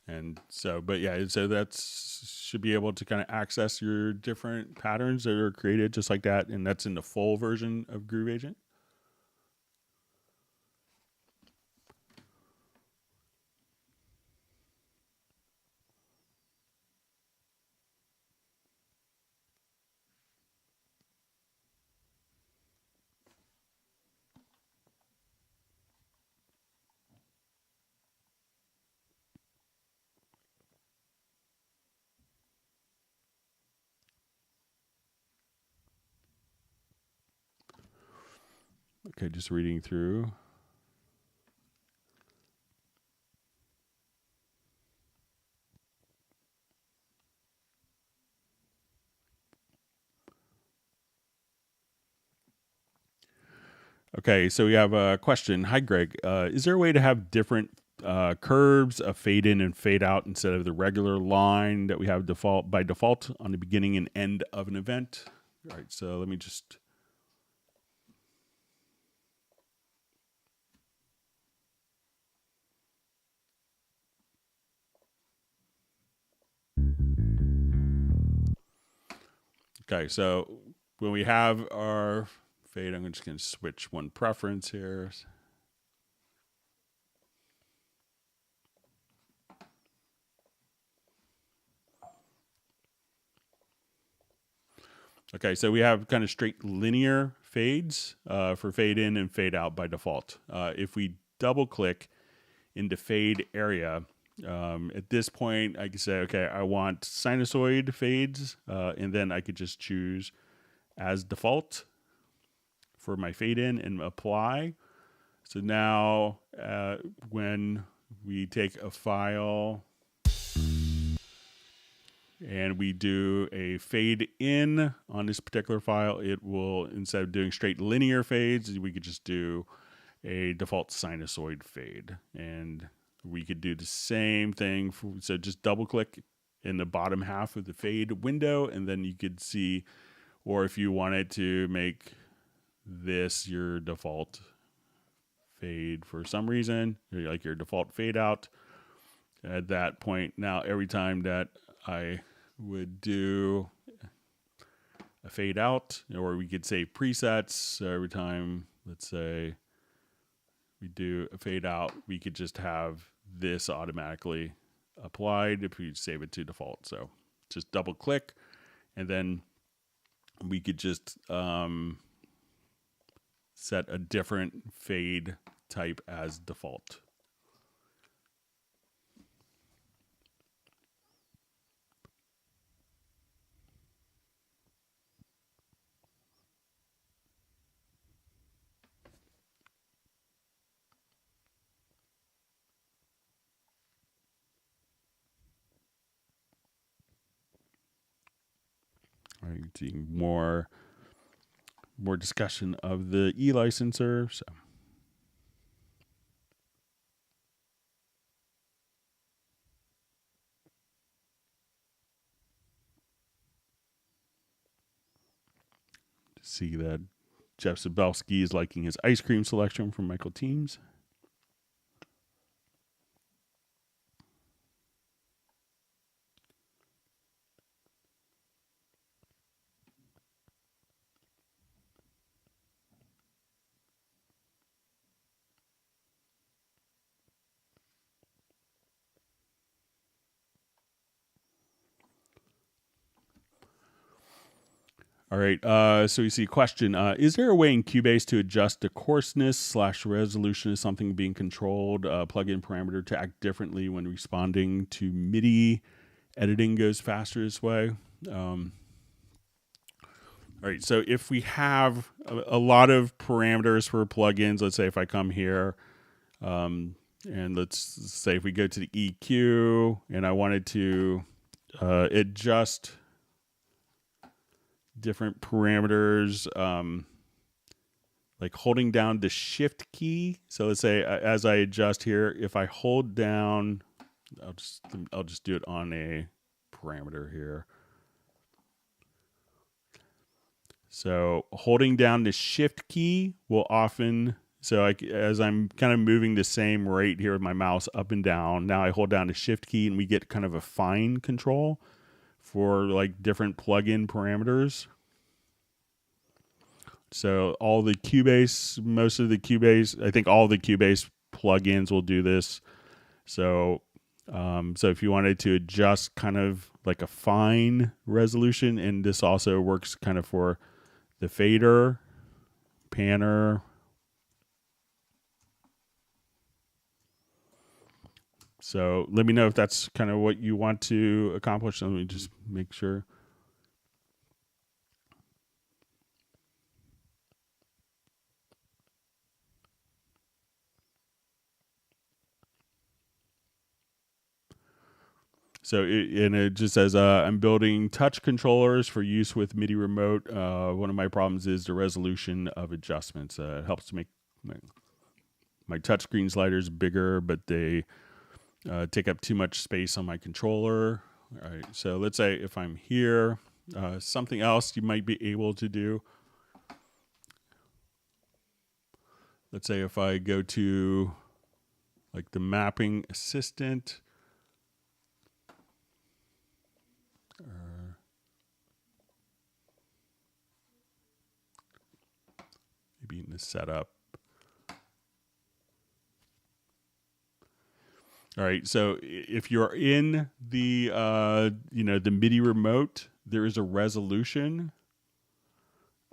And so, but yeah, so that's should be able to kind of access your different patterns that are created just like that. And that's in the full version of Groove Agent. Okay, just reading through. Okay, so we have a question. Hi, Greg. Is there a way to have different curves of fade in and fade out instead of the regular line that we have by default on the beginning and end of an event? All right, so let me just... Okay, so when we have our fade, I'm just going to switch one preference here. Okay, so we have kind of straight linear fades for fade in and fade out by default. If we double click into fade area, at this point, I can say, okay, I want sinusoid fades, and then I could just choose as default for my fade in and apply. So now when we take a file and we do a fade in on this particular file, it will, instead of doing straight linear fades, we could just do a default sinusoid fade. And we could do the same thing. So just double click in the bottom half of the fade window, and then you could see, or if you wanted to make this your default fade for some reason, like your default fade out, at that point, now every time that I would do a fade out, or we could save presets. So every time, let's say we do a fade out, we could just have this automatically applied if we save it to default. So just double click, and then we could just set a different fade type as default. All right, seeing more discussion of the e-licenser. So see that Jeff Zabelski is liking his ice cream selection from Michael Teams. All right, so you see a question. Is there a way in Cubase to adjust the coarseness / resolution of something being controlled, plugin parameter to act differently when responding to MIDI? Editing goes faster this way. All right, so if we have a lot of parameters for plugins, let's say if I come here, and let's say if we go to the EQ and I wanted to adjust different parameters, like holding down the shift key. So let's say as I adjust here, if I hold down, I'll just do it on a parameter here. So holding down the shift key will often, so as I'm kind of moving the same rate here with my mouse up and down, now I hold down the shift key and we get kind of a fine control for like different plugin parameters. So all the Cubase, most of the Cubase, I think all the Cubase plugins will do this. So, so if you wanted to adjust kind of like a fine resolution, and this also works kind of for the fader, panner. So let me know if that's kind of what you want to accomplish. Let me just make sure. So it just says, I'm building touch controllers for use with MIDI remote. One of my problems is the resolution of adjustments. It helps to make my touchscreen sliders bigger, but they take up too much space on my controller. All right, so let's say if I'm here, something else you might be able to do. Let's say if I go to like the mapping assistant, maybe in the setup. All right, so if you're in the the MIDI remote, there is a resolution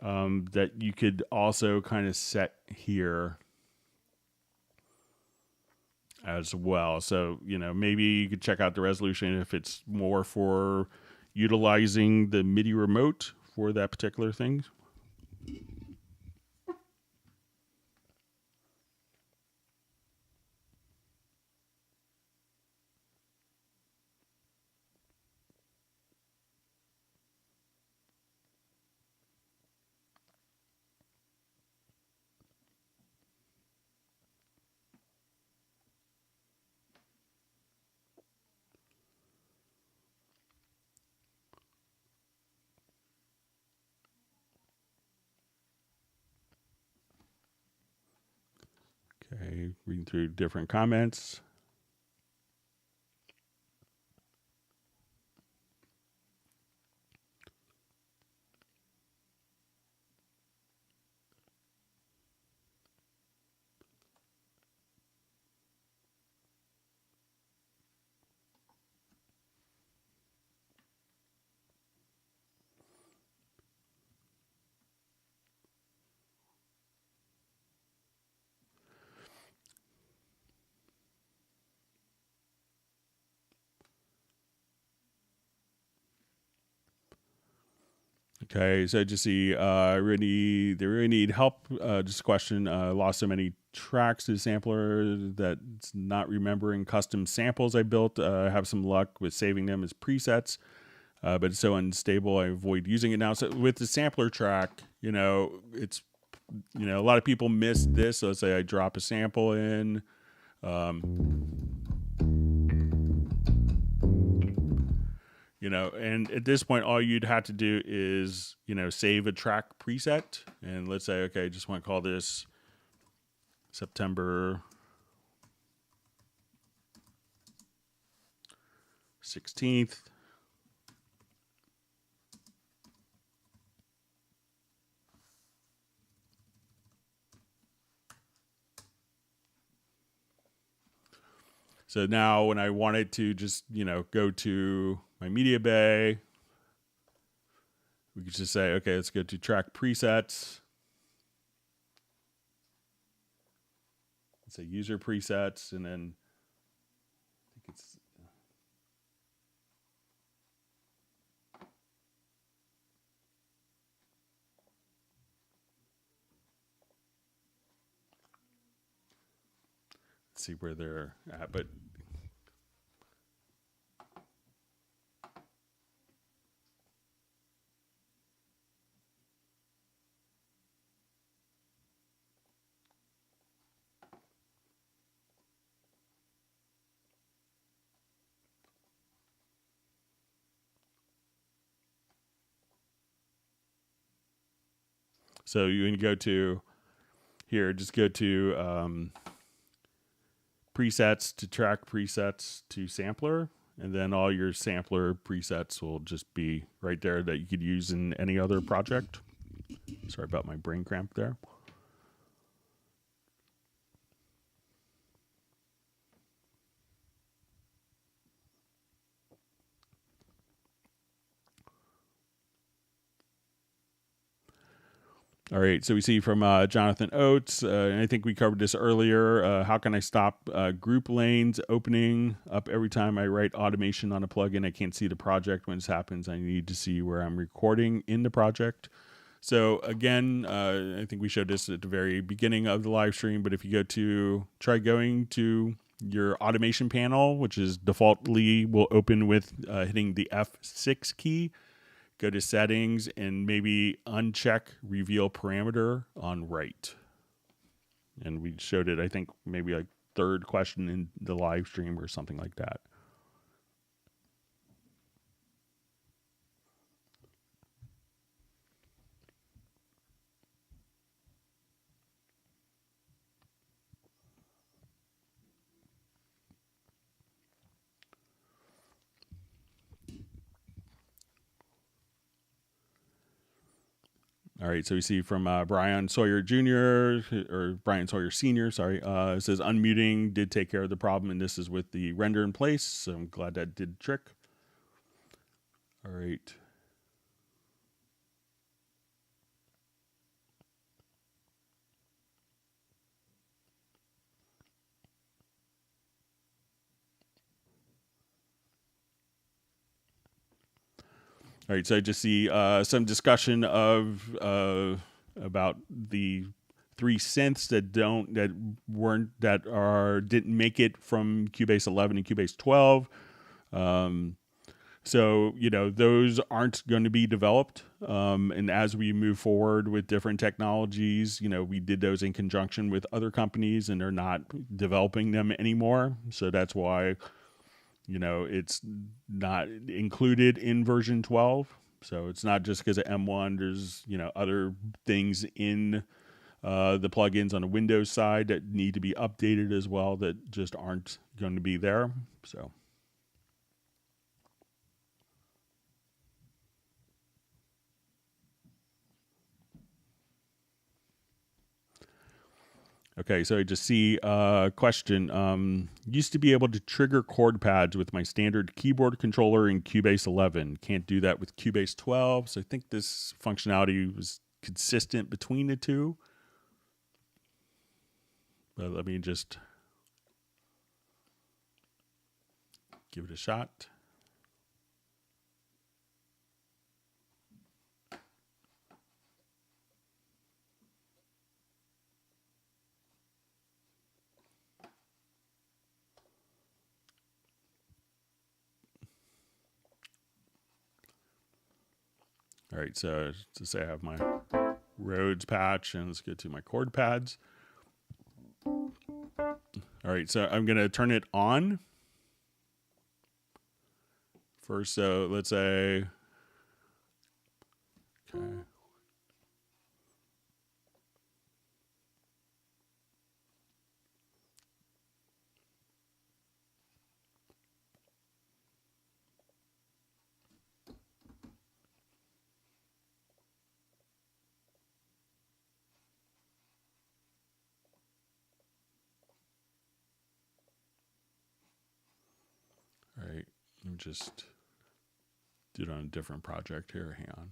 that you could also kind of set here as well. So maybe you could check out the resolution if it's more for utilizing the MIDI remote for that particular thing. Okay, reading through different comments. Okay, so just see, they really need help. Just a question, lost so many tracks to the sampler that's not remembering custom samples I built. Have some luck with saving them as presets, but it's so unstable, I avoid using it now. So with the sampler track, it's, a lot of people miss this. So let's say I drop a sample in. And at this point, all you'd have to do is, save a track preset. And let's say, okay, I just want to call this September 16th. So now when I wanted to just, go to my media bay, we could just say, okay, let's go to track presets. Let's say user presets, and then I think it's let's see where they're at, but so you can go to here, just go to presets to track presets to sampler, and then all your sampler presets will just be right there that you could use in any other project. Sorry about my brain cramp there. All right, so we see from Jonathan Oates, and I think we covered this earlier, how can I stop group lanes opening up every time I write automation on a plugin? I can't see the project when this happens. I need to see where I'm recording in the project. So again, I think we showed this at the very beginning of the live stream, but if you try going to your automation panel, which is defaultly will open with hitting the F6 key. Go to settings and maybe uncheck reveal parameter on right. And we showed it, I think, maybe like third question in the live stream or something like that. All right, so we see from Brian Sawyer Jr. or Brian Sawyer Sr. Sorry, it says unmuting did take care of the problem, and this is with the render in place. So I'm glad that did the trick. All right. All right, so I just see some discussion of about the 3 synths didn't make it from Cubase 11 and Cubase 12. So those aren't going to be developed. And as we move forward with different technologies, we did those in conjunction with other companies, and they're not developing them anymore. So that's why it's not included in version 12. So it's not just because of M1. There's, other things in the plugins on the Windows side that need to be updated as well that just aren't going to be there. So. Okay, so I just see a question. Used to be able to trigger chord pads with my standard keyboard controller in Cubase 11. Can't do that with Cubase 12. So I think this functionality was consistent between the two. But let me just give it a shot. All right, so to say I have my Rhodes patch, and let's get to my chord pads. All right, so I'm going to turn it on first. So let's say, okay. All right, let me just do it on a different project here. Hang on.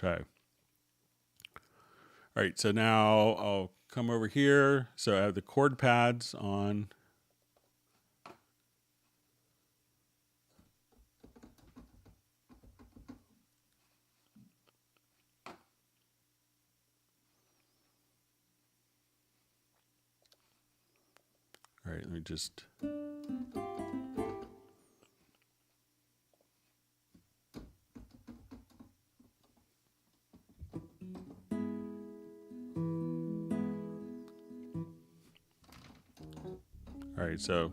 Okay. All right, so now I'll come over here. So I have the chord pads on. All right, let me just. All right, so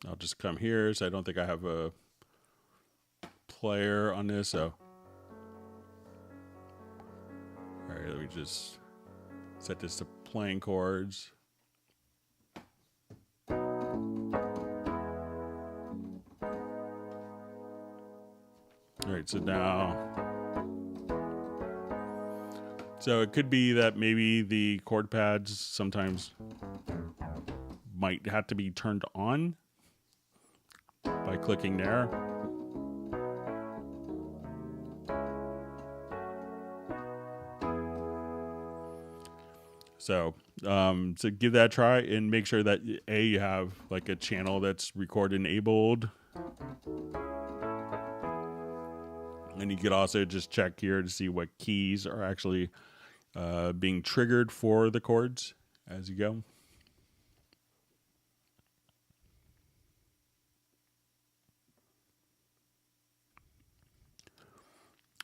I'll just come here. So I don't think I have a player on this. So, all right, let me just set this to playing chords. All right, so now, so it could be that maybe the chord pads sometimes might have to be turned on. by clicking there. So give that a try and make sure that you have like a channel that's record enabled. And you could also just check here to see what keys are actually being triggered for the chords as you go.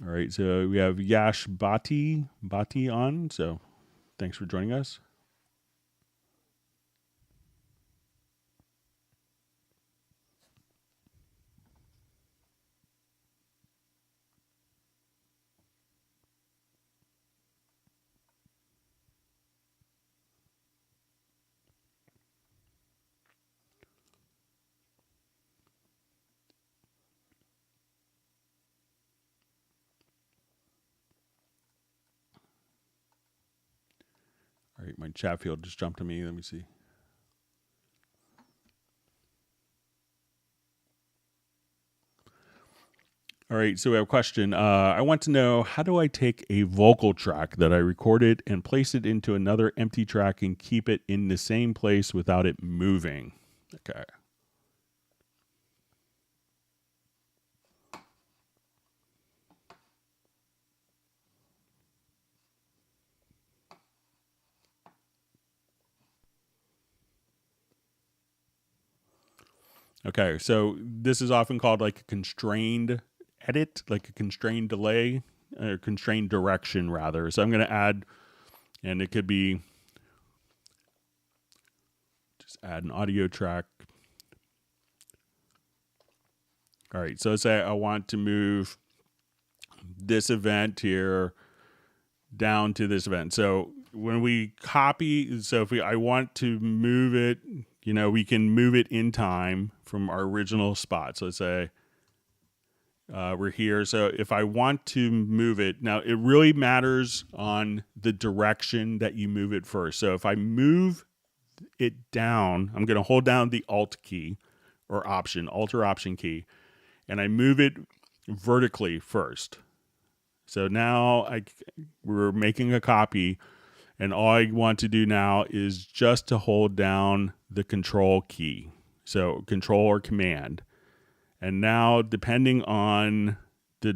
All right, so we have Yash Bhati on, so thanks for joining us. All right, my chat field just jumped to me. Let me see. All right, so we have a question. I want to know, how do I take a vocal track that I recorded and place it into another empty track and keep it in the same place without it moving? Okay. Okay, so this is often called like a constrained edit, like a constrained delay, or constrained direction rather. So I'm going to add, and it could be just add an audio track. All right, so let's say I want to move this event here down to this event. So when we copy, so if I want to move it, you know, we can move it in time from our original spot. So let's say we're here. So if I want to move it, now it really matters on the direction that you move it first. So if I move it down, I'm going to hold down the Alt key or Option, Alt or Option key, and I move it vertically first. So now we're making a copy, and all I want to do now is just to hold down the Control key. So Control or Command. And now, depending on the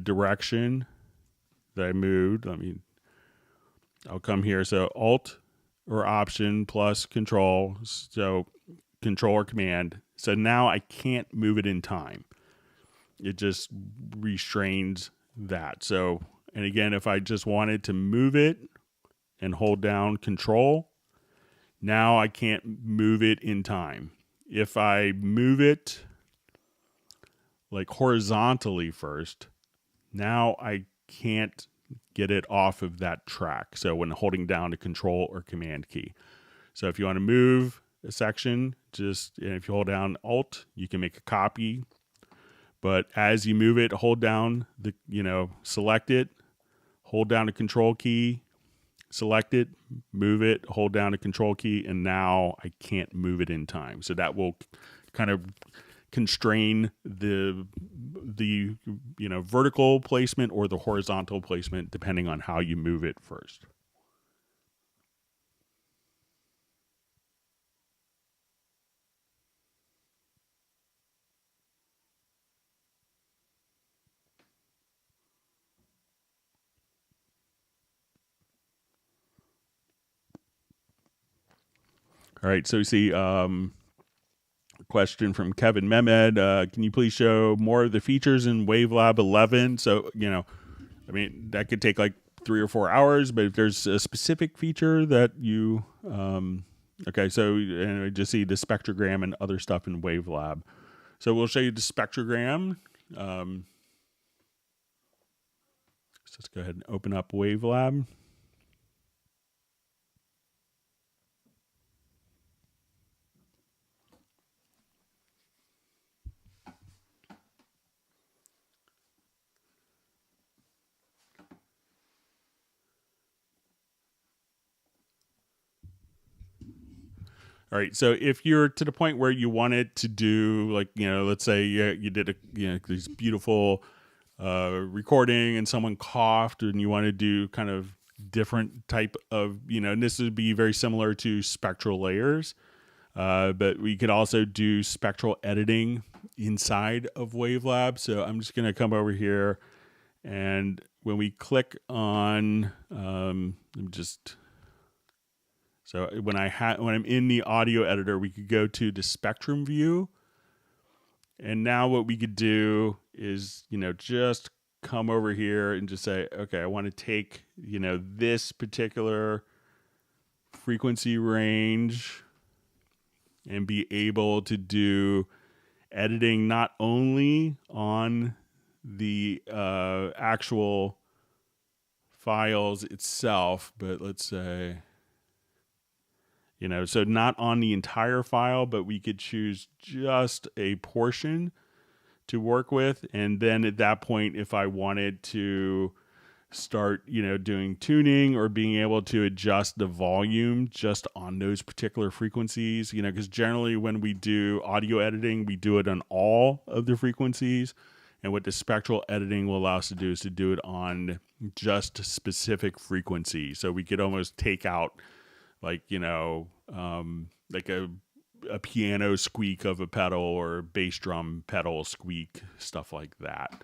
direction that I moved, I'll come here. So Alt or Option plus Control. So Control or Command. So now I can't move it in time. It just restrains that. So, and again, if I just wanted to move it and hold down Control, now I can't move it in time. If I move it like horizontally first, now I can't get it off of that track. So when holding down the Control or Command key. So if you want to move a section, and if you hold down Alt, you can make a copy. But as you move it, hold down select it, hold down the Control key, select it, move it, hold down the Control key, and now I can't move it in time. So that will kind of constrain the vertical placement or the horizontal placement depending on how you move it first. All right, so we see question from Kevin Mehmed. Can you please show more of the features in WaveLab 11? So, that could take like 3 or 4 hours, but if there's a specific feature that you, okay, so and I just see the spectrogram and other stuff in WaveLab. So we'll show you the spectrogram. So let's go ahead and open up WaveLab. All right. So if you're to the point where you want it to do, like, let's say you did this beautiful recording and someone coughed, and you want to do kind of different type of, and this would be very similar to spectral layers, but we could also do spectral editing inside of WaveLab. So I'm just going to come over here, and when we click on, so when I'm in the audio editor, we could go to the spectrum view. And now what we could do is, just come over here and just say, okay, I want to take, this particular frequency range and be able to do editing not only on the actual files itself, but let's say, so not on the entire file, but we could choose just a portion to work with. And then at that point, if I wanted to start, doing tuning or being able to adjust the volume just on those particular frequencies, because generally when we do audio editing, we do it on all of the frequencies. And what the spectral editing will allow us to do is to do it on just specific frequencies. So we could almost take out, like, like a piano squeak of a pedal or a bass drum pedal squeak, stuff like that.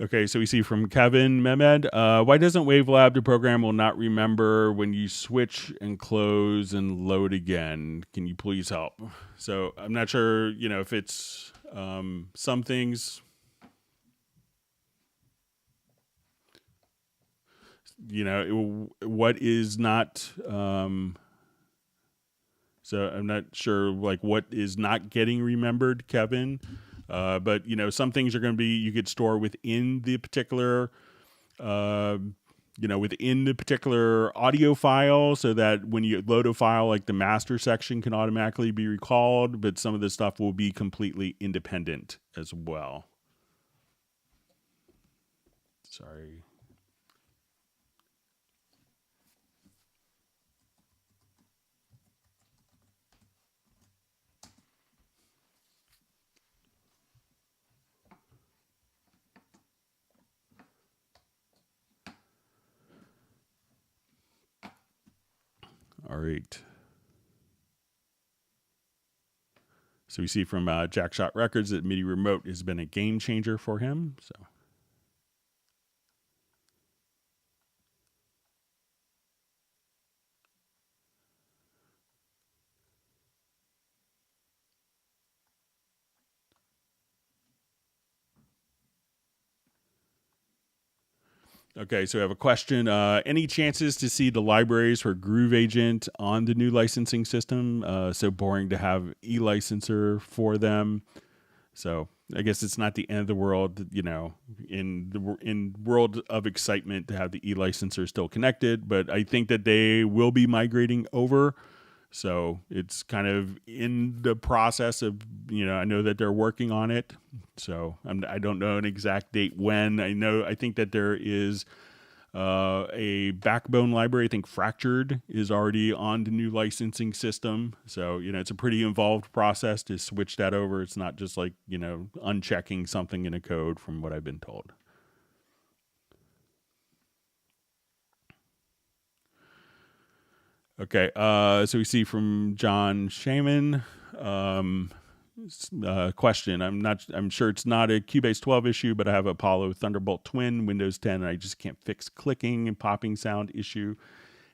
Okay, so we see from Kevin Mehmed, why doesn't WaveLab, the program, will not remember when you switch and close and load again? Can you please help? So I'm not sure, if it's some things, what is not, so I'm not sure, like, what is not getting remembered, Kevin. But some things are going to be, you could store within the particular, within the particular audio file, so that when you load a file, like the master section can automatically be recalled, but some of this stuff will be completely independent as well. Sorry. All right. So we see from Jackshot Records that MIDI Remote has been a game changer for him. So. Okay, so we have a question. Any chances to see the libraries for Groove Agent on the new licensing system? So boring to have e-licenser for them. So I guess it's not the end of the world, in world of excitement to have the e-licenser still connected. But I think that they will be migrating over. So it's kind of in the process of, I know that they're working on it. So I don't know an exact date when. I think that there is a backbone library. I think Fractured is already on the new licensing system. So, it's a pretty involved process to switch that over. It's not just like, unchecking something in a code, from what I've been told. Okay, so we see from John Shaman, question. I'm sure it's not a Cubase 12 issue, but I have Apollo Thunderbolt Twin Windows 10, and I just can't fix clicking and popping sound issue.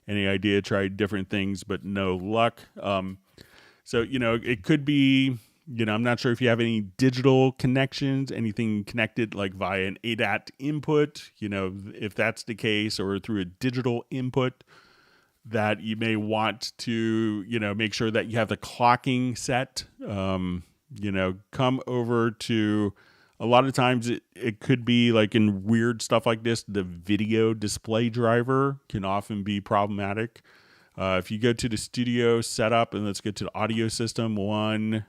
Any idea? Tried different things, but no luck. So, it could be, I'm not sure if you have any digital connections, anything connected like via an ADAT input, if that's the case, or through a digital input, that you may want to, make sure that you have the clocking set. Come over to, a lot of times it could be like in weird stuff like this, the video display driver can often be problematic. If you go to the studio setup, and let's get to the audio system one,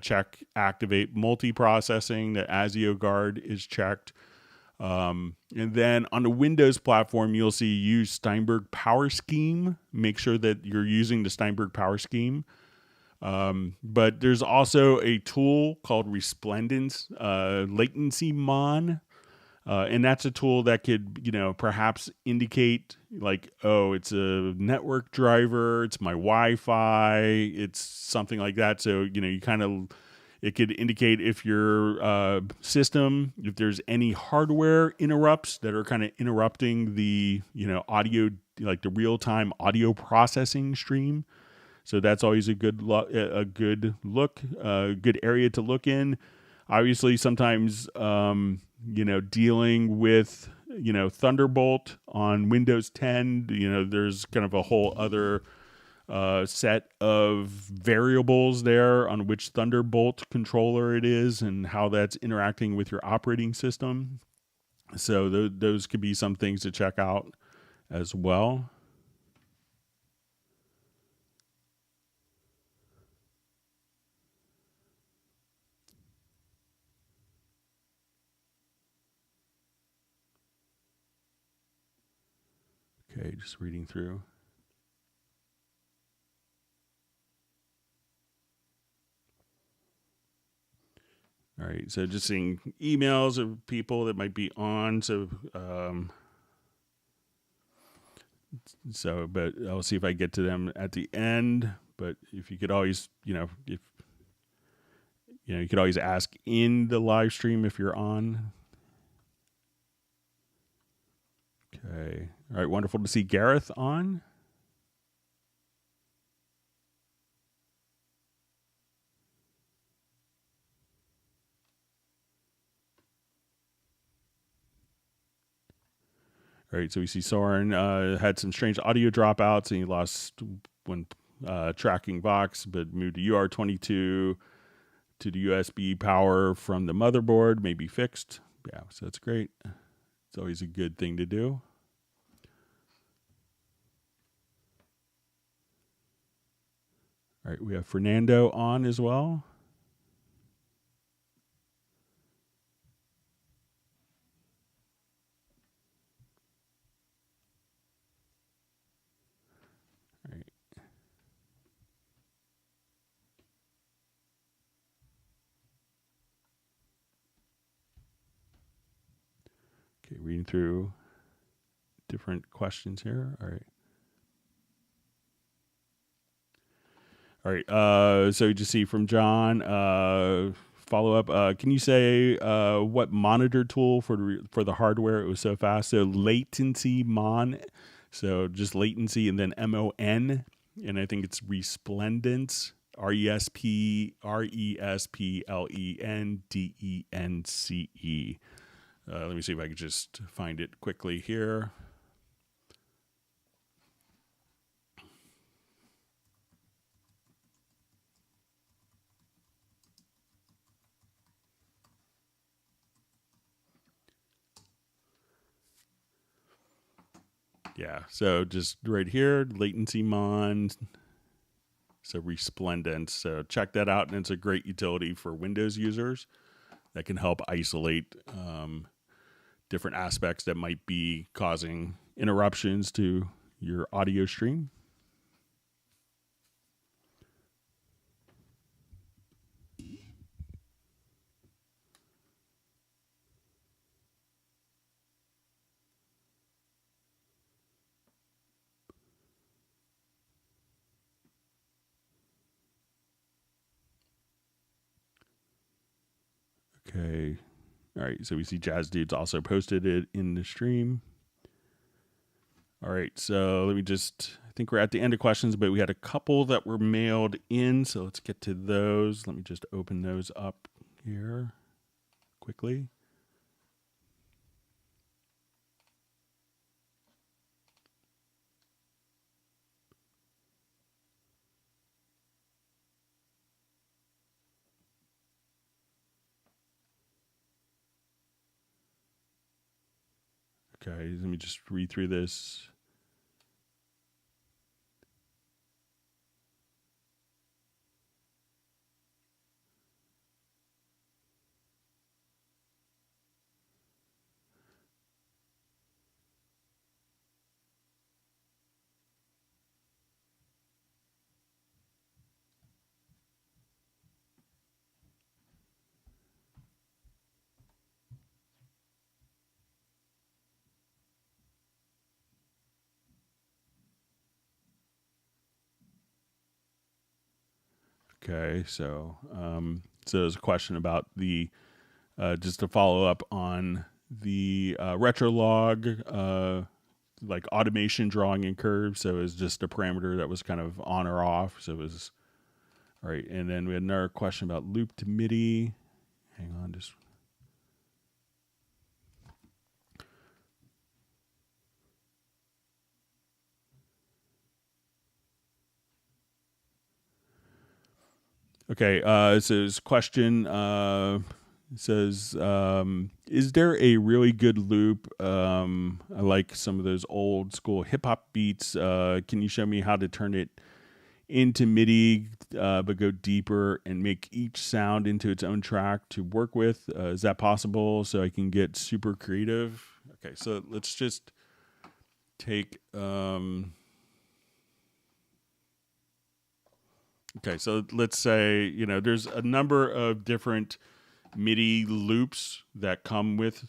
check activate multiprocessing. The ASIO guard is checked. And then on the Windows platform, you'll see use Steinberg power scheme. Make sure that you're using the Steinberg power scheme. But there's also a tool called Resplendence Latency Mon. And that's a tool that could, perhaps indicate like, oh, it's a network driver, it's my Wi-Fi, it's something like that. So, it could indicate if your system, if there's any hardware interrupts that are kind of interrupting the, audio, like the real-time audio processing stream. So that's always a good good area to look in. Obviously, sometimes, dealing with, Thunderbolt on Windows 10, there's kind of a whole other set of variables there on which Thunderbolt controller it is and how that's interacting with your operating system. So those could be some things to check out as well. Okay, just reading through. All right, so just seeing emails of people that might be on. So, but I'll see if I get to them at the end. But if you could always, you could always ask in the live stream if you're on. Okay. All right, wonderful to see Gareth on. All right, so we see Soren had some strange audio dropouts, and he lost one tracking box, but moved to UR22 to the USB power from the motherboard, may be fixed. Yeah, so that's great. It's always a good thing to do. All right, we have Fernando on as well. All right. Okay, reading through different questions here. All right. All right. So you just see from John, follow up. Can you say what monitor tool for the hardware? It was so fast. So latency mon. So just latency and then MON. And I think it's Resplendence. RESPLENDENCE. Let me see if I can just find it quickly here. Yeah, so just right here, latency mon. So Resplendence. So check that out, and it's a great utility for Windows users that can help isolate different aspects that might be causing interruptions to your audio stream. Okay. All right. So we see Jazz Dudes also posted it in the stream. All right. So let me I think we're at the end of questions, but we had a couple that were mailed in. So let's get to those. Let me just open those up here quickly. Okay, let me just read through this. Okay, so there's a question about the just to follow up on the retro log, like automation drawing in curves. So it was just a parameter that was kind of on or off. So it was all right. And then we had another question about loop to MIDI. Hang on, just. Okay, so this question says, is there a really good loop? I like some of those old school hip hop beats. Can you show me how to turn it into MIDI, but go deeper and make each sound into its own track to work with? Is that possible? So I can get super creative. Okay, so let's just take. Okay, so let's say, there's a number of different MIDI loops that come with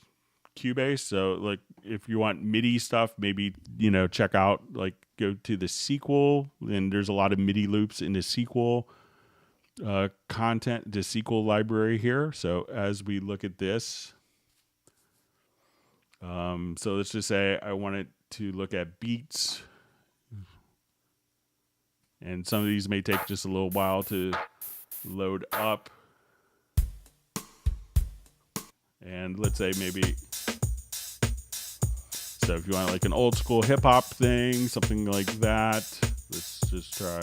Cubase. So, like, if you want MIDI stuff, maybe, check out, like, go to the sequel, and there's a lot of MIDI loops in the sequel content, the sequel library here. So, as we look at this, so let's just say I wanted to look at beats. And some of these may take just a little while to load up. And let's say maybe, so if you want like an old school hip hop thing, something like that, let's just try.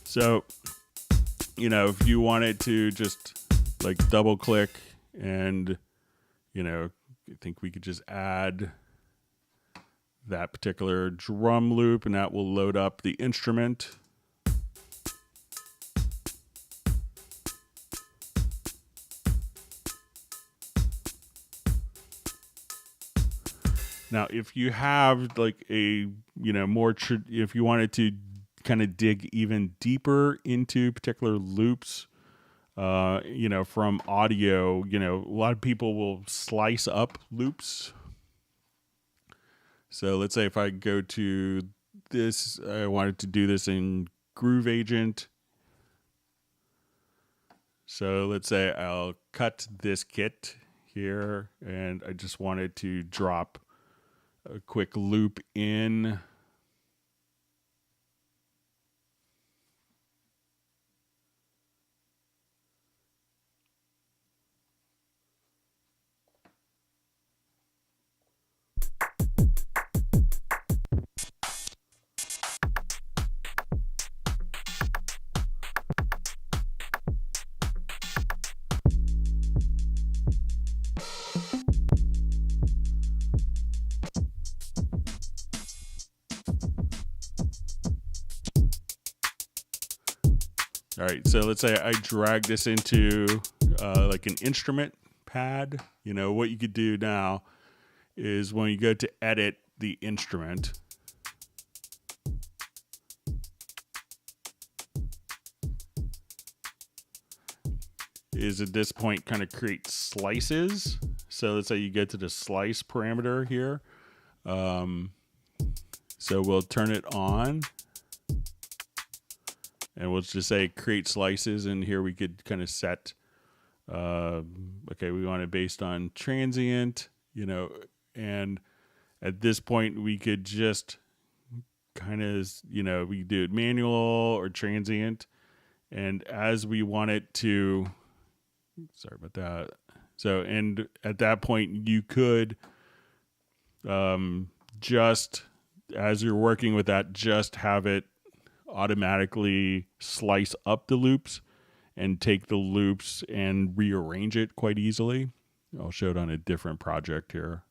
So, if you wanted to just like double click and, I think we could just add that particular drum loop and that will load up the instrument. Now, if you have like a, if you wanted to kind of dig even deeper into particular loops, from audio, a lot of people will slice up loops. So let's say if I go to this, I wanted to do this in Groove Agent. So let's say I'll cut this kit here and I just wanted to drop a quick loop in. All right, so let's say I drag this into like an instrument pad. What you could do now is when you go to edit the instrument, is at this point kind of create slices. So let's say you get to the slice parameter here. So we'll turn it on. And we'll just say create slices, and here we could kind of set, okay, we want it based on transient, and at this point we could just kind of, we do it manual or transient, and as we want it to, sorry about that. So, and at that point you could just, as you're working with that, just have it automatically slice up the loops and take the loops and rearrange it quite easily. I'll show it on a different project here.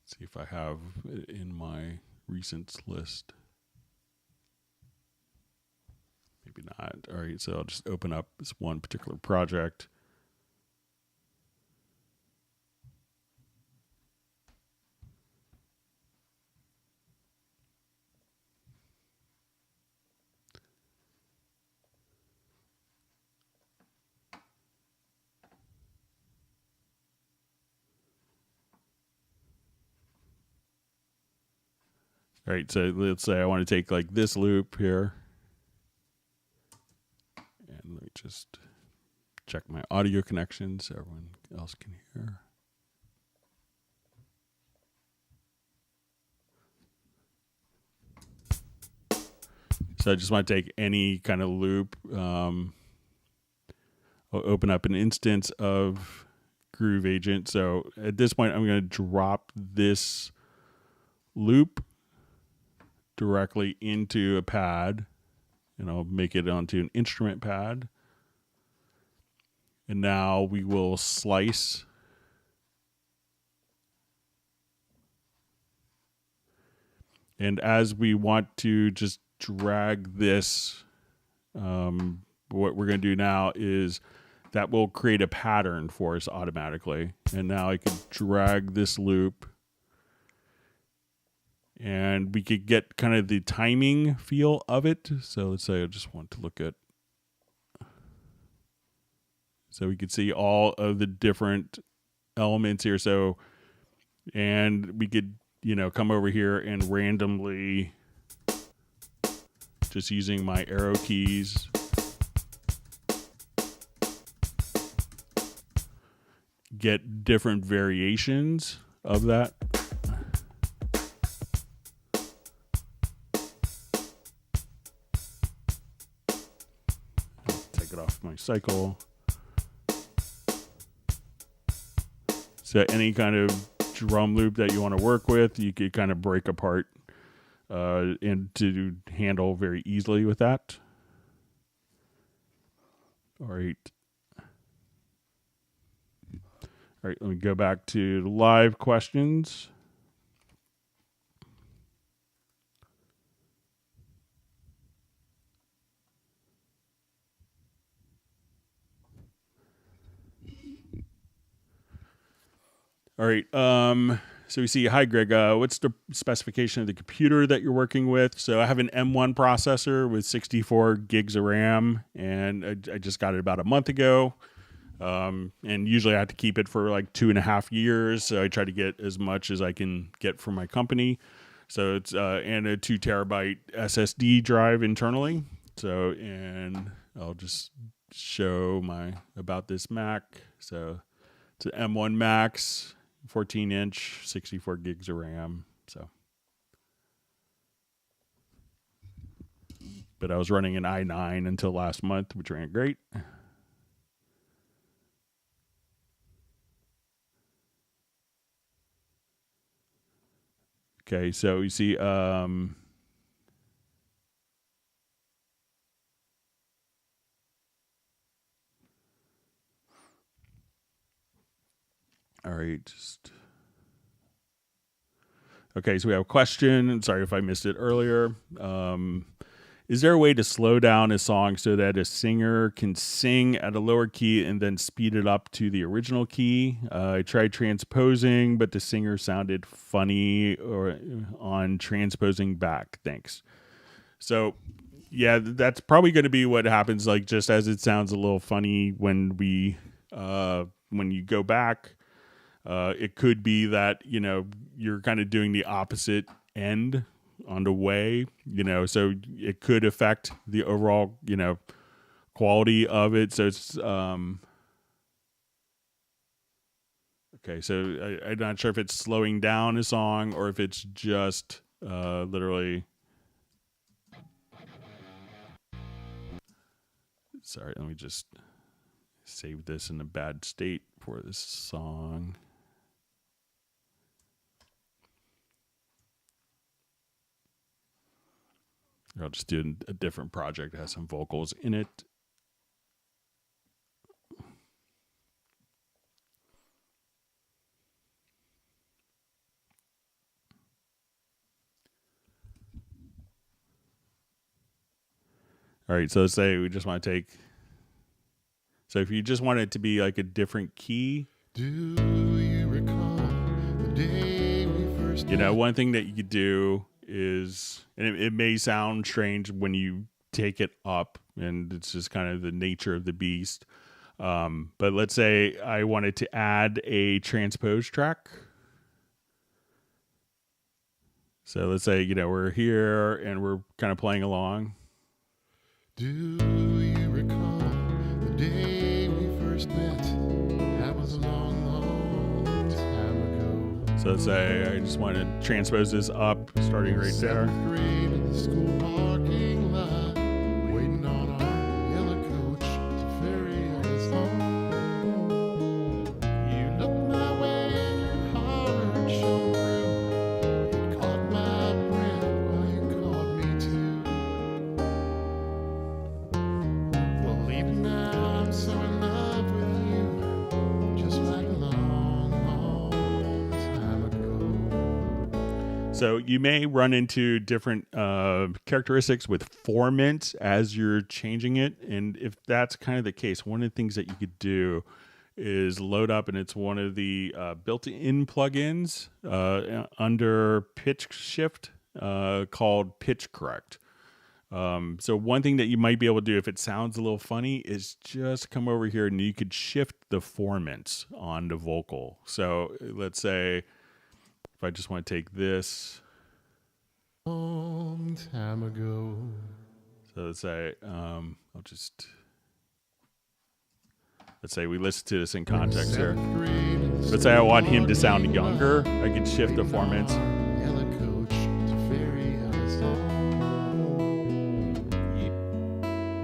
See if I have it in my recents list. Maybe not. All right, so I'll just open up this one particular project. All right, so let's say I want to take like this loop here. And let me just check my audio connection so everyone else can hear. So I just want to take any kind of loop. I'll open up an instance of Groove Agent. So at this point, I'm going to drop this loop directly into a pad, and I'll make it onto an instrument pad. And now we will slice. And as we want to just drag this, what we're going to do now is that will create a pattern for us automatically. And now I can drag this loop, and we could get kind of the timing feel of it. So let's say I just want to look at, so we could see all of the different elements here. So, and we could, come over here and randomly, just using my arrow keys, get different variations of that. Take it off my cycle. So any kind of drum loop that you want to work with, you could kind of break apart and to handle very easily with that. All right. All right, let me go back to live questions. All right, so we see, hi Greg, what's the specification of the computer that you're working with? So I have an M1 processor with 64 gigs of RAM, and I just got it about a month ago. And usually I have to keep it for like 2.5 years. So I try to get as much as I can get from my company. So it's, and a 2 terabyte SSD drive internally. So, and I'll just show about this Mac. So it's an M1 Max, 14-inch, 64 gigs of RAM. So, but I was running an i9 until last month, which ran great. Okay, so we see all right, just okay, so we have a question. Sorry if I missed it earlier. Is there a way to slow down a song so that a singer can sing at a lower key and then speed it up to the original key? I tried transposing, but the singer sounded funny or on transposing back. Thanks. So, yeah, that's probably going to be what happens. Like, just as it sounds a little funny when you go back, it could be that you're kind of doing the opposite end on the way, so it could affect the overall, quality of it. So it's, okay. So I'm not sure if it's slowing down a song or if it's just, literally, sorry, let me just save this in a bad state for this song. I'll just do a different project that has some vocals in it. All right, so let's say we just want to take. So if you just want it to be like a different key. Do you recall the day we first met? You know, one thing that you could do is, and it may sound strange when you take it up, and it's just kind of the nature of the beast. But let's say I wanted to add a transpose track. So let's say, you know, we're here and we're kind of playing along. Do you recall the day we first met? That was a long, long time ago. So let's say I just want to transpose this up, starting right there. 7th grade in the school parking lot, waiting on our yellow coach to ferry us home. You looked my way and your heart shone through. It caught my breath while you called me to. Well, even now I'm so in love with you, just like a long, long time ago. So you may run into different characteristics with Formant as you're changing it. And if that's kind of the case, one of the things that you could do is load up, and it's one of the built-in plugins under pitch shift called Pitch Correct. So one thing that you might be able to do if it sounds a little funny is just come over here and you could shift the formants on the vocal. So let's say if I just want to take this. Long time ago. So let's say let's say we listen to this in context here. Let's say I want him to sound younger. I can shift the formants. Yellow coach to ferry us home.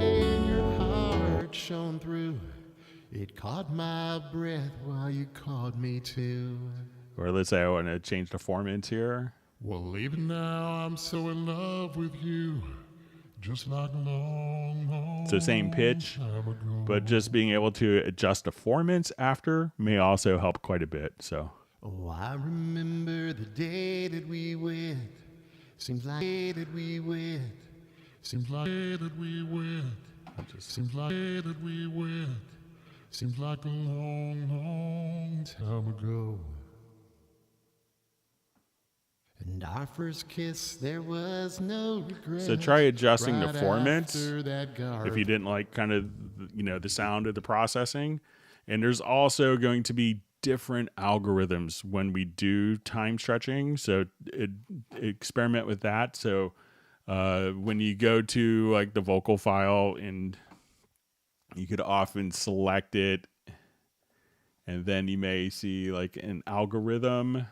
And your heart shone through. It caught my breath while you called me to. Or let's say I want to change the formants here. Well, even now I'm so in love with you, just like a long, long So same pitch, time ago. but just being able to adjust the formants after may also help quite a bit. So Oh, I remember the day that we went. Seems like the day that we went. Seems like the day that we went. Seems like the day that we went. Seems like a long, long time ago. And our first kiss, there was no regret. So try adjusting the Right formants after that garb. if you didn't like kind of, you know, the sound of the processing. And there's also going to be different algorithms when we do time stretching. So experiment with that. So when you go to like the vocal file, and you could often select it, and then you may see like an algorithm.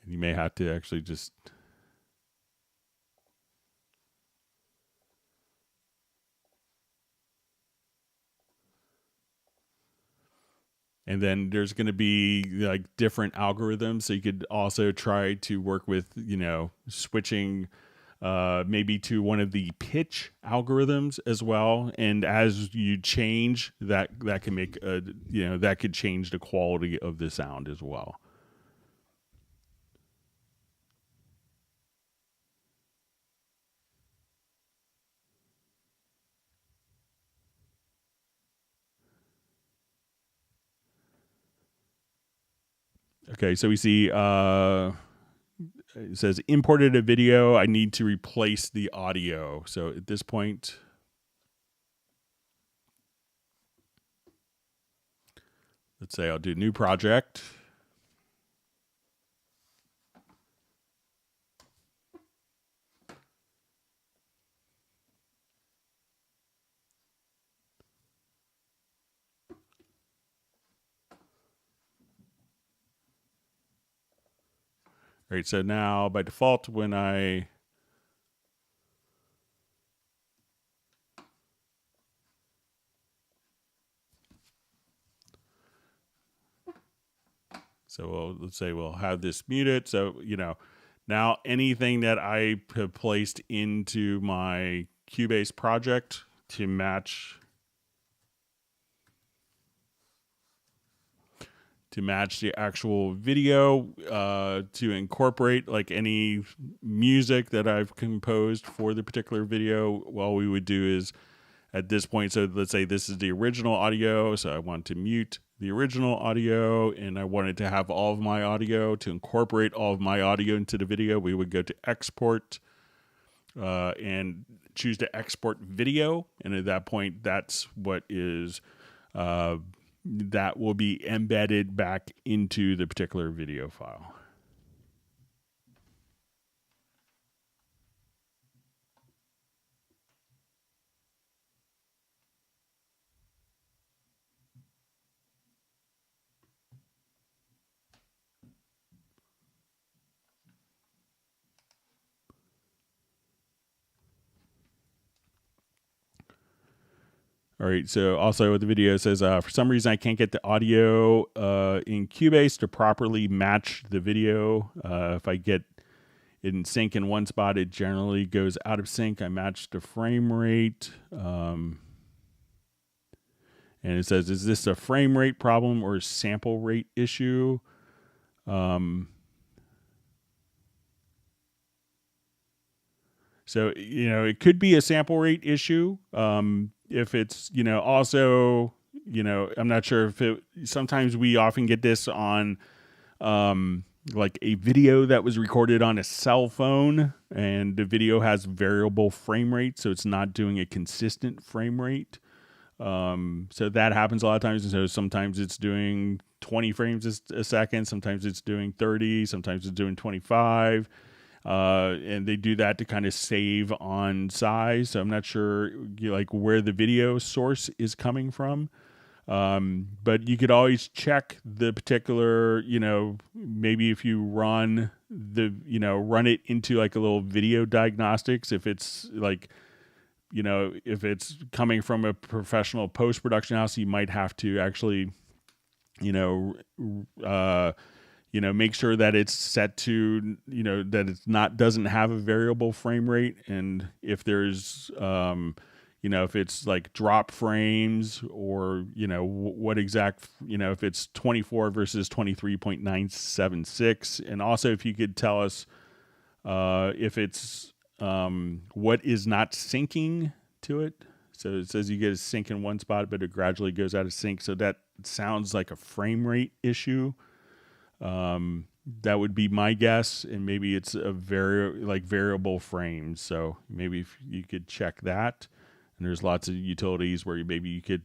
And you may have to actually just and then there's going to be like different algorithms. So you could also try to work with, you know, switching maybe to one of the pitch algorithms as well. And as you change that can make you know, that could change the quality of the sound as well. Okay, so we see it says imported a video. I need to replace the audio. So at this point, let's say I'll do new project. All right, so now by default, when I let's say we'll have this muted. So, you know, now anything that I have placed into my Cubase project to match to match the actual video, to incorporate like any music that I've composed for the particular video. All we would do is at this point, so let's say this is the original audio, so I want to mute the original audio, and I wanted to have all of my audio, to incorporate all of my audio into the video. We would go to export and choose to export video, and at that point, that's what is that will be embedded back into the particular video file. All right, so also the video says, for some reason I can't get the audio in Cubase to properly match the video. If I get it in sync in one spot, it generally goes out of sync. I match the frame rate. And it says, is this a frame rate problem or a sample rate issue? So, you know, it could be a sample rate issue. If it's, you know, also, you know, I'm not sure if it, sometimes we often get this on, like a video that was recorded on a cell phone, and the video has variable frame rate, so it's not doing a consistent frame rate. So that happens a lot of times. And so sometimes it's doing 20 frames a second, sometimes it's doing 30, sometimes it's doing 25. And they do that to kind of save on size. So I'm not sure like where the video source is coming from. But you could always check the particular, you know, maybe if you run it into like a little video diagnostics, if it's like, you know, if it's coming from a professional post-production house, you might have to actually, make sure that it's set to, that it's doesn't have a variable frame rate. And if there's, if it's like drop frames or, what exact, if it's 24 versus 23.976. And also if you could tell us if it's what is not syncing to it. So it says you get a sync in one spot, but it gradually goes out of sync. So that sounds like a frame rate issue. That would be my guess, and maybe it's a variable frames. So maybe if you could check that. And there's lots of utilities where maybe you could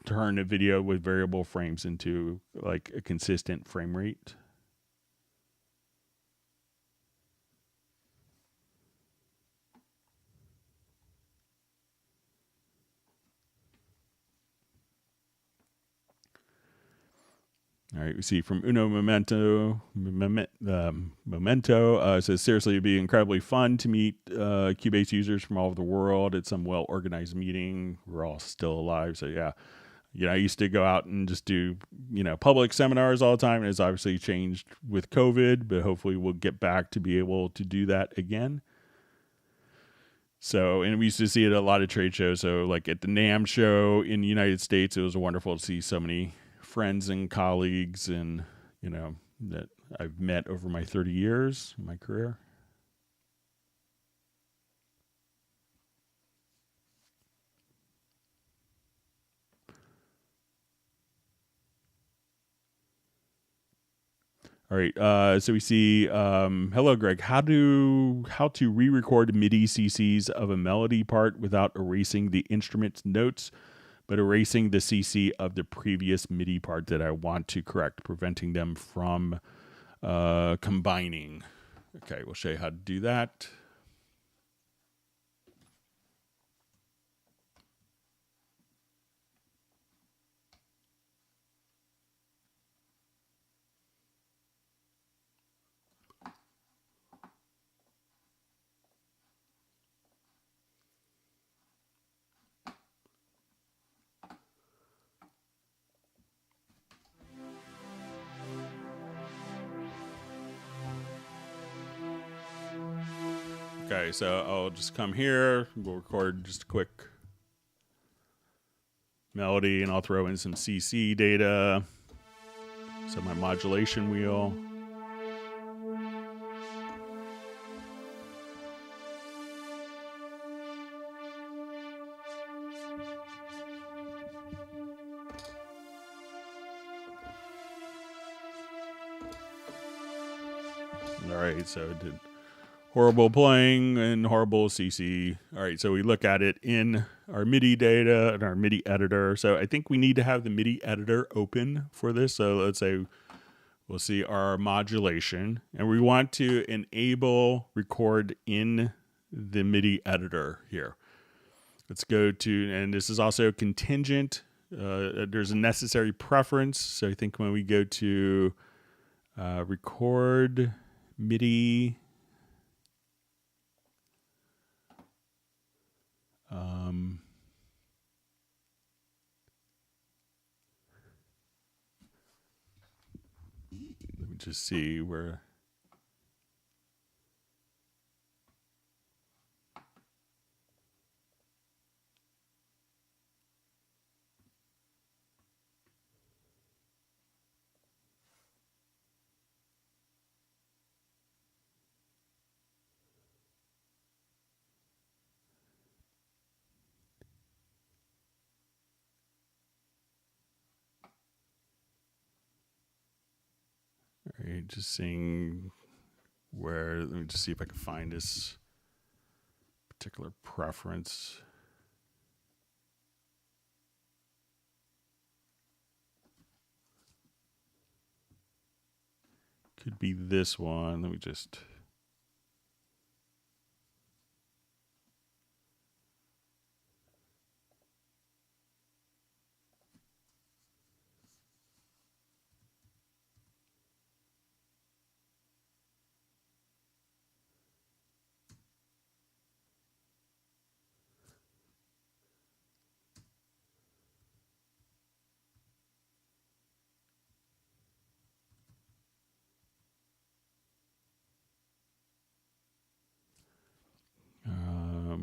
turn a video with variable frames into like a consistent frame rate. All right, we see from Uno Memento, it says, seriously, it'd be incredibly fun to meet Cubase users from all over the world at some well-organized meeting. We're all still alive, so yeah. I used to go out and just do, public seminars all the time, and it's obviously changed with COVID, but hopefully we'll get back to be able to do that again. So, and we used to see it at a lot of trade shows. So like at the NAMM show in the United States, it was wonderful to see so many friends and colleagues and, that I've met over my 30 years in my career. All right, so we see, hello, Greg, how to re-record MIDI CCs of a melody part without erasing the instrument's notes, but erasing the CC of the previous MIDI part that I want to correct, preventing them from combining. Okay, we'll show you how to do that. Okay, so I'll just come here, we'll record just a quick melody, and I'll throw in some CC data. So my modulation wheel. All right, so it did horrible playing and horrible CC. All right, so we look at it in our MIDI data and our MIDI editor. So I think we need to have the MIDI editor open for this. So let's say we'll see our modulation, and we want to enable record in the MIDI editor here. Let's go to, and this is also contingent. There's a necessary preference. So I think when we go to record MIDI, let me just see where. All right, just seeing where, let me just see if I can find this particular preference. Could be this one. Let me just.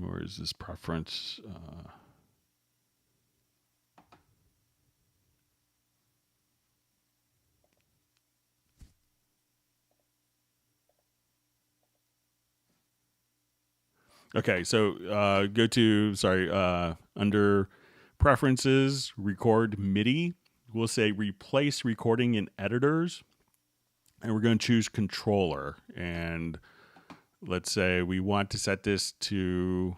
Where is this preference? Okay, so go to, under preferences, record MIDI. We'll say replace recording in editors, and we're going to choose controller. And let's say we want to set this to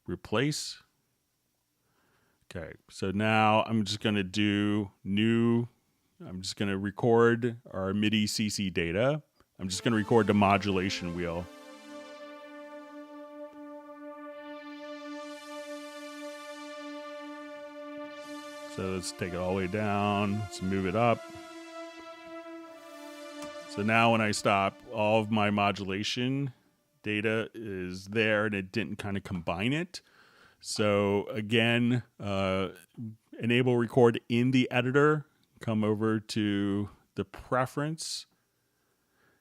replace. Okay, so now I'm just going to do new. I'm just going to record our MIDI CC data. I'm just going to record the modulation wheel. So let's take it all the way down. Let's move it up. So now when I stop, all of my modulation data is there, and it didn't kind of combine it. So again, enable record in the editor. Come over to the preference,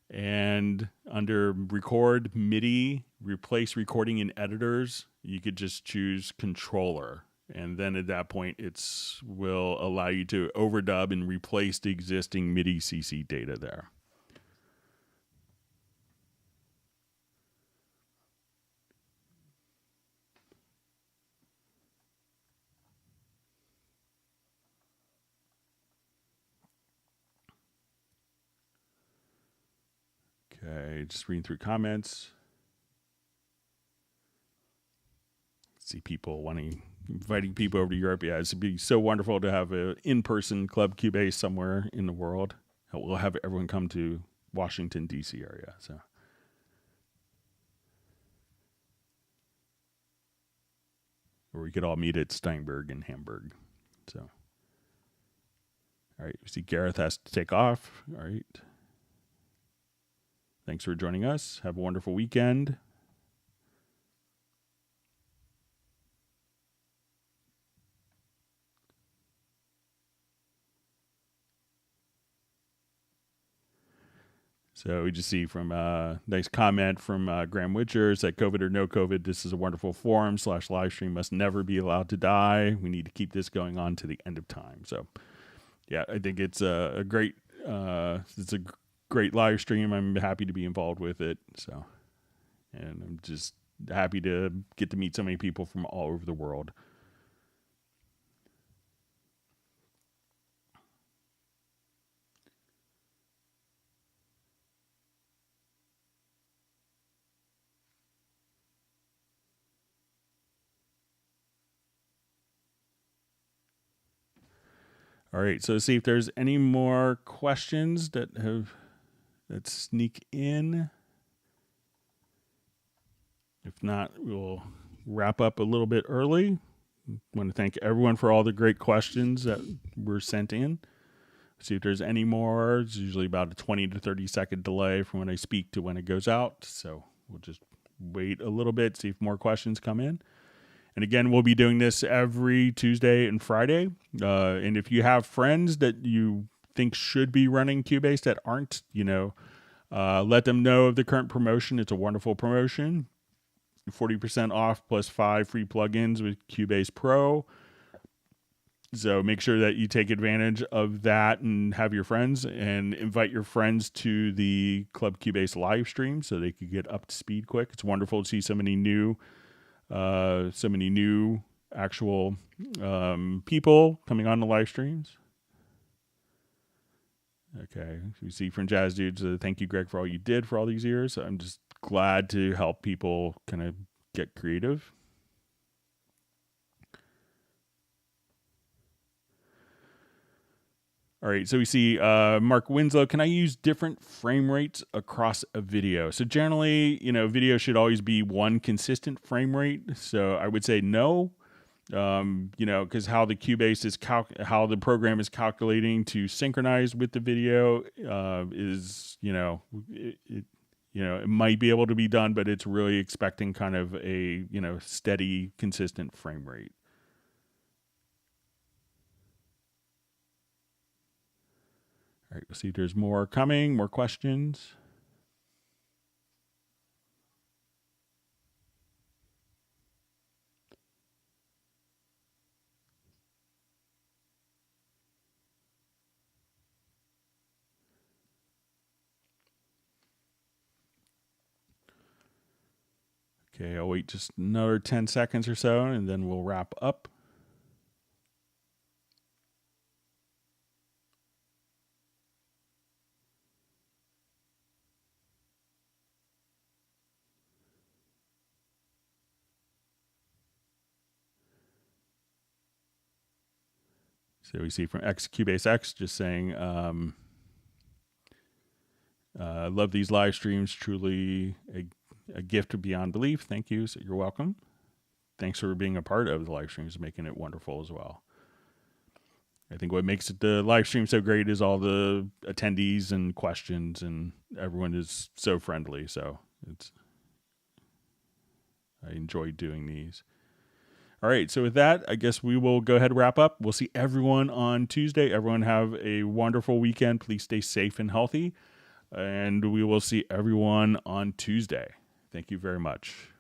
and under record MIDI, replace recording in editors, you could just choose controller. And then at that point, it's will allow you to overdub and replace the existing MIDI CC data there. Okay, just reading through comments. See people inviting people over to Europe. Yeah, it'd be so wonderful to have an in-person Club Cubase somewhere in the world. We'll have everyone come to Washington, D.C. area. So, or we could all meet at Steinberg in Hamburg. So, all right, we see Gareth has to take off. All right. Thanks for joining us. Have a wonderful weekend. So we just see from a nice comment from Graham Witcher said, COVID or no COVID, this is a wonderful forum / live stream must never be allowed to die. We need to keep this going on to the end of time. So yeah, I think it's a great great live stream. I'm happy to be involved with it. So, and I'm just happy to get to meet so many people from all over the world. All right, so see if there's any more questions that sneak in. If not, we'll wrap up a little bit early. I want to thank everyone for all the great questions that were sent in. See if there's any more. It's usually about a 20 to 30 second delay from when I speak to when it goes out. So we'll just wait a little bit, see if more questions come in. And again, we'll be doing this every Tuesday and Friday. And if you have friends that you think should be running Cubase that aren't, let them know of the current promotion. It's a wonderful promotion. 40% off plus 5 free plugins with Cubase Pro. So make sure that you take advantage of that and have your friends, and invite your friends to the Club Cubase live stream so they could get up to speed quick. It's wonderful to see so many new actual people coming on the live streams. Okay, we see from Jazz Dudes, thank you, Greg, for all you did for all these years. I'm just glad to help people kind of get creative. All right, so we see Mark Winslow. Can I use different frame rates across a video? So generally, video should always be one consistent frame rate. So I would say no, because how the Cubase is how the program is calculating to synchronize with the video is, it might be able to be done, but it's really expecting kind of a steady, consistent frame rate. All right, we'll see if there's more coming, more questions. Okay, I'll wait just another 10 seconds or so, and then we'll wrap up. So we see from Cubase X just saying, love these live streams, truly a gift beyond belief. Thank you. So you're welcome. Thanks for being a part of the live streams, making it wonderful as well. I think what makes the live stream so great is all the attendees and questions, and everyone is so friendly. So I enjoy doing these. All right, so with that, I guess we will go ahead and wrap up. We'll see everyone on Tuesday. Everyone have a wonderful weekend. Please stay safe and healthy. And we will see everyone on Tuesday. Thank you very much.